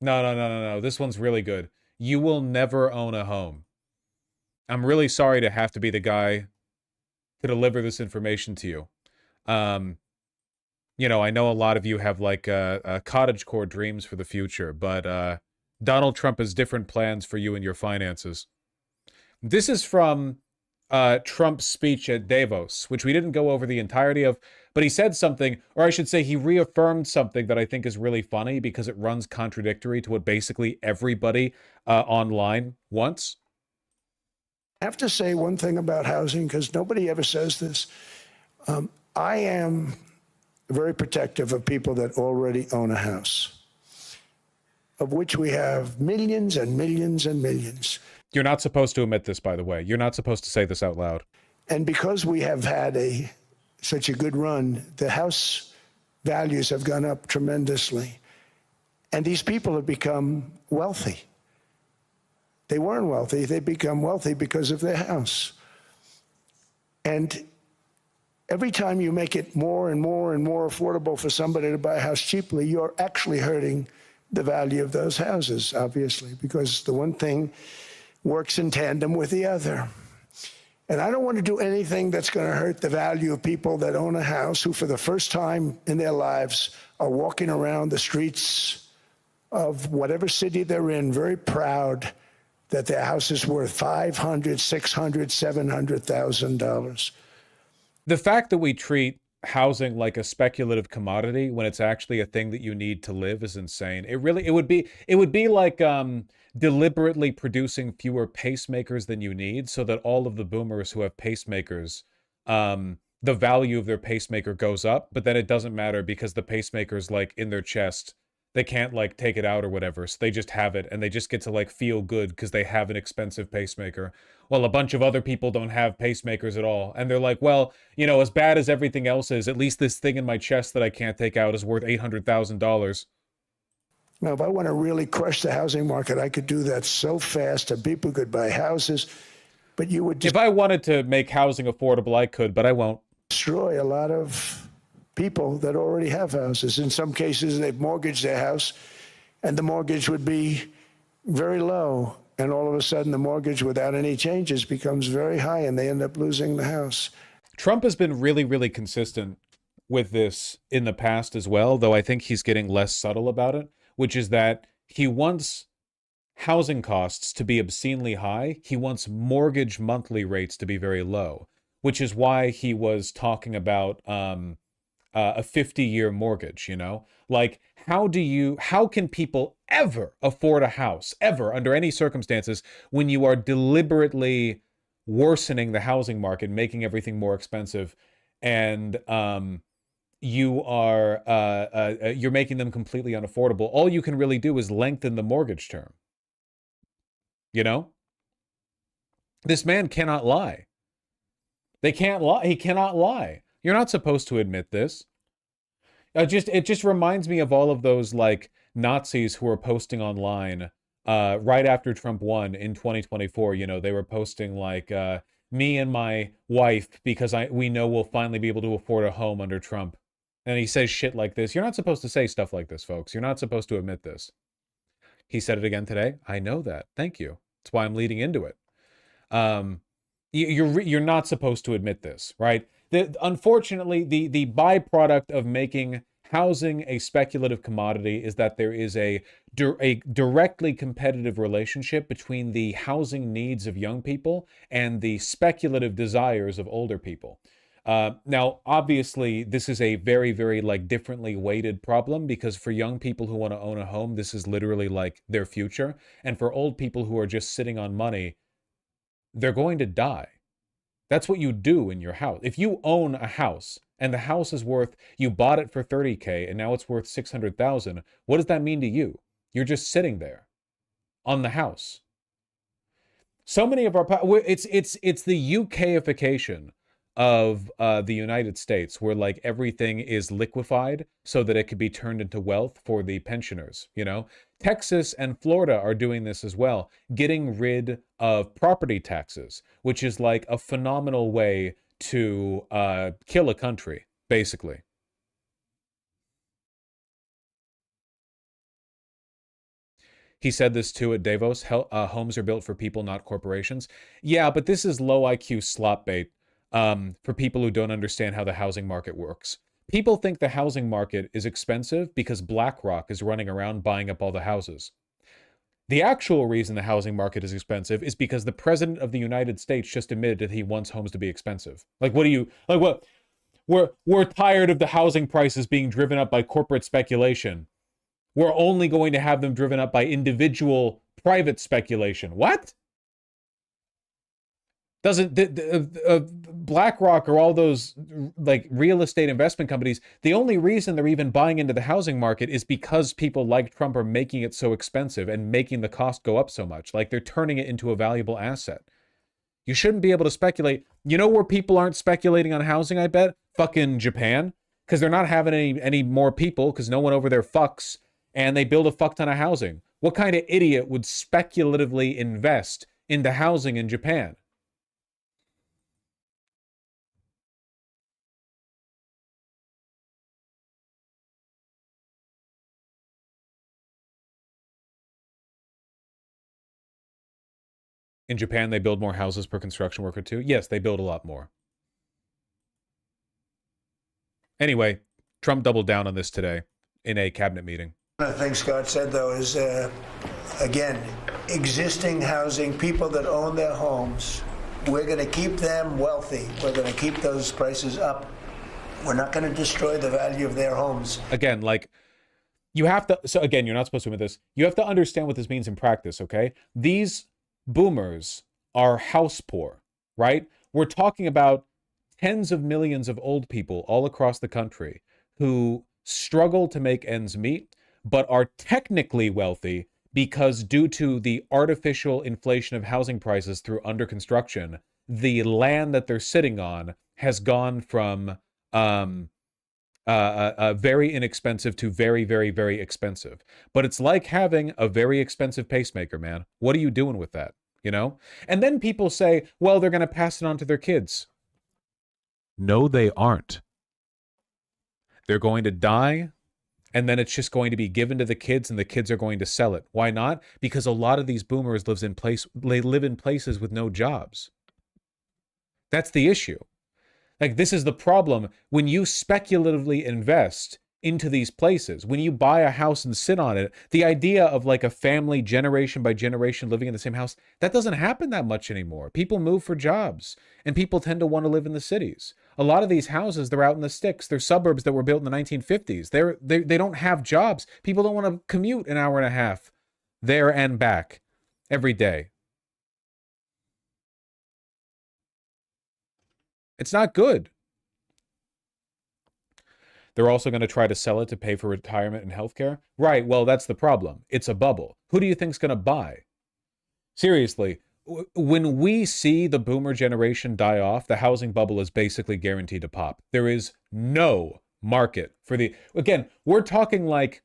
No. This one's really good. You will never own a home. I'm really sorry to have to be the guy to deliver this information to you. You know, I know a lot of you have like cottagecore dreams for the future, but Donald Trump has different plans for you and your finances. This is from Trump's speech at Davos, which we didn't go over the entirety of, but he said something, or I should say he reaffirmed something that I think is really funny because it runs contradictory to what basically everybody online wants. I have to say one thing about housing, because nobody ever says this. I am very protective of people that already own a house, of which we have millions and millions and millions. You're not supposed to admit this, by the way. You're not supposed to say this out loud. And because we have had such a good run, the house values have gone up tremendously. And these people have become wealthy. They weren't wealthy. They become wealthy because of their house. And every time you make it more and more and more affordable for somebody to buy a house cheaply, you're actually hurting the value of those houses, obviously, because the one thing works in tandem with the other. And I don't want to do anything that's going to hurt the value of people that own a house who, for the first time in their lives, are walking around the streets of whatever city they're in, very proud that their house is worth $500,000, $600,000, $700,000. The fact that we treat housing like a speculative commodity when it's actually a thing that you need to live is insane. It would be like deliberately producing fewer pacemakers than you need so that all of the boomers who have pacemakers, the value of their pacemaker goes up, but then it doesn't matter because the pacemaker's like in their chest. They can't like take it out or whatever, so they just have it and they just get to like feel good because they have an expensive pacemaker. Well, a bunch of other people don't have pacemakers at all, and they're like, well, you know, as bad as everything else is, at least this thing in my chest that I can't take out is worth $800,000. Now, if I want to really crush the housing market, I could do that so fast and people could buy houses, but you would if I wanted to make housing affordable, I could, but I won't. Destroy a lot of people that already have houses. In some cases, they've mortgaged their house, and the mortgage would be very low. And all of a sudden, the mortgage, without any changes, becomes very high, and they end up losing the house. Trump has been really, really consistent with this in the past as well, though I think he's getting less subtle about it, which is that he wants housing costs to be obscenely high. He wants mortgage monthly rates to be very low, which is why he was talking about a 50-year mortgage, you know? Like, how can people ever afford a house, ever, under any circumstances, when you are deliberately worsening the housing market, making everything more expensive, and you're making them completely unaffordable? All you can really do is lengthen the mortgage term. You know? This man cannot lie. They can't lie. He cannot lie. You're not supposed to admit this. It just reminds me of all of those like Nazis who were posting online right after Trump won in 2024. You know, they were posting like me and my wife because we know we'll finally be able to afford a home under Trump. And he says shit like this. You're not supposed to say stuff like this, folks. You're not supposed to admit this. He said it again today. I know that. Thank you. That's why I'm leading into it. You're not supposed to admit this, right? Unfortunately, the byproduct of making housing a speculative commodity is that there is a directly competitive relationship between the housing needs of young people and the speculative desires of older people. Now, obviously, this is a very, very like differently weighted problem because for young people who want to own a home, this is literally like their future. And for old people who are just sitting on money, they're going to die. That's what you do in your house. If you own a house and the house is worth, you bought it for 30K and now it's worth 600,000, what does that mean to you? You're just sitting there on the house. So many of our, it's the UKification of the United States, where like everything is liquefied so that it could be turned into wealth for the pensioners, you know? Texas and Florida are doing this as well, getting rid of property taxes, which is like a phenomenal way to kill a country, basically. He said this too at Davos. Homes are built for people, not corporations. Yeah, but this is low IQ slop bait for people who don't understand how the housing market works. People think the housing market is expensive because BlackRock is running around buying up all the houses. The actual reason the housing market is expensive is because the president of the United States just admitted that he wants homes to be expensive. Like, what do you, like, what? We're tired of the housing prices being driven up by corporate speculation. We're only going to have them driven up by individual private speculation. What? Doesn't BlackRock or all those like real estate investment companies, the only reason they're even buying into the housing market is because people like Trump are making it so expensive and making the cost go up so much. Like they're turning it into a valuable asset. You shouldn't be able to speculate. You know where people aren't speculating on housing, I bet? Fucking Japan. Because they're not having any more people because no one over there fucks. And they build a fuck ton of housing. What kind of idiot would speculatively invest into housing in Japan? In Japan, they build more houses per construction worker too? Yes, they build a lot more. Anyway, Trump doubled down on this today in a cabinet meeting. One of the things Scott said, though, is, again, existing housing, people that own their homes, we're going to keep them wealthy. We're going to keep those prices up. We're not going to destroy the value of their homes. Again, like, you have to, so again, you're not supposed to admit this. You have to understand what this means in practice, okay? These boomers are house poor, right? We're talking about tens of millions of old people all across the country who struggle to make ends meet, but are technically wealthy because due to the artificial inflation of housing prices through under construction, the land that they're sitting on has gone from very inexpensive to very, very, very expensive. But it's like having a very expensive pacemaker, man. What are you doing with that? You know? And then people say, well, they're going to pass it on to their kids. No, they aren't. They're going to die, and then it's just going to be given to the kids, and the kids are going to sell it. Why not? Because a lot of these boomers live in places with no jobs. That's the issue. Like, this is the problem. When you speculatively invest into these places, when you buy a house and sit on it, the idea of like a family generation by generation living in the same house, that doesn't happen that much anymore. People move for jobs, and people tend to want to live in the cities. A lot of these houses, they're out in the sticks. They're suburbs that were built in the 1950s. They don't have jobs. People don't want to commute an hour and a half there and back every day. It's not good. They're also going to try to sell it to pay for retirement and healthcare. Right, well, that's the problem. It's a bubble. Who do you think's going to buy? Seriously, when we see the boomer generation die off, the housing bubble is basically guaranteed to pop. There is no market for the... Again, we're talking like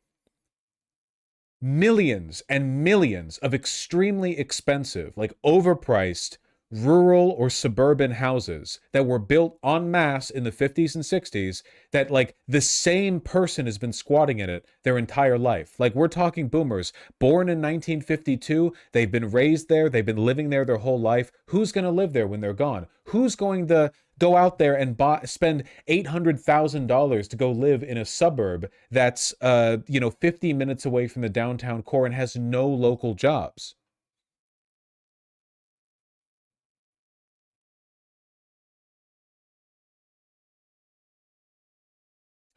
millions and millions of extremely expensive, like overpriced, rural or suburban houses that were built en masse in the 50s and 60s that like the same person has been squatting in it their entire life. Like, we're talking boomers born in 1952. They've been raised there. They've been living there their whole life. Who's going to live there when they're gone? Who's going to go out there and spend $800,000 to go live in a suburb that's 50 minutes away from the downtown core and has no local jobs?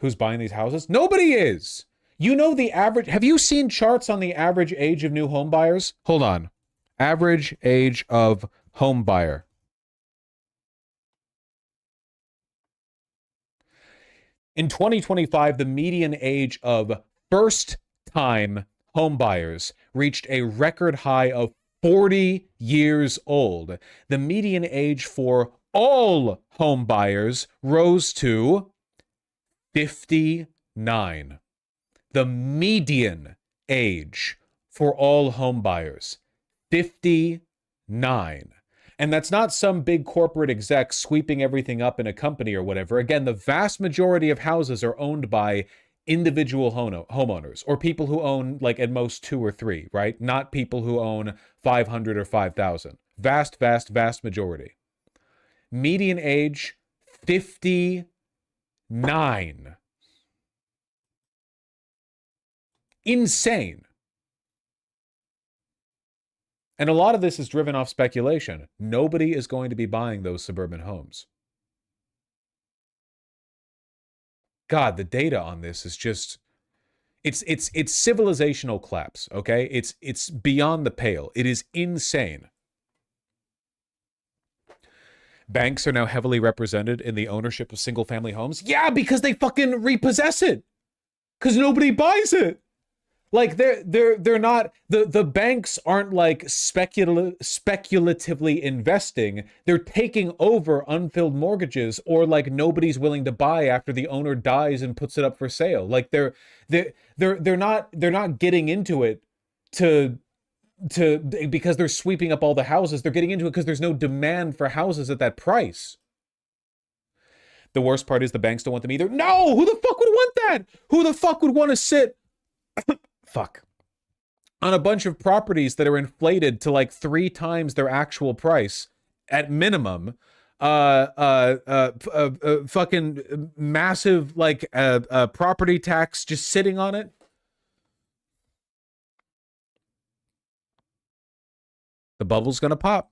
Who's buying these houses? Nobody is. You know the average... Have you seen charts on the average age of new home buyers? Hold on. Average age of home buyer. In 2025, the median age of first-time homebuyers reached a record high of 40 years old. The median age for all homebuyers rose to 59. The median age for all homebuyers, 59. And that's not some big corporate exec sweeping everything up in a company or whatever. Again, the vast majority of houses are owned by individual homeowners, or people who own like at most 2 or 3, right? Not people who own 500 or 5,000. Vast, vast, vast majority. Median age, 59. Insane. And a lot of this is driven off speculation. Nobody is going to be buying those suburban homes. God, the data on this is just, it's civilizational collapse, okay? It's beyond the pale. It is insane. Banks are now heavily represented in the ownership of single-family homes. Yeah, because they fucking repossess it. Because nobody buys it. Like they're not, the banks aren't like speculatively investing. They're taking over unfilled mortgages, or like nobody's willing to buy after the owner dies and puts it up for sale. Like they're not getting into it to because they're sweeping up all the houses. They're getting into it because there's no demand for houses at that price. The worst part is the banks don't want them either. No, who the fuck would want that? Who the fuck would want to sit fuck on a bunch of properties that are inflated to like 3 times their actual price at minimum? Fucking massive like property tax just sitting on it. The bubble's gonna pop.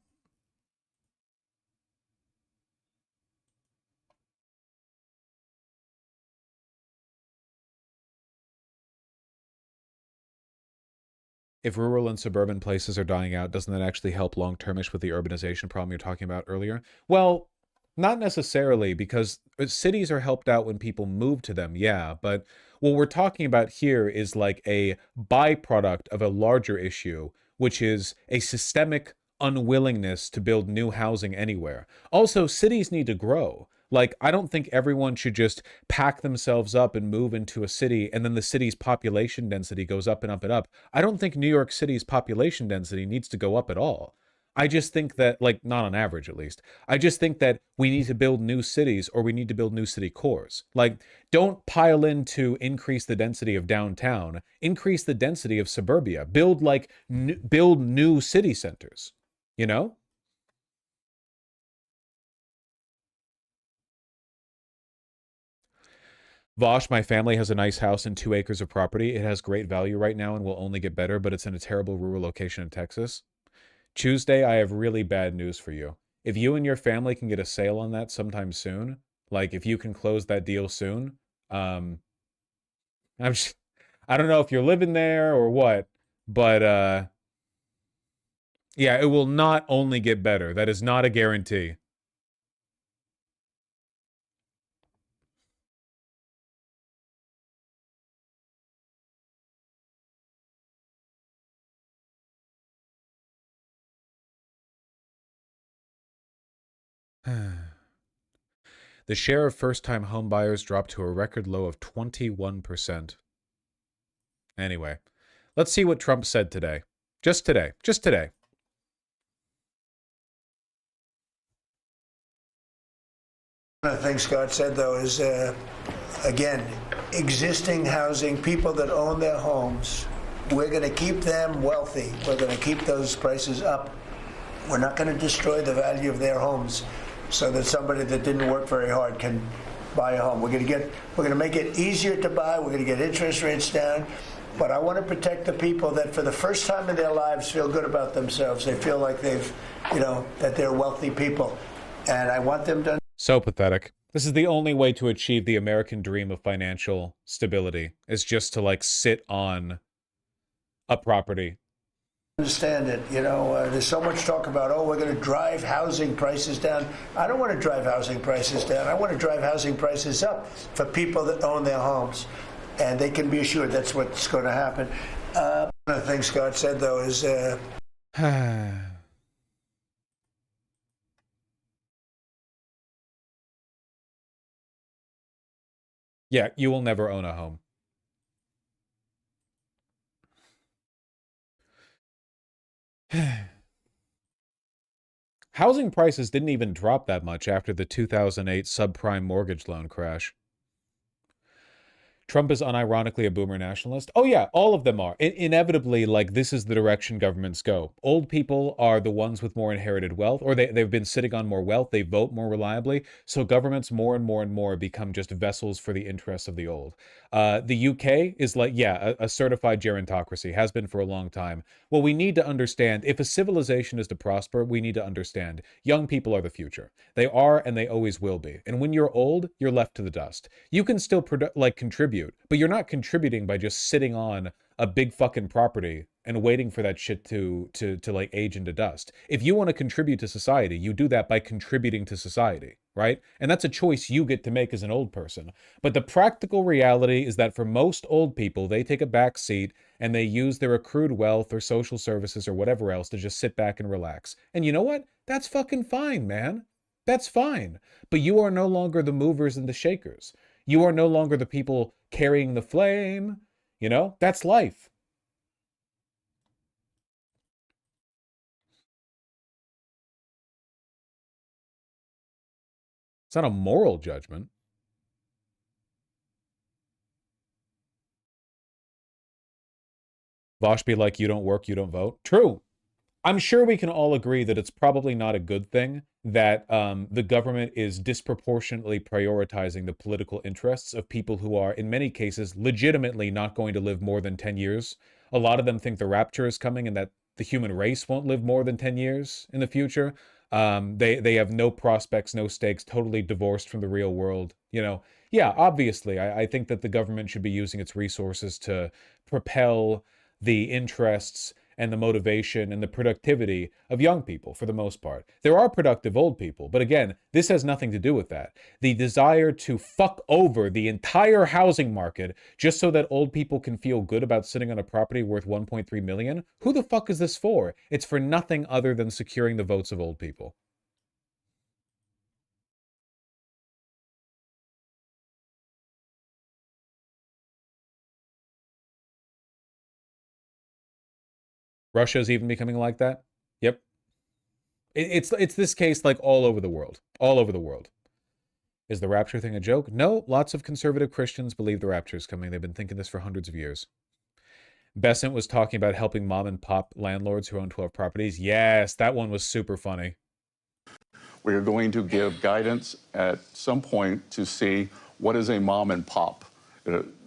If rural and suburban places are dying out, doesn't that actually help long-termish with the urbanization problem you're talking about earlier? Well, not necessarily, because cities are helped out when people move to them, yeah, but what we're talking about here is like a byproduct of a larger issue, which is a systemic unwillingness to build new housing anywhere. Also, cities need to grow. Like, I don't think everyone should just pack themselves up and move into a city, and then the city's population density goes up and up and up. I don't think New York City's population density needs to go up at all. I just think that, like, not on average at least, I just think that we need to build new cities, or we need to build new city cores. Like, don't pile in to increase the density of downtown, increase the density of suburbia. Build, like, build new city centers, you know? Vosh, my family has a nice house and 2 acres of property. It has great value right now and will only get better, but it's in a terrible rural location in Texas. Tuesday, I have really bad news for you. If you and your family can get a sale on that sometime soon, like if you can close that deal soon, I don't know if you're living there or what, but yeah, it will not only get better. That is not a guarantee. The share of first-time homebuyers dropped to a record low of 21%. Anyway, let's see what Trump said today. Just today. Just today. One of the things Scott said, though, is, again, existing housing, people that own their homes, we're going to keep them wealthy. We're going to keep those prices up. We're not going to destroy the value of their homes so that somebody that didn't work very hard can buy a home. We're going to make it easier to buy. We're going to get interest rates down. But I want to protect the people that for the first time in their lives feel good about themselves. They feel like they've, that they're wealthy people. And I want them to. So pathetic. This is the only way to achieve the American dream of financial stability, is just to like sit on a property. Understand it. You know, there's so much talk about, oh, we're going to drive housing prices down. I don't want to drive housing prices down. I want to drive housing prices up for people that own their homes. And they can be assured that's what's going to happen. One of the things Scott said, though, is... Yeah, you will never own a home. Housing prices didn't even drop that much after the 2008 subprime mortgage loan crash. Trump is unironically a boomer nationalist. Oh yeah, all of them are. Inevitably, like, this is the direction governments go. Old people are the ones with more inherited wealth, or they've been sitting on more wealth, they vote more reliably, so governments more and more become just vessels for the interests of the old. The UK is like, yeah, a certified gerontocracy, has been for a long time. Well, we need to understand, if a civilization is to prosper, we need to understand young people are the future. They are, and they always will be. And when you're old, you're left to the dust. You can still contribute, but you're not contributing by just sitting on a big fucking property and waiting for that shit to like age into dust. If you want to contribute to society, you do that by contributing to society, right? And that's a choice you get to make as an old person. But the practical reality is that for most old people, they take a back seat and they use their accrued wealth or social services or whatever else to just sit back and relax. And you know what? That's fucking fine, man. That's fine. But you are no longer the movers and the shakers. You are no longer the people carrying the flame. You know, that's life. It's not a moral judgment. Vosh be like, you don't work, you don't vote. True. I'm sure we can all agree that it's probably not a good thing that the government is disproportionately prioritizing the political interests of people who are, in many cases, legitimately not going to live more than 10 years. A lot of them think the rapture is coming and that the human race won't live more than 10 years in the future. They have no prospects, no stakes, totally divorced from the real world. You know, yeah, obviously, I think that the government should be using its resources to propel the interests and the motivation and the productivity of young people for the most part. There are productive old people, but again, this has nothing to do with that. The desire to fuck over the entire housing market just so that old people can feel good about sitting on a property worth 1.3 million? Who the fuck is this for? It's for nothing other than securing the votes of old people. Russia's even becoming like that. Yep. It's this case like all over the world. All over the world. Is the rapture thing a joke? No, lots of conservative Christians believe the rapture is coming. They've been thinking this for hundreds of years. Besant was talking about helping mom and pop landlords who own 12 properties. Yes, that one was super funny. We are going to give guidance at some point to see what is a mom and pop.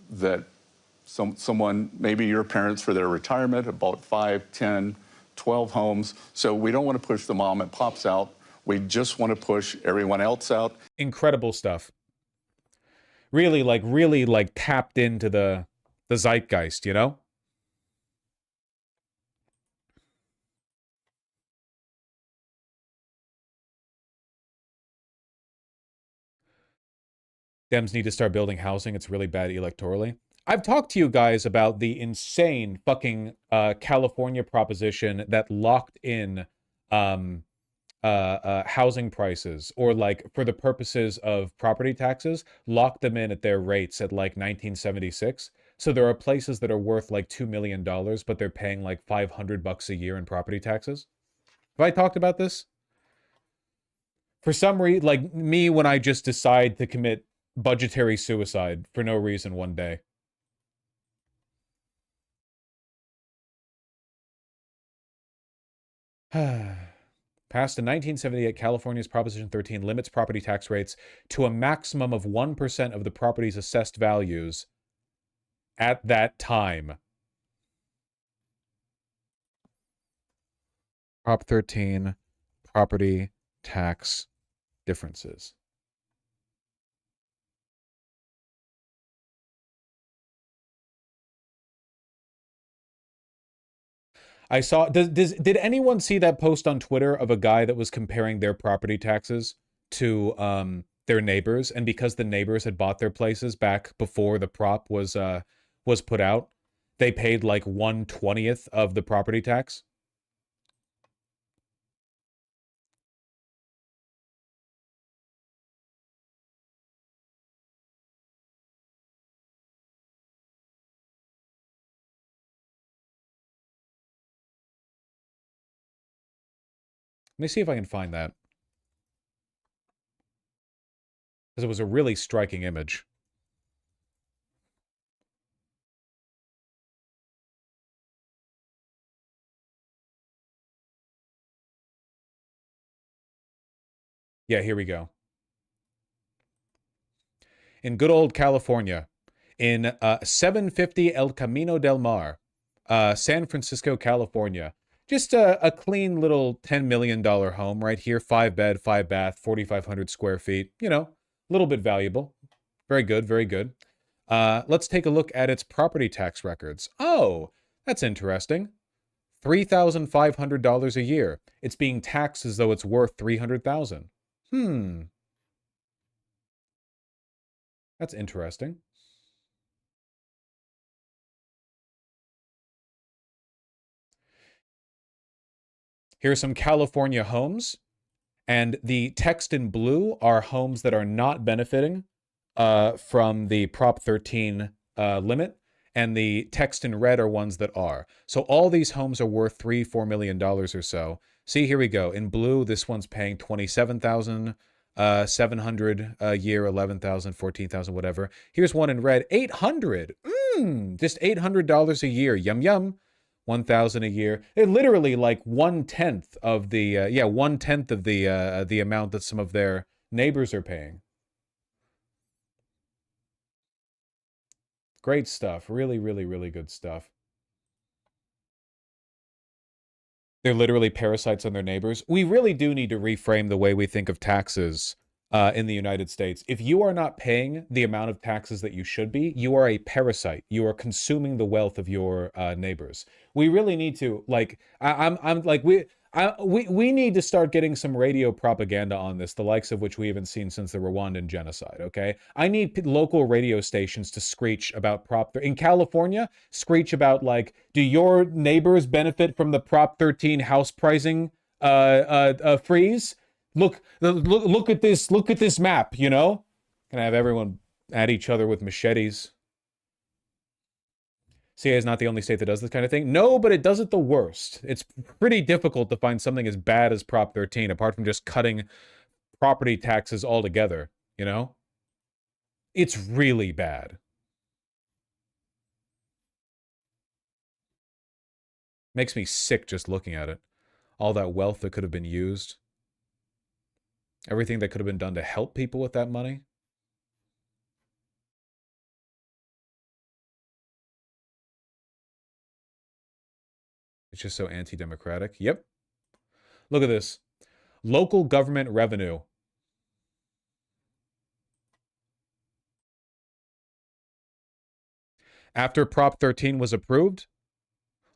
That someone, maybe your parents for their retirement, have bought 5, 10, 12 homes. So we don't want to push the mom and pops out. We just want to push everyone else out. Incredible stuff. Really tapped into the zeitgeist, you know? Dems need to start building housing. It's really bad electorally. I've talked to you guys about the insane fucking California proposition that locked in housing prices, or like for the purposes of property taxes, locked them in at their rates at like 1976. So there are places that are worth like $2 million, but they're paying like $500 a year in property taxes. Have I talked about this? For some reason, like me, when I just decide to commit budgetary suicide for no reason one day. Passed in 1978, California's Proposition 13 limits property tax rates to a maximum of 1% of the property's assessed values at that time. Prop 13, property tax differences. I saw, did anyone see that post on Twitter of a guy that was comparing their property taxes to their neighbors? And because the neighbors had bought their places back before the prop was put out, they paid like 1/20th of the property tax. Let me see if I can find that. Because it was a really striking image. Yeah, here we go. In good old California, in 750 El Camino del Mar, San Francisco, California. Just a clean little $10 million home right here. 5-bed, 5-bath, 4,500 square feet. You know, a little bit valuable. Very good, very good. Let's take a look at its property tax records. Oh, that's interesting. $3,500 a year. It's being taxed as though it's worth $300,000. That's interesting. Here's some California homes. And the text in blue are homes that are not benefiting from the Prop 13 limit. And the text in red are ones that are. So all these homes are worth $3-4 million or so. See, here we go. In blue, this one's paying $27,700 a year, $11,000, $14,000, whatever. Here's one in red, $800. Just $800 a year. Yum yum. $1,000 a year. They're literally like 1/10 of the 1/10 of the amount that some of their neighbors are paying. Great stuff. Really, really, really good stuff. They're literally parasites on their neighbors. We really do need to reframe the way we think of taxes in the United States. If you are not paying the amount of taxes that you should be, you are a parasite. You are consuming the wealth of your neighbors. We really need to, like, we need to start getting some radio propaganda on this, the likes of which we haven't seen since the Rwandan genocide, okay? I need local radio stations to screech about in California, screech about, like, do your neighbors benefit from the Prop 13 house pricing freeze? Look at this map, you know? Gonna have everyone at each other with machetes. CA is not the only state that does this kind of thing. No, but it does it the worst. It's pretty difficult to find something as bad as Prop 13, apart from just cutting property taxes altogether, you know? It's really bad. Makes me sick just looking at it. All that wealth that could have been used. Everything that could have been done to help people with that money. It's just so anti-democratic. Yep. Look at this. Local government revenue. After Prop 13 was approved,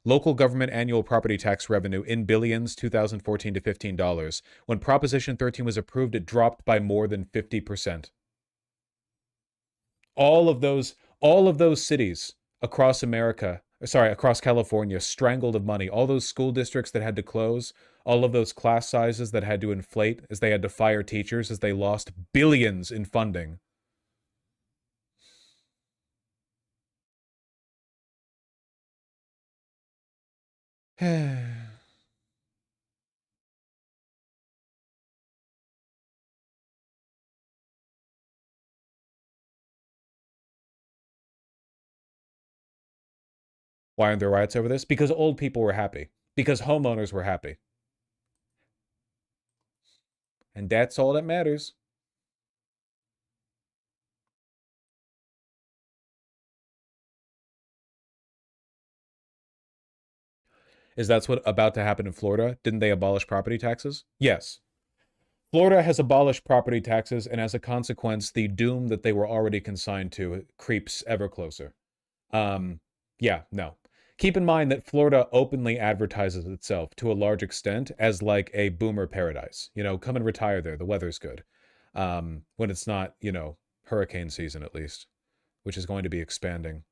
local government annual property tax revenue in billions, 2014 to $15. When Proposition 13 was approved, it dropped by more than 50%. All of those cities across America, across California, strangled of money. All those school districts that had to close, all of those class sizes that had to inflate as they had to fire teachers as they lost billions in funding. Why aren't there riots over this? Because old people were happy. Because homeowners were happy. And that's all that matters. Is that's what about to happen in Florida? Didn't they abolish property taxes? Yes. Florida has abolished property taxes, and as a consequence, the doom that they were already consigned to creeps ever closer. Yeah, no. Keep in mind that Florida openly advertises itself to a large extent as like a boomer paradise. You know, come and retire there. The weather's good. When it's not, you know, hurricane season at least, which is going to be expanding.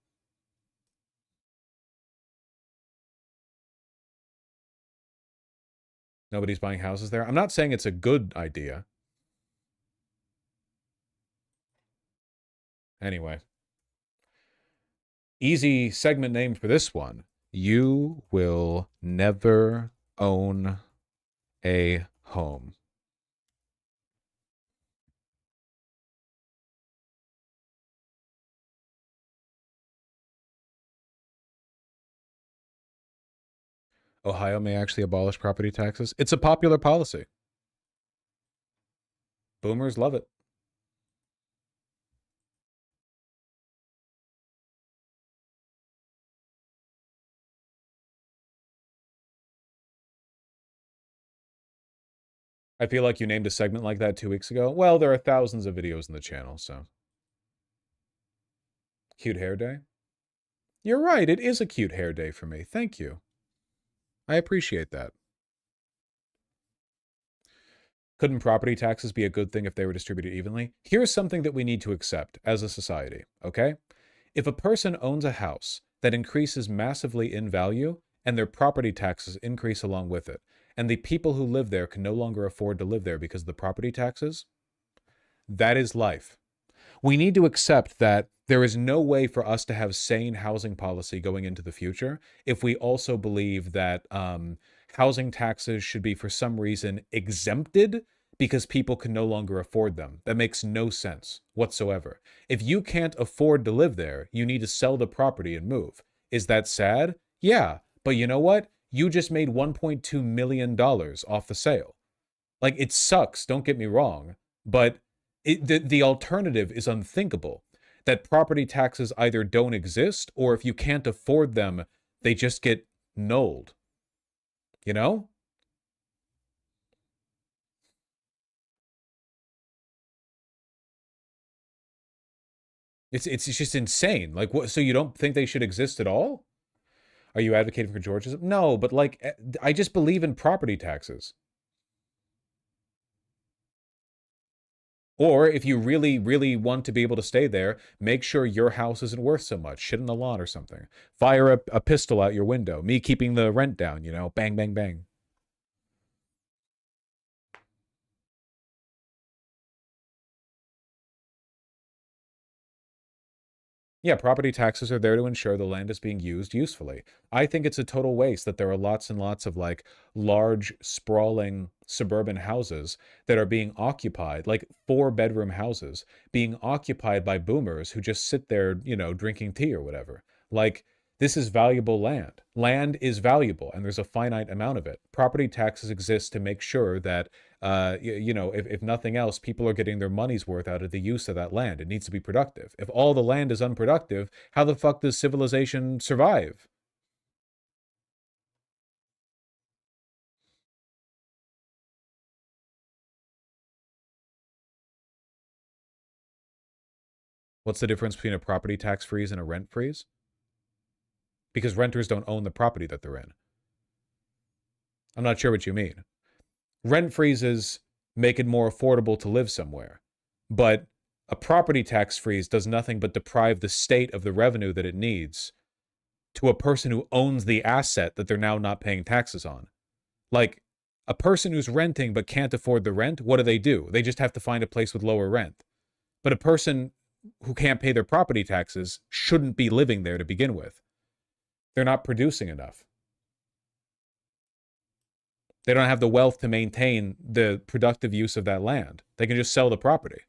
Nobody's buying houses there. I'm not saying it's a good idea. Anyway. Easy segment name for this one. You will never own a home. Ohio may actually abolish property taxes. It's a popular policy. Boomers love it. I feel like you named a segment like that 2 weeks ago. Well, there are thousands of videos in the channel, so. Cute hair day? You're right, it is a cute hair day for me. Thank you. I appreciate that. Couldn't property taxes be a good thing if they were distributed evenly? Here's something that we need to accept as a society, okay? If a person owns a house that increases massively in value and their property taxes increase along with it, and the people who live there can no longer afford to live there because of the property taxes, that is life. We need to accept that there is no way for us to have sane housing policy going into the future if we also believe that housing taxes should be for some reason exempted because people can no longer afford them. That makes no sense whatsoever. If you can't afford to live there, you need to sell the property and move. Is that sad? Yeah. But you know what? You just made $1.2 million off the sale. Like, it sucks, don't get me wrong, but the alternative is unthinkable. That property taxes either don't exist, or if you can't afford them, they just get nulled. You know? It's just insane. Like, what? So you don't think they should exist at all? Are you advocating for Georgism? No, but like, I just believe in property taxes. Or if you really, really want to be able to stay there, make sure your house isn't worth so much. Shit in the lawn or something. Fire a pistol out your window. Me keeping the rent down, you know? Bang, bang, bang. Yeah, property taxes are there to ensure the land is being used usefully. I think it's a total waste that there are lots and lots of like large, sprawling suburban houses that are being occupied, like 4-bedroom houses, being occupied by boomers who just sit there, you know, drinking tea or whatever. Like, this is valuable land. Land is valuable, and there's a finite amount of it. Property taxes exist to make sure that, you know, if nothing else, people are getting their money's worth out of the use of that land. It needs to be productive. If all the land is unproductive, how the fuck does civilization survive? What's the difference between a property tax freeze and a rent freeze? Because renters don't own the property that they're in. I'm not sure what you mean. Rent freezes make it more affordable to live somewhere. But a property tax freeze does nothing but deprive the state of the revenue that it needs to a person who owns the asset that they're now not paying taxes on. Like, a person who's renting but can't afford the rent, what do? They just have to find a place with lower rent. But a person who can't pay their property taxes shouldn't be living there to begin with. They're not producing enough. They don't have the wealth to maintain the productive use of that land. They can just sell the property.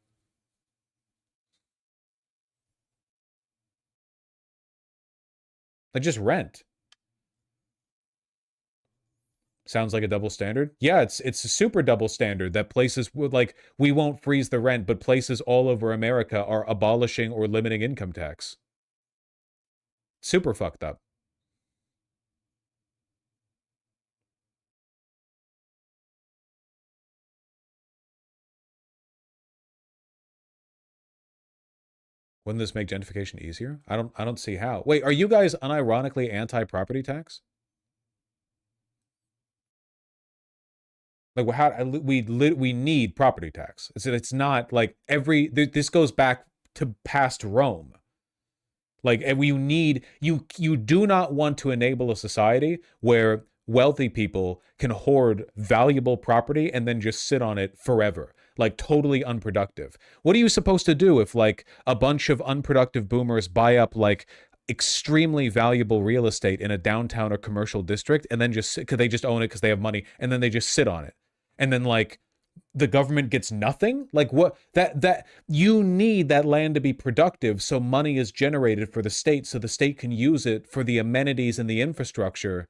Like, just rent. Sounds like a double standard? Yeah, it's a super double standard that places would, like, we won't freeze the rent, but places all over America are abolishing or limiting income tax. Super fucked up. Wouldn't this make gentrification easier? I don't see how. Wait, are you guys unironically anti-property tax? Like, we need property tax. It's not like this goes back to past Rome. Like, and you do not want to enable a society where wealthy people can hoard valuable property and then just sit on it forever. Like, totally unproductive. What are you supposed to do if, like, a bunch of unproductive boomers buy up, like, extremely valuable real estate in a downtown or commercial district and then they just own it because they have money, and then they just sit on it? And then, like, the government gets nothing? Like, what? That you need that land to be productive so money is generated for the state, so the state can use it for the amenities and the infrastructure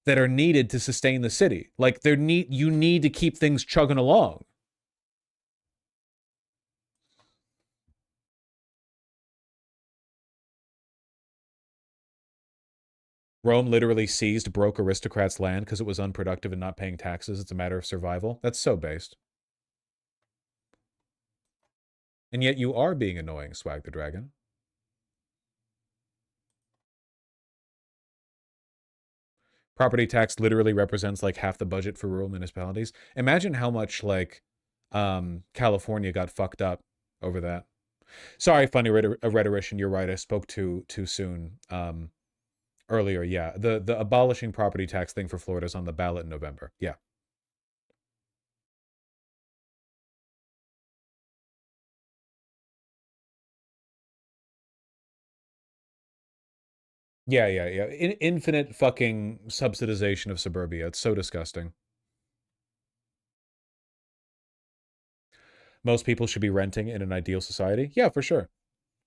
that are needed to sustain the city. Like, you need to keep things chugging along. Rome literally seized broke aristocrats' land because it was unproductive and not paying taxes. It's a matter of survival. That's so based. And yet you are being annoying, Swag the Dragon. Property tax literally represents like half the budget for rural municipalities. Imagine how much like California got fucked up over that. Sorry, funny rhetorician, you're right. I spoke too soon. Earlier, yeah. The abolishing property tax thing for Florida is on the ballot in November. Yeah. Yeah. Infinite fucking subsidization of suburbia. It's so disgusting. Most people should be renting in an ideal society. Yeah, for sure.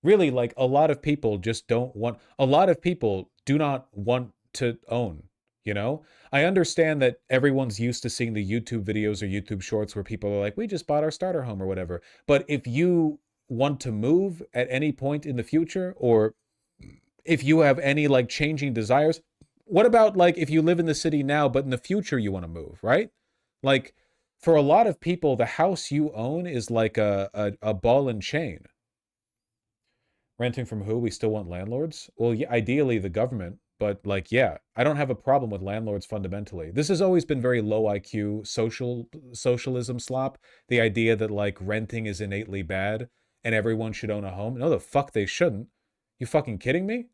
Really, like, a lot of people just don't want, a lot of people do not want to own, you know? I understand that everyone's used to seeing the YouTube videos or YouTube shorts where people are like, we just bought our starter home or whatever. But if you want to move at any point in the future, or if you have any like changing desires, what about like if you live in the city now, but in the future you want to move, right? Like, for a lot of people, the house you own is like a ball and chain. Renting from who? We still want landlords? Well, yeah, ideally the government, but like, yeah, I don't have a problem with landlords fundamentally. This has always been very low IQ socialism slop. The idea that like renting is innately bad and everyone should own a home. No, the fuck they shouldn't. You fucking kidding me?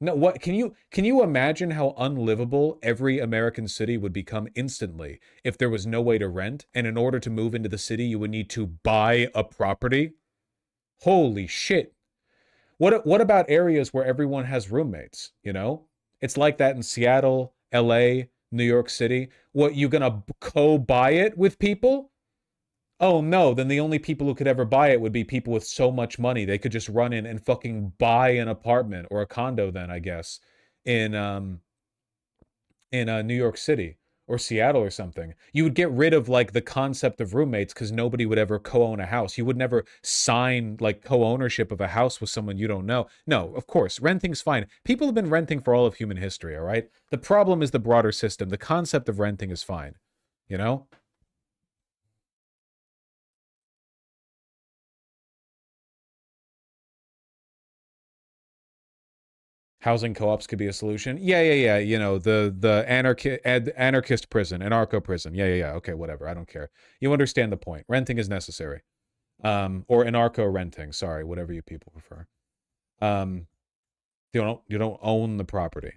No, what can you imagine how unlivable every American city would become instantly if there was no way to rent, and in order to move into the city you would need to buy a property? Holy shit. What about areas where everyone has roommates, you know? It's like that in Seattle, LA, New York City. What, you gonna co-buy it with people? Oh no, then the only people who could ever buy it would be people with so much money they could just run in and fucking buy an apartment or a condo then, I guess, in New York City or Seattle or something. You would get rid of like the concept of roommates because nobody would ever co-own a house. You would never sign like co-ownership of a house with someone you don't know. No, of course, renting's fine. People have been renting for all of human history, all right? The problem is the broader system. The concept of renting is fine, you know? Housing co-ops could be a solution. Yeah. You know, the anarchist prison, anarcho prison. Yeah. Okay, whatever. I don't care. You understand the point. Renting is necessary. Or anarcho renting. Sorry, whatever you people prefer. You don't own the property.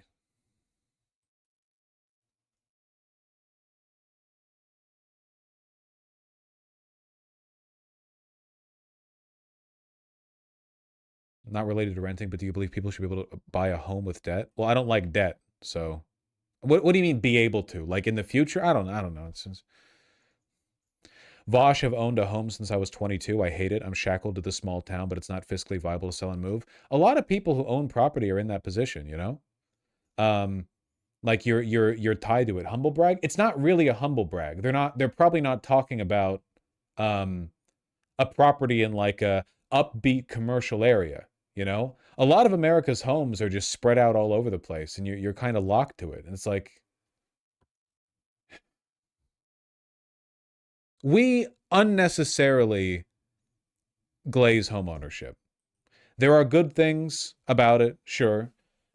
Not related to renting, but do you believe people should be able to buy a home with debt? Well, I don't like debt, so what do you mean be able to? Like in the future? I don't know. It's just... Vosh have owned a home since I was 22. I hate it. I'm shackled to the small town, but it's not fiscally viable to sell and move. A lot of people who own property are in that position, you know? Like you're tied to it. Humble brag? It's not really a humble brag. They're probably not talking about a property in like a upbeat commercial area. You know, a lot of America's homes are just spread out all over the place, and you're kind of locked to it. And it's like, we unnecessarily glaze homeownership. There are good things about it, sure,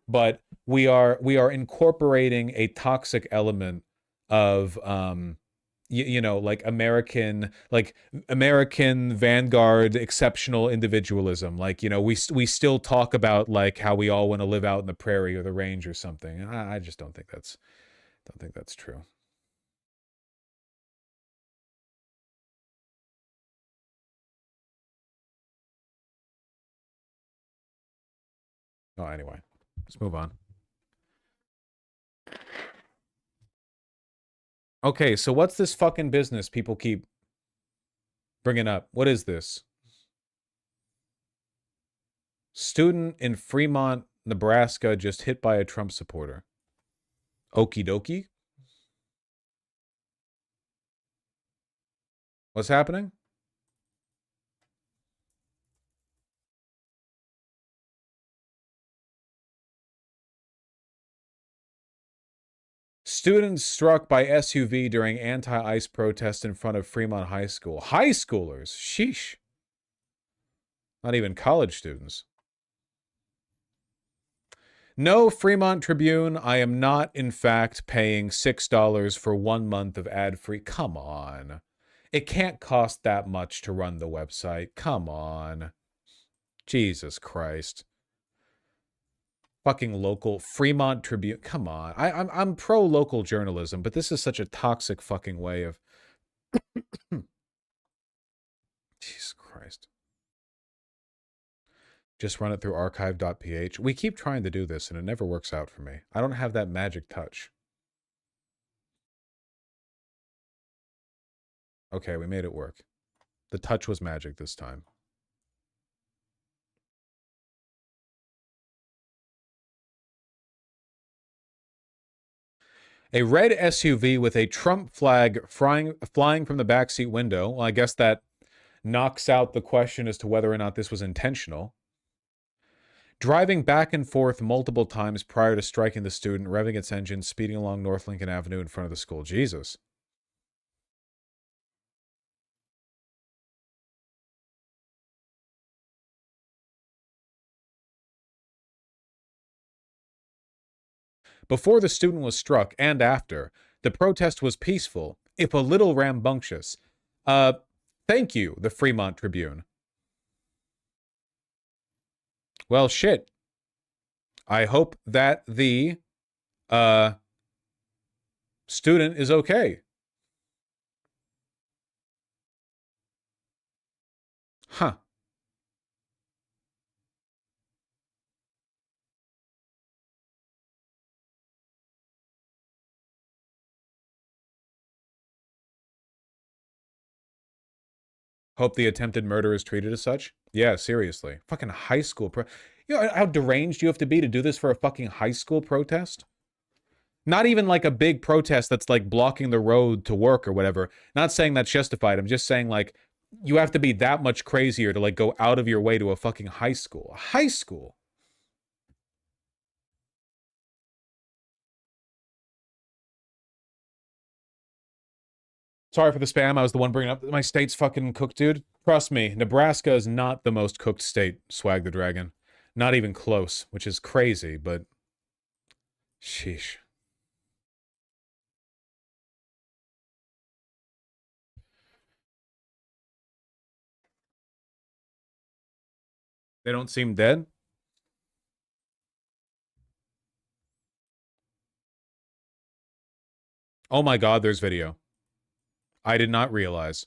but we are incorporating a toxic element of you know, like American vanguard exceptional individualism. Like, you know, we still talk about like how we all want to live out in the prairie or the range or something. And I just don't think that's true. Oh, anyway, let's move on. Okay, so what's this fucking business people keep bringing up? What is this? Student in Fremont, Nebraska just hit by a Trump supporter. Okie dokie. What's happening? Students struck by SUV during anti-ICE protest in front of Fremont High School. High schoolers? Sheesh. Not even college students. No, Fremont Tribune, I am not, in fact, paying $6 for 1 month of ad-free. Come on. It can't cost that much to run the website. Come on. Jesus Christ. Fucking local Fremont Tribune. Come on. I'm pro local journalism, but this is such a toxic fucking way of Jesus Christ. Just run it through archive.ph. We keep trying to do this and it never works out for me. I don't have that magic touch. Okay, we made it work. The touch was magic this time. A red SUV with a Trump flag flying from the backseat window. Well, I guess that knocks out the question as to whether or not this was intentional. Driving back and forth multiple times prior to striking the student, revving its engine, speeding along North Lincoln Avenue in front of the school. Jesus. Before the student was struck and after, the protest was peaceful, if a little rambunctious. Thank you, the Fremont Tribune. Well, shit. I hope that the student is okay. Huh. Hope the attempted murder is treated as such. Yeah, seriously. Fucking high school you know how deranged you have to be to do this for a fucking high school protest? Not even like a big protest that's like blocking the road to work or whatever. Not saying that's justified. I'm just saying like you have to be that much crazier to like go out of your way to a fucking high school. A high school. Sorry for the spam. I was the one bringing up my state's fucking cooked, dude. Trust me, Nebraska is not the most cooked state, Swag the Dragon. Not even close, which is crazy, but sheesh. They don't seem dead? Oh my god, there's video. I did not realize.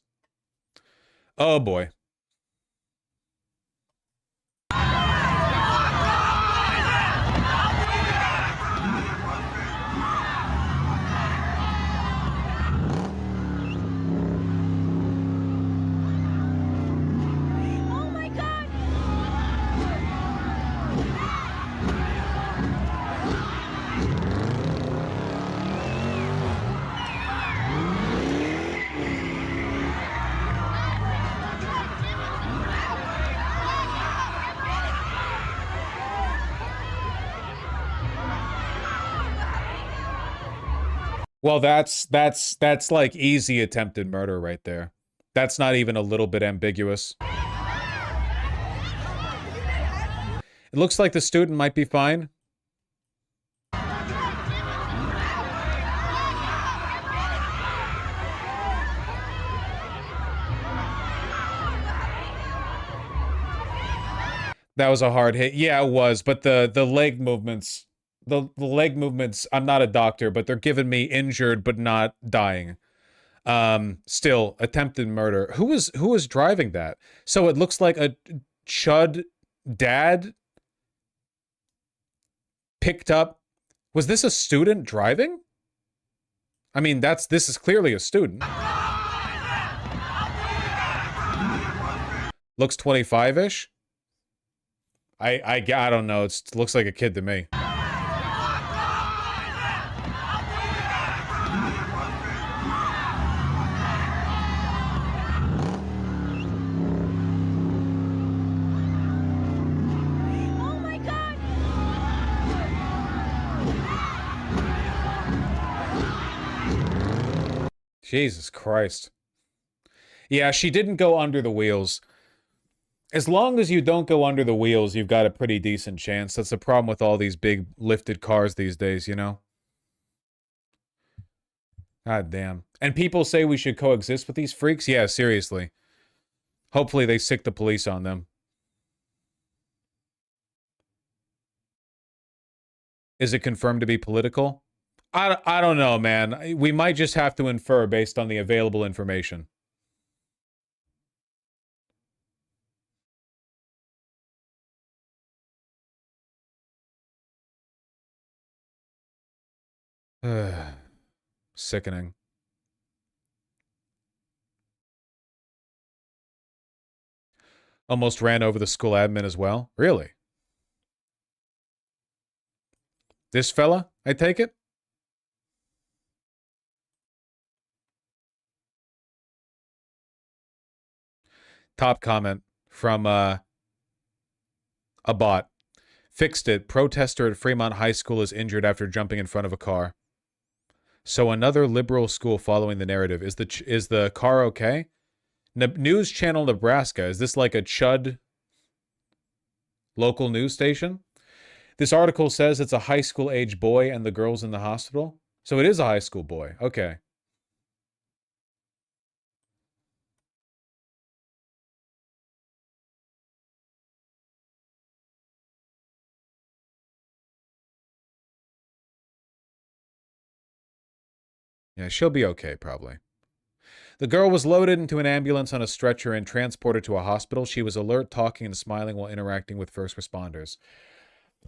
Oh boy. Well, that's like easy attempted murder right there. That's not even a little bit ambiguous. It looks like the student might be fine. That was a hard hit. Yeah, it was. But the leg movements, the leg movements, I'm not a doctor, but they're giving me injured but not dying. Still, attempted murder. Who was driving that? So it looks like a chud dad picked up. Was this a student driving? I mean, this is clearly a student. Looks 25-ish. I don't know. It looks like a kid to me. Jesus Christ. Yeah, she didn't go under the wheels. As long as you don't go under the wheels, you've got a pretty decent chance. That's the problem with all these big lifted cars these days, you know? God damn. And people say we should coexist with these freaks? Yeah, seriously. Hopefully they sick the police on them. Is it confirmed to be political? I don't know, man. We might just have to infer based on the available information. Sickening. Almost ran over the school admin as well. Really? This fella, I take it? Top comment from a bot. Fixed it. Protester at Fremont High School is injured after jumping in front of a car. So another liberal school following the narrative. Is the car okay? News Channel Nebraska. Is this like a chud local news station? This article says it's a high school age boy and the girl's in the hospital. So it is a high school boy. Okay. Yeah, she'll be okay, probably. The girl was loaded into an ambulance on a stretcher and transported to a hospital. She was alert, talking and smiling while interacting with first responders.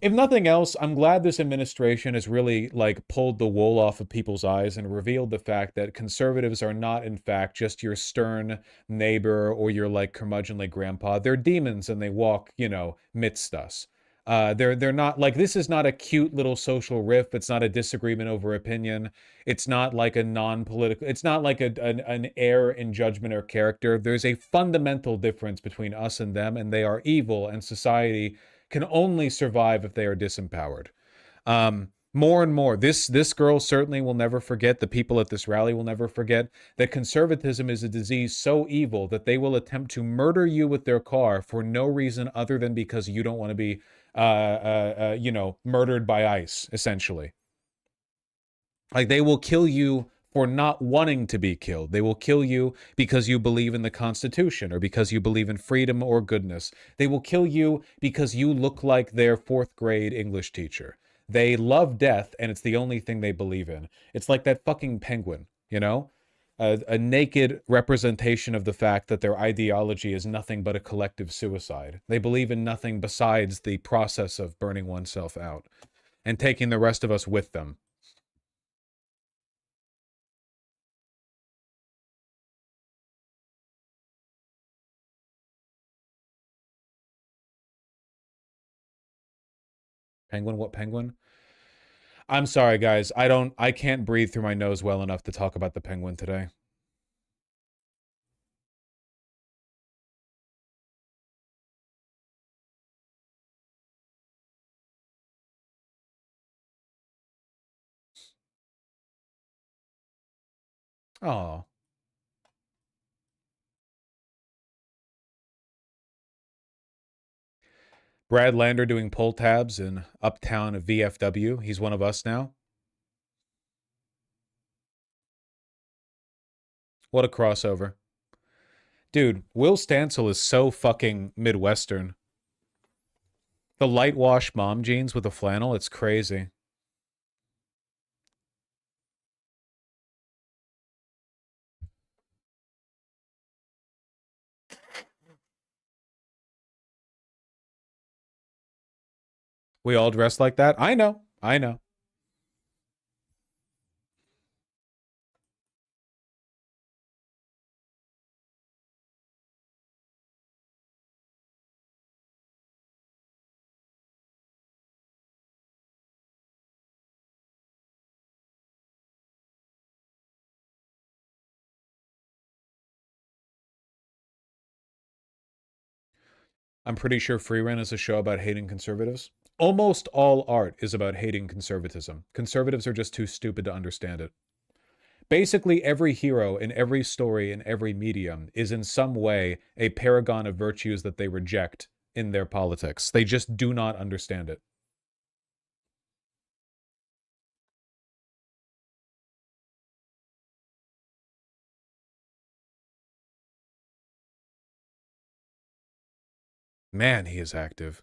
If nothing else, I'm glad this administration has really, like, pulled the wool off of people's eyes and revealed the fact that conservatives are not, in fact, just your stern neighbor or your, like, curmudgeonly grandpa. They're demons and they walk, you know, midst us. They're not, like, this is not a cute little social riff. It's not a disagreement over opinion. It's not like a non-political, it's not like an error in judgment or character. There's a fundamental difference between us and them, and they are evil, and society can only survive if they are disempowered. More and more, this girl certainly will never forget, the people at this rally will never forget, that conservatism is a disease so evil that they will attempt to murder you with their car for no reason other than because you don't want to be, you know, murdered by ICE, essentially. Like, they will kill you for not wanting to be killed. They will kill you because you believe in the Constitution or because you believe in freedom or goodness. They will kill you because you look like their fourth grade English teacher. They love death, and it's the only thing they believe in. It's like that fucking penguin, you know? A naked representation of the fact that their ideology is nothing but a collective suicide. They believe in nothing besides the process of burning oneself out and taking the rest of us with them. Penguin? What penguin? I'm sorry, guys. I can't breathe through my nose well enough to talk about the penguin today. Oh. Brad Lander doing pull tabs in Uptown VFW. He's one of us now. What a crossover. Dude, Will Stancil is so fucking Midwestern. The light wash mom jeans with the flannel, it's crazy. We all dress like that? I know. I know. I'm pretty sure Free Rent is a show about hating conservatives. Almost all art is about hating conservatism. Conservatives are just too stupid to understand it. Basically, every hero in every story in every medium is in some way a paragon of virtues that they reject in their politics. They just do not understand it. Man, he is active.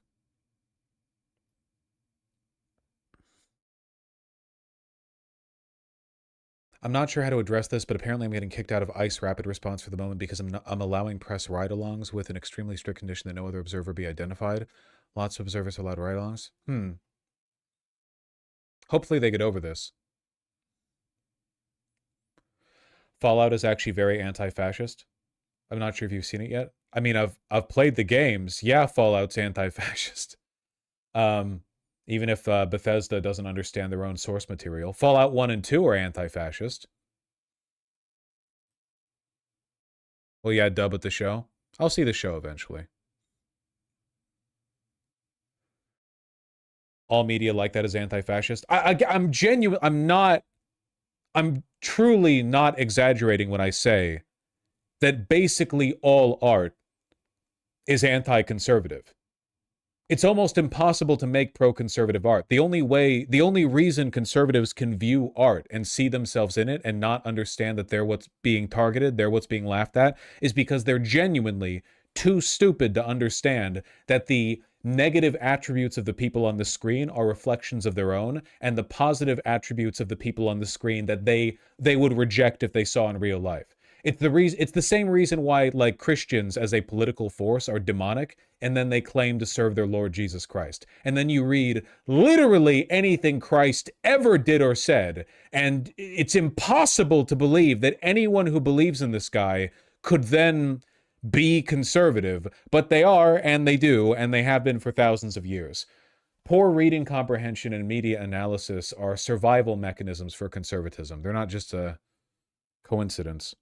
I'm not sure how to address this, but apparently I'm getting kicked out of ICE rapid response for the moment because I'm allowing press ride-alongs with an extremely strict condition that no other observer be identified. Lots of observers are allowed ride-alongs. Hopefully they get over this. Fallout is actually very anti-fascist. I'm not sure if you've seen it yet. I mean, I've played the games. Yeah, Fallout's anti-fascist. Even if Bethesda doesn't understand their own source material. Fallout 1 and 2 are anti-fascist. Well, yeah, dub at the show. I'll see the show eventually. All media like that is anti-fascist. I'm genuine. I'm truly not exaggerating when I say that basically all art is anti-conservative. It's almost impossible to make pro-conservative art. The only reason conservatives can view art and see themselves in it and not understand that they're what's being targeted, they're what's being laughed at, is because they're genuinely too stupid to understand that the negative attributes of the people on the screen are reflections of their own, and the positive attributes of the people on the screen that they would reject if they saw in real life. It's the same reason why, like, Christians as a political force are demonic, and then they claim to serve their Lord Jesus Christ. And then you read literally anything Christ ever did or said, and it's impossible to believe that anyone who believes in this guy could then be conservative, but they are, and they do, and they have been for thousands of years. Poor reading comprehension and media analysis are survival mechanisms for conservatism. They're not just a coincidence.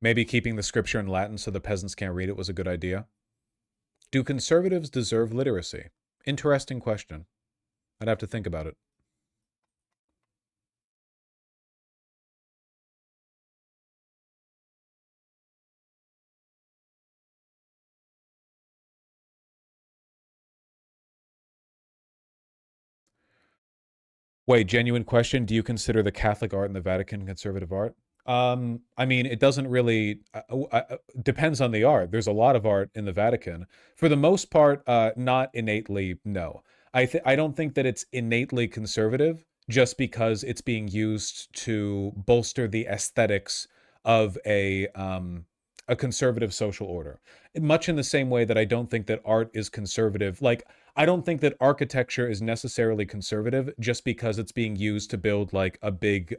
Maybe keeping the scripture in Latin so the peasants can't read it was a good idea. Do conservatives deserve literacy? Interesting question. I'd have to think about it. Wait, genuine question. Do you consider the Catholic art in the Vatican conservative art? I mean, it doesn't really depends on the art. There's a lot of art in the Vatican. For the most part, not innately, no. I don't think that it's innately conservative just because it's being used to bolster the aesthetics of a conservative social order. Much in the same way that I don't think that art is conservative. Like, I don't think that architecture is necessarily conservative just because it's being used to build like a big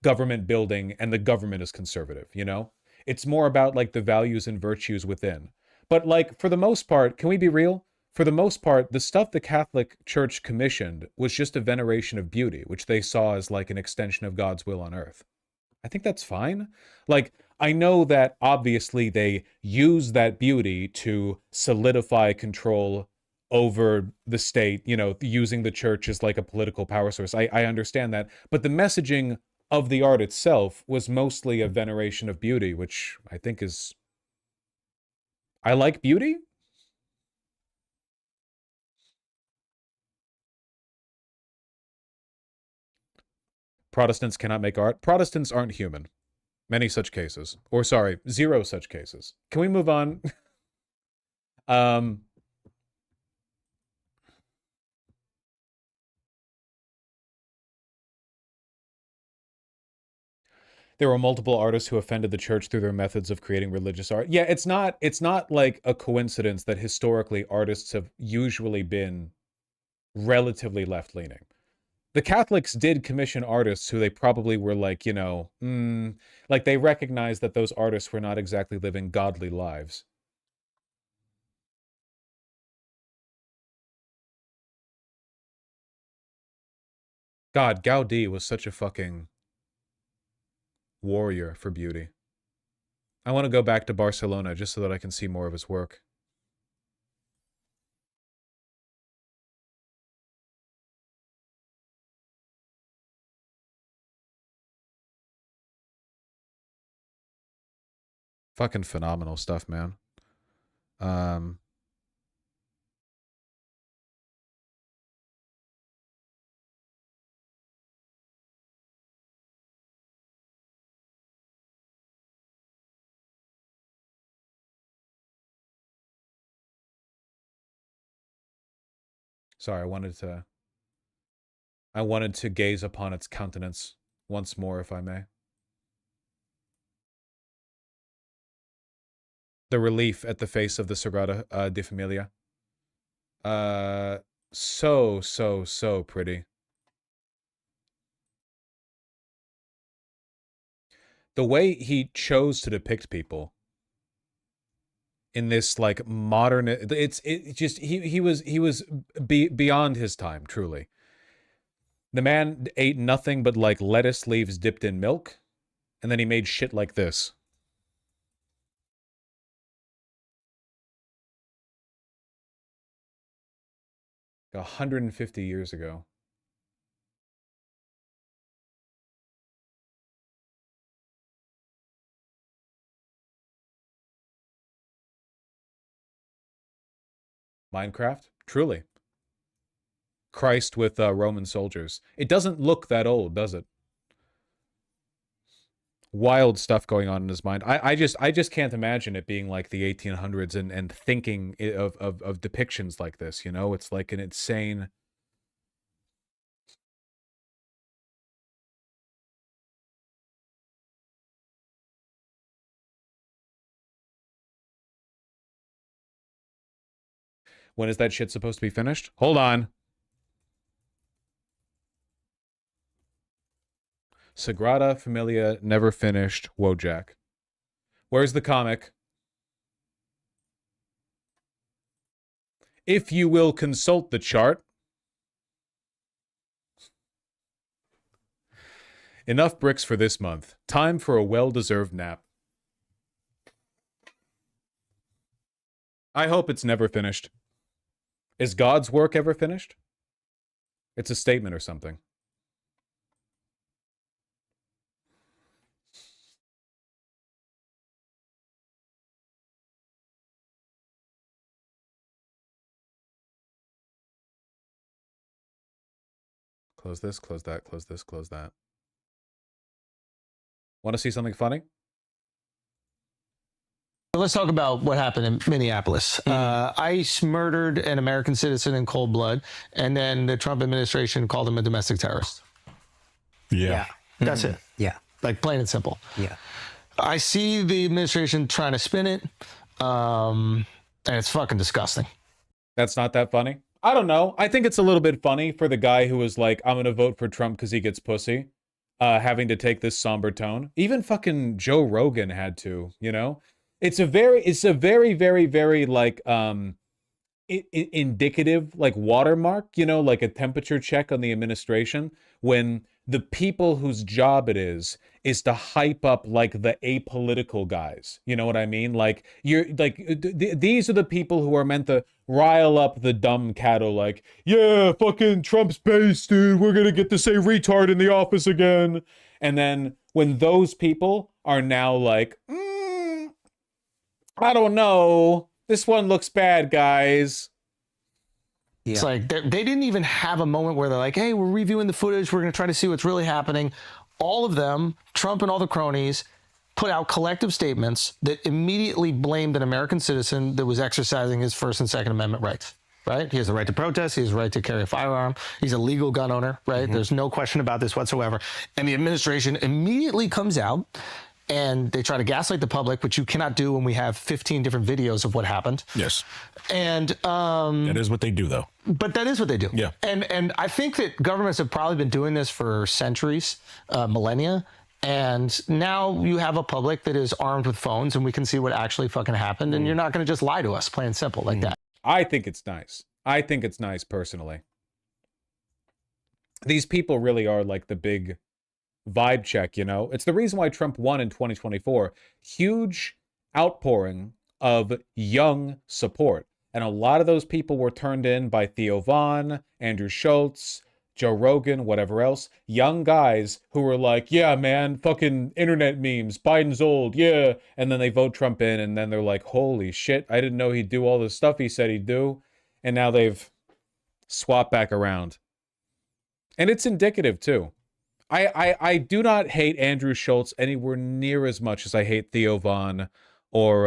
government building and the government is conservative, you know? It's more about like the values and virtues within. But like, for the most part, can we be real? For the most part, the stuff the Catholic Church commissioned was just a veneration of beauty, which they saw as like an extension of God's will on earth. I think that's fine. Like, I know that obviously they use that beauty to solidify control over the state, you know, using the church as like a political power source. I understand that. But the messaging of the art itself was mostly a veneration of beauty, which I think is... I like beauty. Protestants cannot make art. Protestants aren't human. Many such cases. Or sorry, 0 such cases. Can we move on? There were multiple artists who offended the church through their methods of creating religious art. Yeah, it's not like a coincidence that historically artists have usually been relatively left-leaning. The Catholics did commission artists who they probably were like, you know, like they recognized that those artists were not exactly living godly lives. God, Gaudí was such a fucking warrior for beauty. I want to go back to Barcelona just so that I can see more of his work. Fucking phenomenal stuff, man. Sorry, I wanted to gaze upon its countenance once more, if I may. The relief at the face of the Sagrada de Familia. So pretty. The way he chose to depict people in this like modern, he was beyond his time, truly. The man ate nothing but like lettuce leaves dipped in milk, and then he made shit like this. Like 150 years ago. Minecraft? Truly. Christ with Roman soldiers. It doesn't look that old, does it? Wild stuff going on in his mind. I just can't imagine it being like the 1800s and thinking of depictions like this, you know? It's like an insane... When is that shit supposed to be finished? Hold on. Sagrada Familia never finished. Wojak. Where's the comic? If you will consult the chart. Enough bricks for this month. Time for a well-deserved nap. I hope it's never finished. Is God's work ever finished? It's a statement or something. Close this, close that, close this, close that. Want to see something funny? Let's talk about what happened in Minneapolis. ICE murdered an American citizen in cold blood, and then the Trump administration called him a domestic terrorist. Yeah. That's it. Yeah. Like plain and simple. Yeah. I see the administration trying to spin it, and it's fucking disgusting. That's not that funny? I don't know. I think it's a little bit funny for the guy who was like, I'm going to vote for Trump because he gets pussy, having to take this somber tone. Even fucking Joe Rogan had to, you know? It's a very like indicative like watermark, you know, like a temperature check on the administration when the people whose job it is to hype up like the apolitical guys. You know what I mean? Like you're like these are the people who are meant to rile up the dumb cattle. Like, yeah, fucking Trump's base, dude. We're gonna get to say retard in the office again. And then when those people are now like, I don't know, this one looks bad, guys. It's like they didn't even have a moment where they're like, hey, we're reviewing the footage. We're going to try to see what's really happening. All of them, Trump and all the cronies, put out collective statements that immediately blamed an American citizen that was exercising his First and Second Amendment rights. Right? He has the right to protest. He has the right to carry a firearm. He's a legal gun owner. Right? There's no question about this whatsoever. And the administration immediately comes out and they try to gaslight the public, which you cannot do when we have 15 different videos of what happened. Yes. And that is what they do, though. But that is what they do. Yeah. And I think that governments have probably been doing this for centuries, millennia. And now you have a public that is armed with phones and we can see what actually fucking happened. And you're not going to just lie to us, plain and simple, like that. I think it's nice. I think it's nice personally. These people really are like the big vibe check, you know? It's the reason why Trump won in 2024. Huge outpouring of young support. And a lot of those people were turned in by Theo Vaughn, Andrew Schultz, Joe Rogan, whatever else. Young guys who were like, yeah, man, fucking internet memes, Biden's old, yeah. And then they vote Trump in, and then they're like, holy shit, I didn't know he'd do all the stuff he said he'd do. And now they've swapped back around. And it's indicative, too. I do not hate Andrew Schultz anywhere near as much as I hate Theo Vaughn or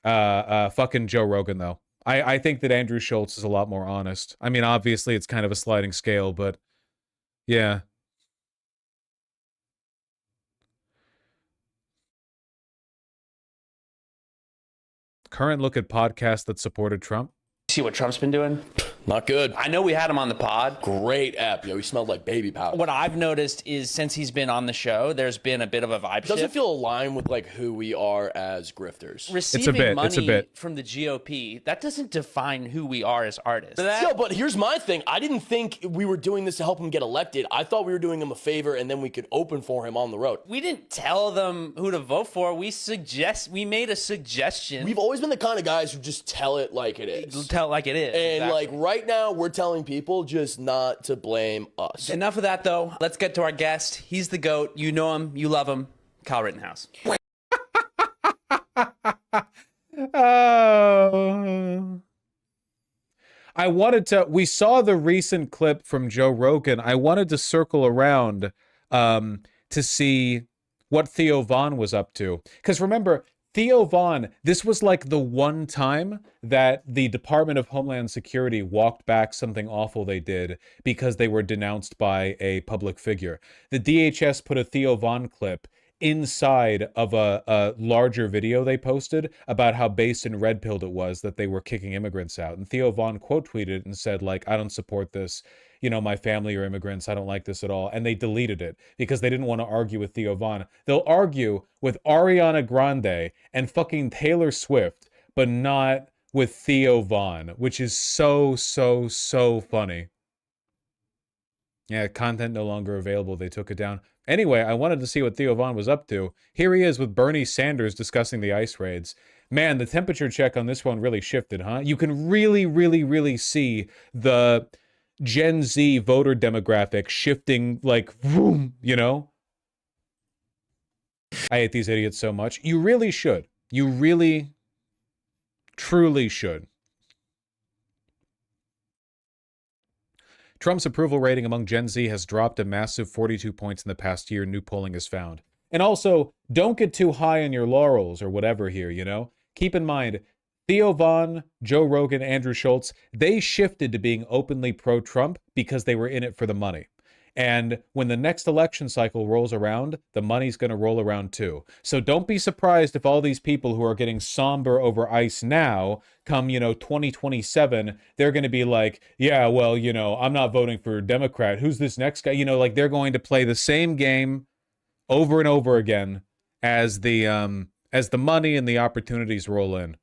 fucking Joe Rogan, though. I think that Andrew Schultz is a lot more honest. I mean, obviously it's kind of a sliding scale, but yeah. Current look at podcasts that supported Trump. See what Trump's been doing? Not good. I know we had him on the pod. Great app. Yo, he smelled like baby powder. What I've noticed is since he's been on the show, there's been a bit of a vibe shift. Doesn't feel aligned with like who we are as grifters. Receiving money from the GOP, that doesn't define who we are as artists. Yo, but here's my thing. I didn't think we were doing this to help him get elected. I thought we were doing him a favor and then we could open for him on the road. We didn't tell them who to vote for. We made a suggestion. We've always been the kind of guys who just tell it like it is. Tell it like it is. And like right now, we're telling people just not to blame us. Enough of that, though. Let's get to our guest. He's the GOAT. You know him. You love him. Kyle Rittenhouse. I wanted to... We saw the recent clip from Joe Rogan. I wanted to circle around to see what Theo Vaughn was up to. Because remember... Theo Vaughn, this was like the one time that the Department of Homeland Security walked back something awful they did because they were denounced by a public figure. The DHS put a Theo Vaughn clip inside of a larger video they posted about how based and red-pilled it was that they were kicking immigrants out. And Theo Vaughn quote tweeted and said, like, I don't support this. You know, my family are immigrants. I don't like this at all. And they deleted it because they didn't want to argue with Theo Vaughn. They'll argue with Ariana Grande and fucking Taylor Swift, but not with Theo Vaughn, which is so, so, so funny. Yeah, content no longer available. They took it down. Anyway, I wanted to see what Theo Vaughn was up to. Here he is with Bernie Sanders discussing the ICE raids. Man, the temperature check on this one really shifted, huh? You can really, really, really see the Gen Z voter demographic shifting like, vroom, you know? I hate these idiots so much. You really should. You really, truly should. Trump's approval rating among Gen Z has dropped a massive 42 points in the past year, new polling has found. And also, don't get too high on your laurels or whatever here, you know? Keep in mind, Theo Vaughn, Joe Rogan, Andrew Schultz, they shifted to being openly pro-Trump because they were in it for the money. And when the next election cycle rolls around, the money's going to roll around too. So don't be surprised if all these people who are getting somber over ICE now come, 2027, they're going to be like, yeah, well, I'm not voting for a Democrat. Who's this next guy? Like they're going to play the same game over and over again as the money and the opportunities roll in.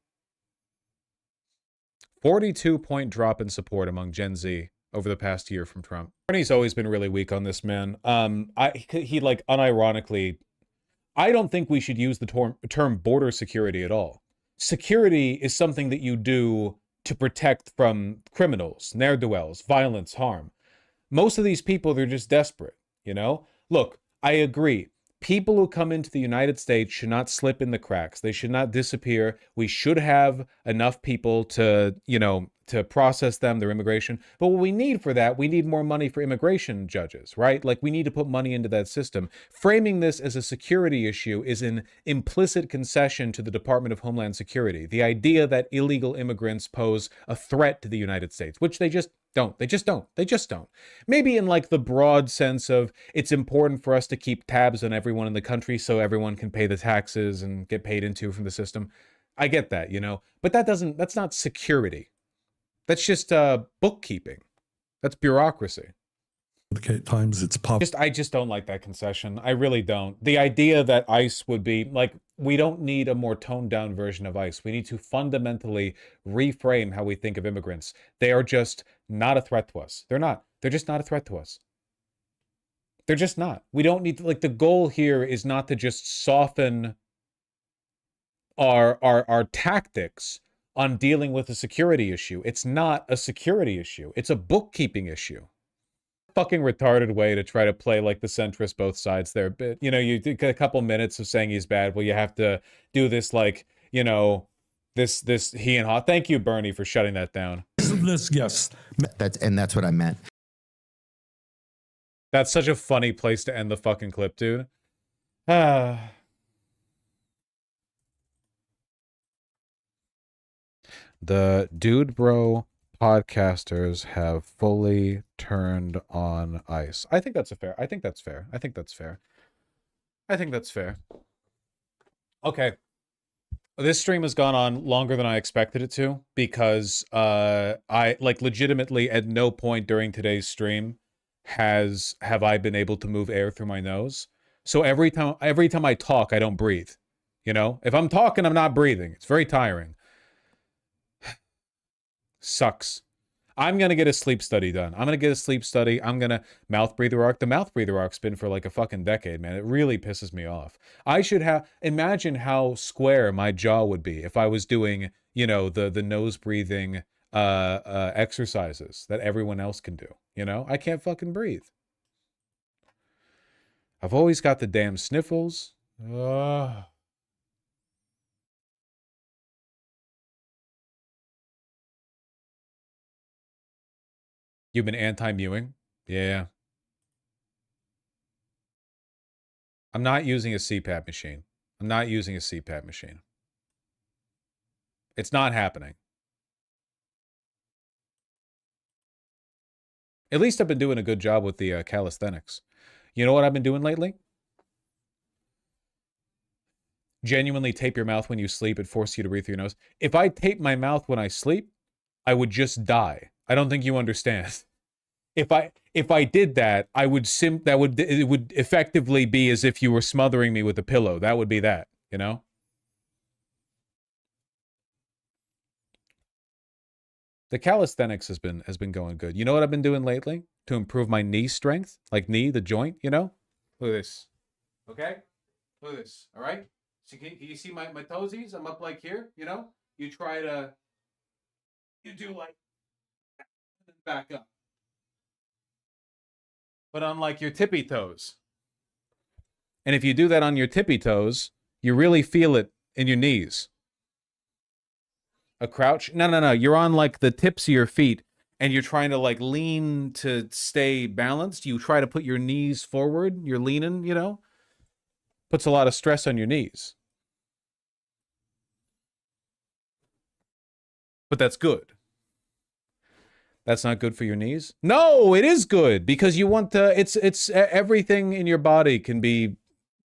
42-point drop in support among Gen Z over the past year from Trump. Bernie's always been really weak on this, man. He like unironically, I don't think we should use the term border security at all. Security is something that you do to protect from criminals, ne'er-do-wells, violence, harm. Most of these people, they're just desperate, you know? Look, I agree. People who come into the United States should not slip in the cracks. They should not disappear. We should have enough people to, you know, to process them, their immigration. But what we need for that, we need more money for immigration judges, right? Like, we need to put money into that system. Framing this as a security issue is an implicit concession to the Department of Homeland Security. The idea that illegal immigrants pose a threat to the United States, which they just don't. They just don't. They just don't. Maybe in like the broad sense of it's important for us to keep tabs on everyone in the country so everyone can pay the taxes and get paid into from the system. I get that, you know, but that's not security. That's just bookkeeping. That's bureaucracy. Times it's I just don't like that concession. I really don't. The idea that ICE would be like, we don't need a more toned down version of ICE. We need to fundamentally reframe how we think of immigrants. They are just not a threat to us. They're not. They're just not a threat to us. They're just not. We don't need to, like, the goal here is not to just soften our tactics on dealing with a security issue. It's not a security issue. It's a bookkeeping issue. Fucking retarded way to try to play like the centrist both sides there. But, you know, you get a couple minutes of saying he's bad. Well, you have to do this, like, you know, this he and ha. Thank you, Bernie, for shutting that down. Yes. That's what I meant. That's such a funny place to end the fucking clip, dude. The Dude Bro podcasters have fully turned on ICE. I think that's fair. I think that's fair. I think that's fair. Okay. This stream has gone on longer than I expected it to because I like legitimately at no point during today's stream have I been able to move air through my nose. So every time I talk, I don't breathe. You know? If I'm talking, I'm not breathing. It's very tiring. Sucks. I'm going to get a sleep study done. I'm going to get a sleep study. I'm going to mouth breather arc. The mouth breather arc's been for like a fucking decade, man. It really pisses me off. I should imagine how square my jaw would be if I was doing, you know, the nose breathing exercises that everyone else can do. You know, I can't fucking breathe. I've always got the damn sniffles. You've been anti-mewing? Yeah. I'm not using a CPAP machine. It's not happening. At least I've been doing a good job with the calisthenics. You know what I've been doing lately? Genuinely tape your mouth when you sleep. It forces you to breathe through your nose. If I tape my mouth when I sleep, I would just die. I don't think you understand. If I did that, it would effectively be as if you were smothering me with a pillow. That would be that, you know? The calisthenics has been going good. You know what I've been doing lately to improve my knee strength? Like knee, the joint, you know? Look at this. Okay? Look at this. All right? So can you see my toesies? I'm up like here, you know? You do like back up. But on like your tippy toes. And if you do that on your tippy toes, you really feel it in your knees. A crouch? No. You're on like the tips of your feet and you're trying to like lean to stay balanced. You try to put your knees forward. You're leaning, you know? Puts a lot of stress on your knees. But that's good. That's not good for your knees? No, it is good because you want to, it's everything in your body can be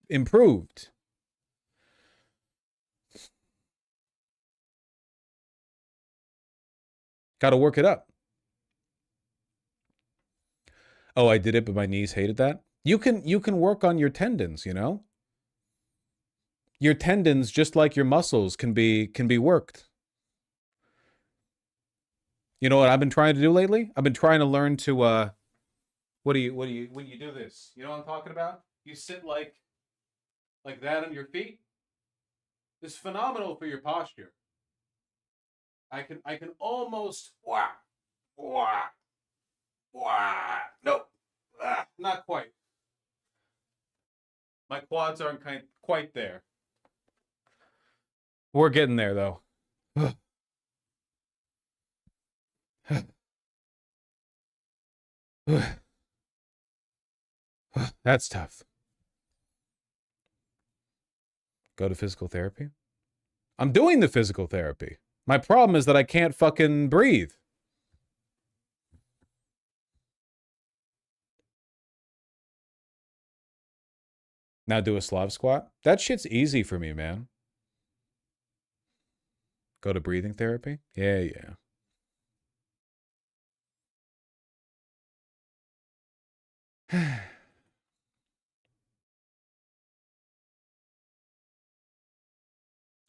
improved. Got to work it up. Oh, I did it, but my knees hated that. You can work on your tendons, you know? Your tendons, just like your muscles, can be worked. You know what I've been trying to do lately? I've been trying to learn to when you do this? You know what I'm talking about? You sit like that on your feet. It's phenomenal for your posture. I can almost nope. Not quite. My quads aren't quite there. We're getting there though. That's tough. Go to physical therapy? I'm doing the physical therapy. My problem is that I can't fucking breathe. Now do a Slav squat. That shit's easy for me, man. Go to breathing therapy? Yeah.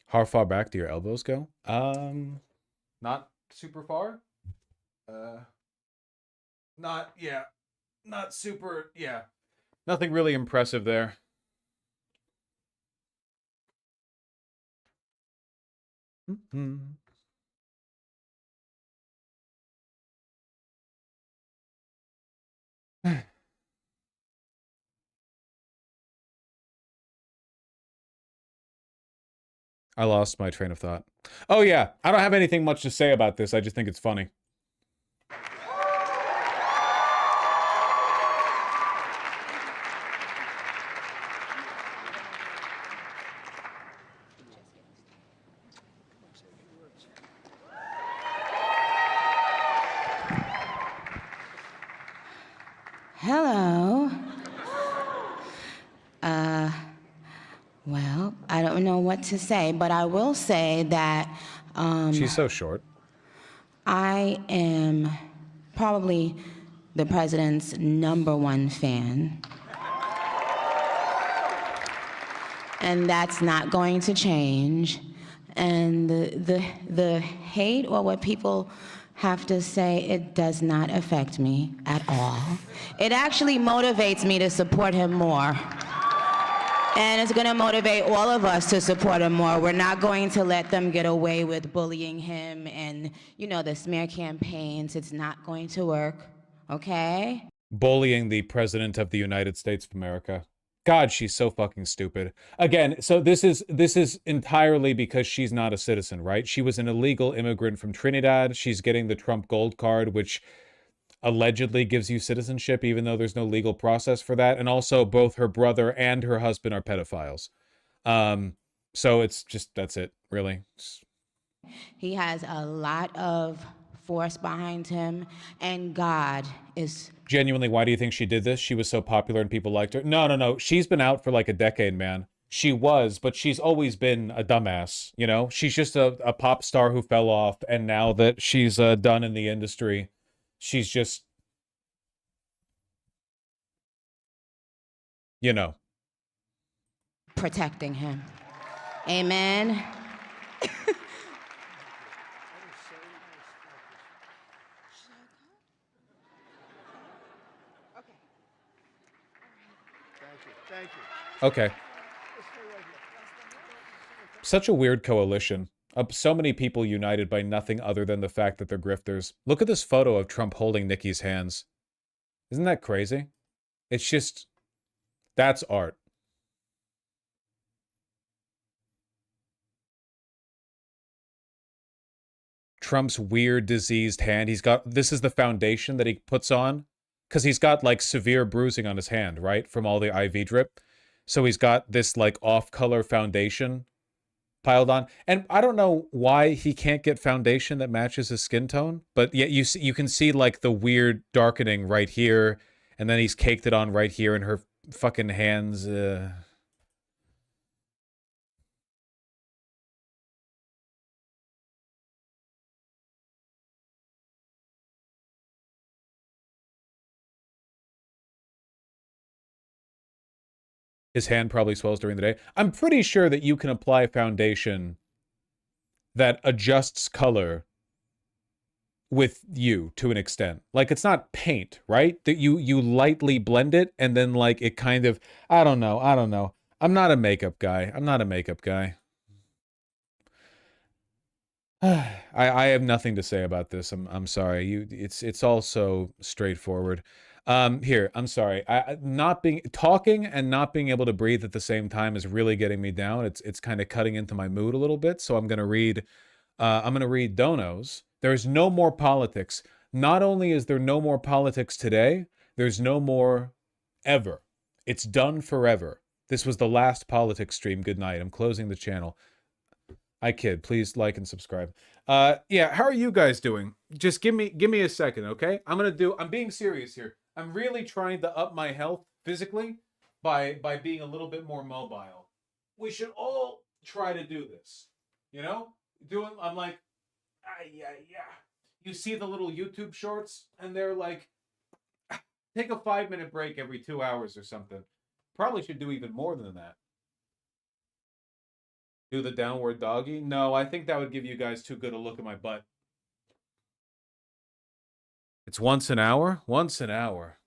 How far back do your elbows go? Not super far. Not super, Nothing really impressive there. I lost my train of thought. Oh yeah, I don't have anything much to say about this. I just think it's funny. Hello. Well, I don't know what to say, but I will say that She's so short. I am probably the president's #1 fan. And that's not going to change. And the hate or what people have to say, it does not affect me at all. It actually motivates me to support him more. And it's going to motivate all of us to support him more. We're not going to let them get away with bullying him and, the smear campaigns. It's not going to work, okay? Bullying the president of the United States of America. God, she's so fucking stupid. Again, so this is entirely because she's not a citizen, right? She was an illegal immigrant from Trinidad. She's getting the Trump gold card, which allegedly gives you citizenship, even though there's no legal process for that. And also, both her brother and her husband are pedophiles. So it's just, that's it, really. He has a lot of force behind him, and God is... Genuinely, why do you think she did this? She was so popular and people liked her? No. She's been out for like a decade, man. She was, but she's always been a dumbass, She's just a pop star who fell off, and now that she's done in the industry, she's just, protecting him. Amen. Thank you. Okay. Such a weird coalition. So many people united by nothing other than the fact that they're grifters. Look at this photo of Trump holding Nikki's hands. Isn't that crazy? It's just, that's art. Trump's weird diseased hand. This is the foundation that he puts on. Because he's got like severe bruising on his hand, right? From all the IV drip. So he's got this like off-color foundation piled on. And I don't know why he can't get foundation that matches his skin tone. But yet you can see like the weird darkening right here. And then he's caked it on right here in her fucking hands. His hand probably swells during the day. I'm pretty sure that you can apply foundation that adjusts color with you to an extent. Like, it's not paint, right? That you lightly blend it and then like it kind of, I don't know. I'm not a makeup guy. I have nothing to say about this. I'm sorry. It's all so straightforward. Here, I'm sorry. Talking and not being able to breathe at the same time is really getting me down. It's kind of cutting into my mood a little bit. So I'm gonna read Dono's. There's no more politics. Not only is there no more politics today, there's no more ever. It's done forever. This was the last politics stream. Good night. I'm closing the channel. I kid. Please like and subscribe. Yeah, how are you guys doing? Just give me a second, okay? I'm being serious here. I'm really trying to up my health physically by being a little bit more mobile. We should all try to do this. You know? I'm like, yeah. You see the little YouTube shorts and they're like, take a 5-minute break every 2 hours or something. Probably should do even more than that. Do the downward doggy? No, I think that would give you guys too good a look at my butt. It's once an hour? Once an hour.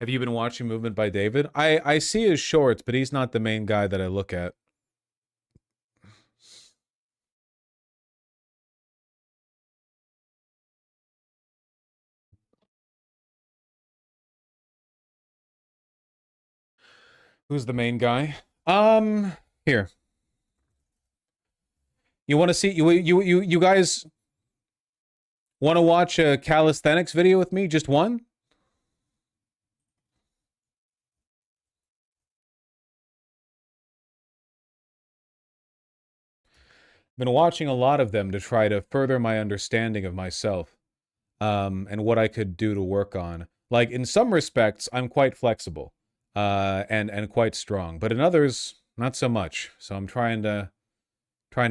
Have you been watching Movement by David? I see his shorts, but he's not the main guy that I look at. Who's the main guy? Here. You want to see you guys want to watch a calisthenics video with me? Just one? Been watching a lot of them to try to further my understanding of myself, and what I could do to work on. Like, in some respects, I'm quite flexible, and quite strong, but in others, not so much. So I'm trying to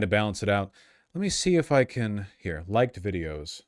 balance it out. Let me see if I can, here, liked videos.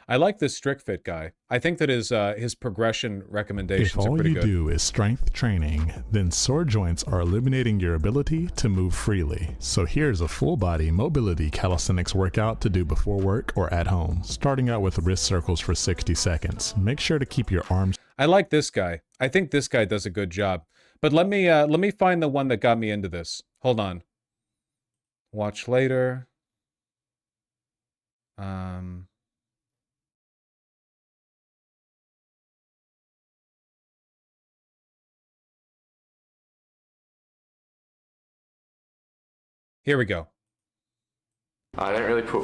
I like this strict fit guy. I think that his progression recommendations are pretty good. If all you do is strength training, then sore joints are eliminating your ability to move freely. So here's a full body mobility calisthenics workout to do before work or at home. Starting out with wrist circles for 60 seconds. Make sure to keep your arms. I like this guy. I think this guy does a good job. But let me find the one that got me into this. Hold on. Watch later. Here we go. I don't really put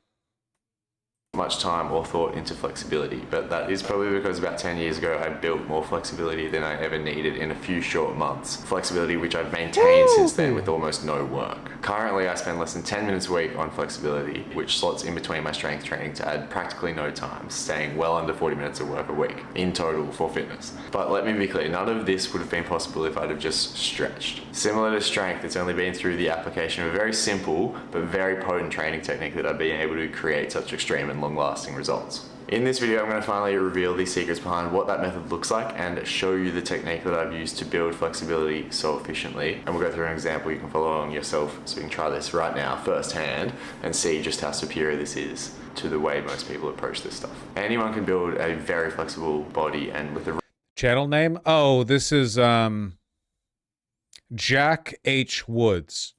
much time or thought into flexibility, but that is probably because about 10 years ago I built more flexibility than I ever needed in a few short months. Flexibility which I've maintained since then with almost no work. Currently I spend less than 10 minutes a week on flexibility, which slots in between my strength training to add practically no time, staying well under 40 minutes of work a week in total for fitness. But let me be clear, none of this would have been possible if I'd have just stretched. Similar to strength, it's only been through the application of a very simple but very potent training technique that I've been able to create such extreme and long-lasting results. In this video, I'm going to finally reveal the secrets behind what that method looks like and show you the technique that I've used to build flexibility so efficiently. And we'll go through an example you can follow along yourself, so you can try this right now firsthand and see just how superior this is to the way most people approach this stuff. Anyone can build a very flexible body, and with the channel name? Oh, this is Jack H. Woods.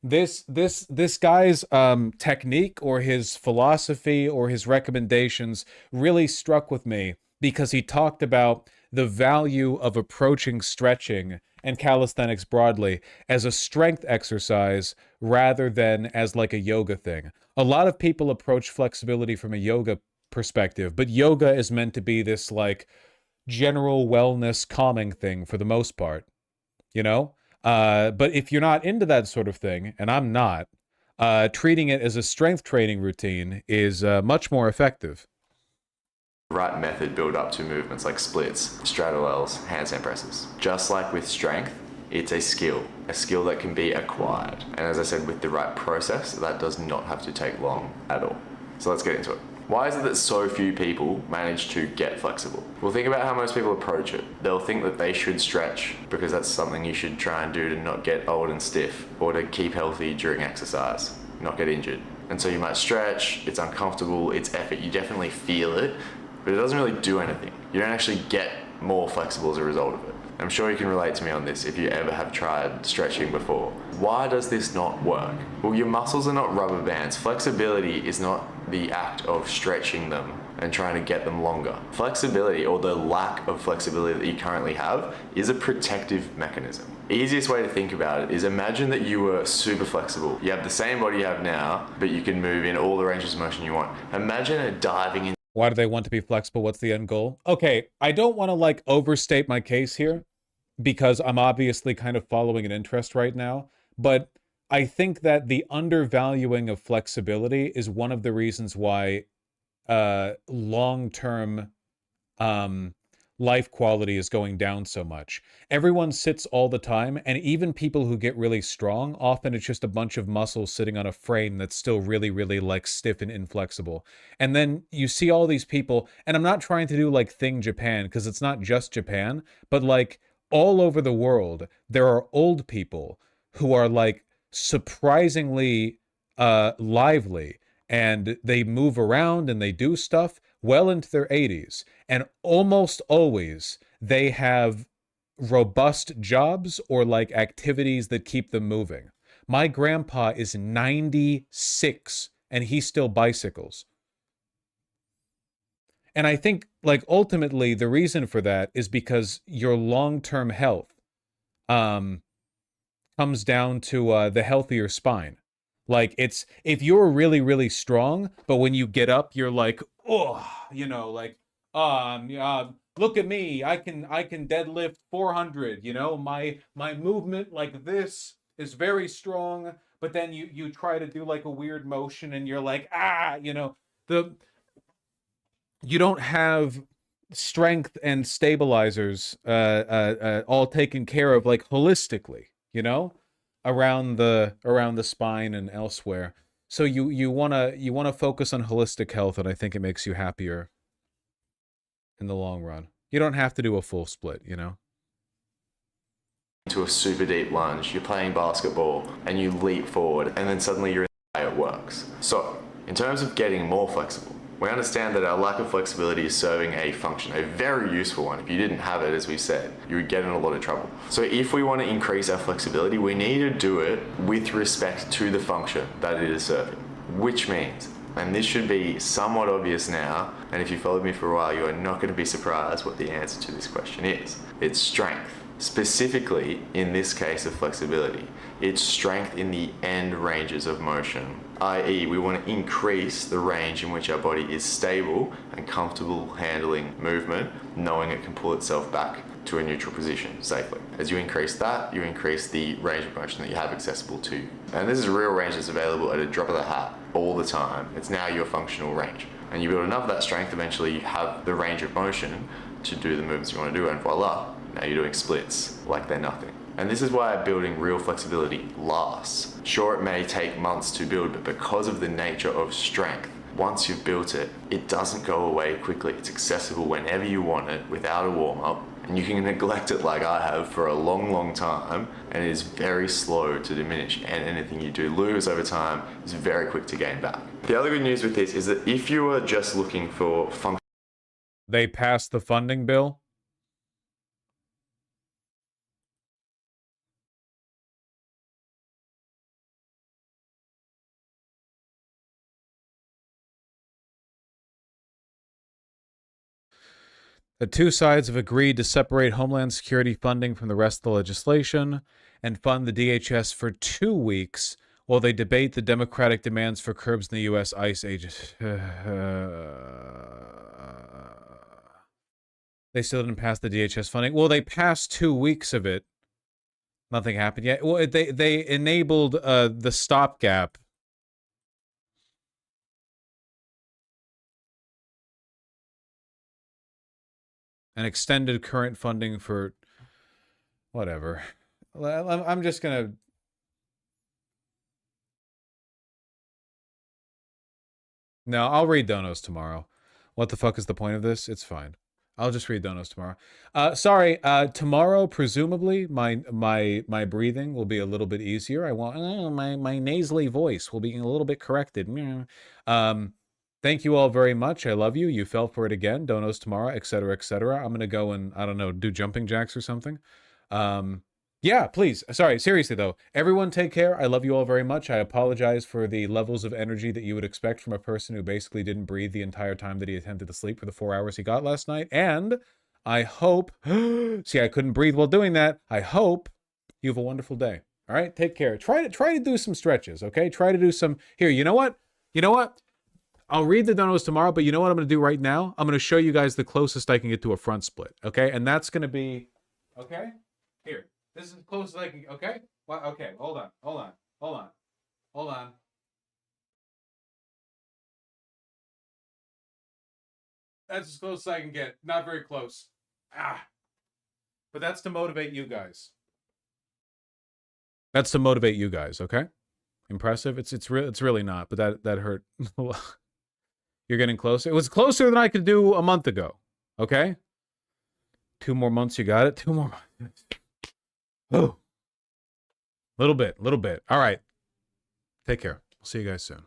This guy's technique or his philosophy or his recommendations really struck with me because he talked about the value of approaching stretching and calisthenics broadly as a strength exercise rather than as like a yoga thing. A lot of people approach flexibility from a yoga perspective, but yoga is meant to be this like general wellness calming thing for the most part, you know? But if you're not into that sort of thing, and I'm not, treating it as a strength training routine is much more effective. right method build up to movements like splits, straddle L's, handstand presses. Just like with strength, it's a skill that can be acquired. And as I said, with the right process, that does not have to take long at all. So let's get into it. Why is it that so few people manage to get flexible? Well, think about how most people approach it. They'll think that they should stretch because that's something you should try and do to not get old and stiff, or to keep healthy during exercise, not get injured. And so you might stretch, it's uncomfortable, it's effort, you definitely feel it, but it doesn't really do anything. You don't actually get more flexible as a result of it. I'm sure you can relate to me on this if you ever have tried stretching before. Why does this not work? Well, your muscles are not rubber bands. Flexibility is not the act of stretching them and trying to get them longer. Flexibility, or the lack of flexibility that you currently have, is a protective mechanism. Easiest way to think about it is imagine that you were super flexible. You have the same body you have now, but you can move in all the ranges of motion you want. Imagine it diving in. Why do they want to be flexible? What's the end goal? Okay, I don't want to like overstate my case here, because I'm obviously kind of following an interest right now, but I think that the undervaluing of flexibility is one of the reasons why long-term life quality is going down so much. Everyone sits all the time, and even people who get really strong, often it's just a bunch of muscles sitting on a frame that's still really, really like stiff and inflexible. And then you see all these people, and I'm not trying to do like thing Japan, because it's not just Japan, but like all over the world, there are old people who are like surprisingly lively, and they move around and they do stuff well into their 80s, and almost always they have robust jobs or like activities that keep them moving. My grandpa is 96 and he still bicycles. And I think, like, ultimately, the reason for that is because your long-term health comes down to the healthier spine. Like, it's, if you're really, really strong, but when you get up, you're like, oh, you know, like, look at me, I can deadlift 400, you know, my movement like this is very strong, but then you try to do like a weird motion and you're like, you know, you don't have strength and stabilizers all taken care of like holistically, you know, around the spine and elsewhere. So you wanna focus on holistic health, and I think it makes you happier in the long run. You don't have to do a full split, you know. To a super deep lunge, you're playing basketball and you leap forward, and then suddenly you're in the way it works. So in terms of getting more flexible, we understand that our lack of flexibility is serving a function, a very useful one. If you didn't have it, as we said, you would get in a lot of trouble. So if we want to increase our flexibility, we need to do it with respect to the function that it is serving, which means, and this should be somewhat obvious now, and if you followed me for a while, you are not going to be surprised what the answer to this question is. It's strength. Specifically, in this case of flexibility, it's strength in the end ranges of motion, i.e. we want to increase the range in which our body is stable and comfortable handling movement, knowing it can pull itself back to a neutral position safely. As you increase that, you increase the range of motion that you have accessible to you. And this is a real range that's available at a drop of the hat all the time. It's now your functional range. And you build enough of that strength, eventually you have the range of motion to do the movements you want to do, and voila, now you're doing splits like they're nothing. And this is why building real flexibility lasts. Sure, it may take months to build, but because of the nature of strength, once you've built it, it doesn't go away quickly. It's accessible whenever you want it without a warm-up, and you can neglect it like I have for a long, long time, and it is very slow to diminish, and anything you do lose over time is very quick to gain back. The other good news with this is that if you are just looking for function... They passed the funding bill. The two sides have agreed to separate Homeland Security funding from the rest of the legislation and fund the DHS for 2 weeks while they debate the Democratic demands for curbs in the U.S. ICE agents. They still didn't pass the DHS funding. Well, they passed 2 weeks of it. Nothing happened yet. Well, they enabled the stopgap. And extended current funding for whatever. I'm just gonna... No, I'll read donos tomorrow. What the fuck is the point of this? It's fine. I'll just read donos tomorrow. Sorry, tomorrow, presumably, my breathing will be a little bit easier. I want my nasally voice will be a little bit corrected. Thank you all very much. I love you. You fell for it again. Donos tomorrow, etc., etc. I'm gonna go and, I don't know, do jumping jacks or something. Yeah, please. Sorry, seriously though. Everyone take care. I love you all very much. I apologize for the levels of energy that you would expect from a person who basically didn't breathe the entire time that he attempted to sleep for the 4 hours he got last night. And I hope, see, I couldn't breathe while doing that. I hope you have a wonderful day. All right, take care. Try to do some stretches, okay? Try to do some, here, you know what? You know what? I'll read the donos tomorrow, but you know what I'm going to do right now? I'm going to show you guys the closest I can get to a front split, okay? And that's going to be, okay? Here. This is as close as I can, okay? Well, okay, hold on. That's as close as I can get. Not very close. But that's to motivate you guys. That's to motivate you guys, okay? Impressive? It's really not, but that hurt. You're getting closer. It was closer than I could do a month ago, okay? 2 more months, you got it? 2 more months. Oh, little bit. All right. Take care. I'll see you guys soon.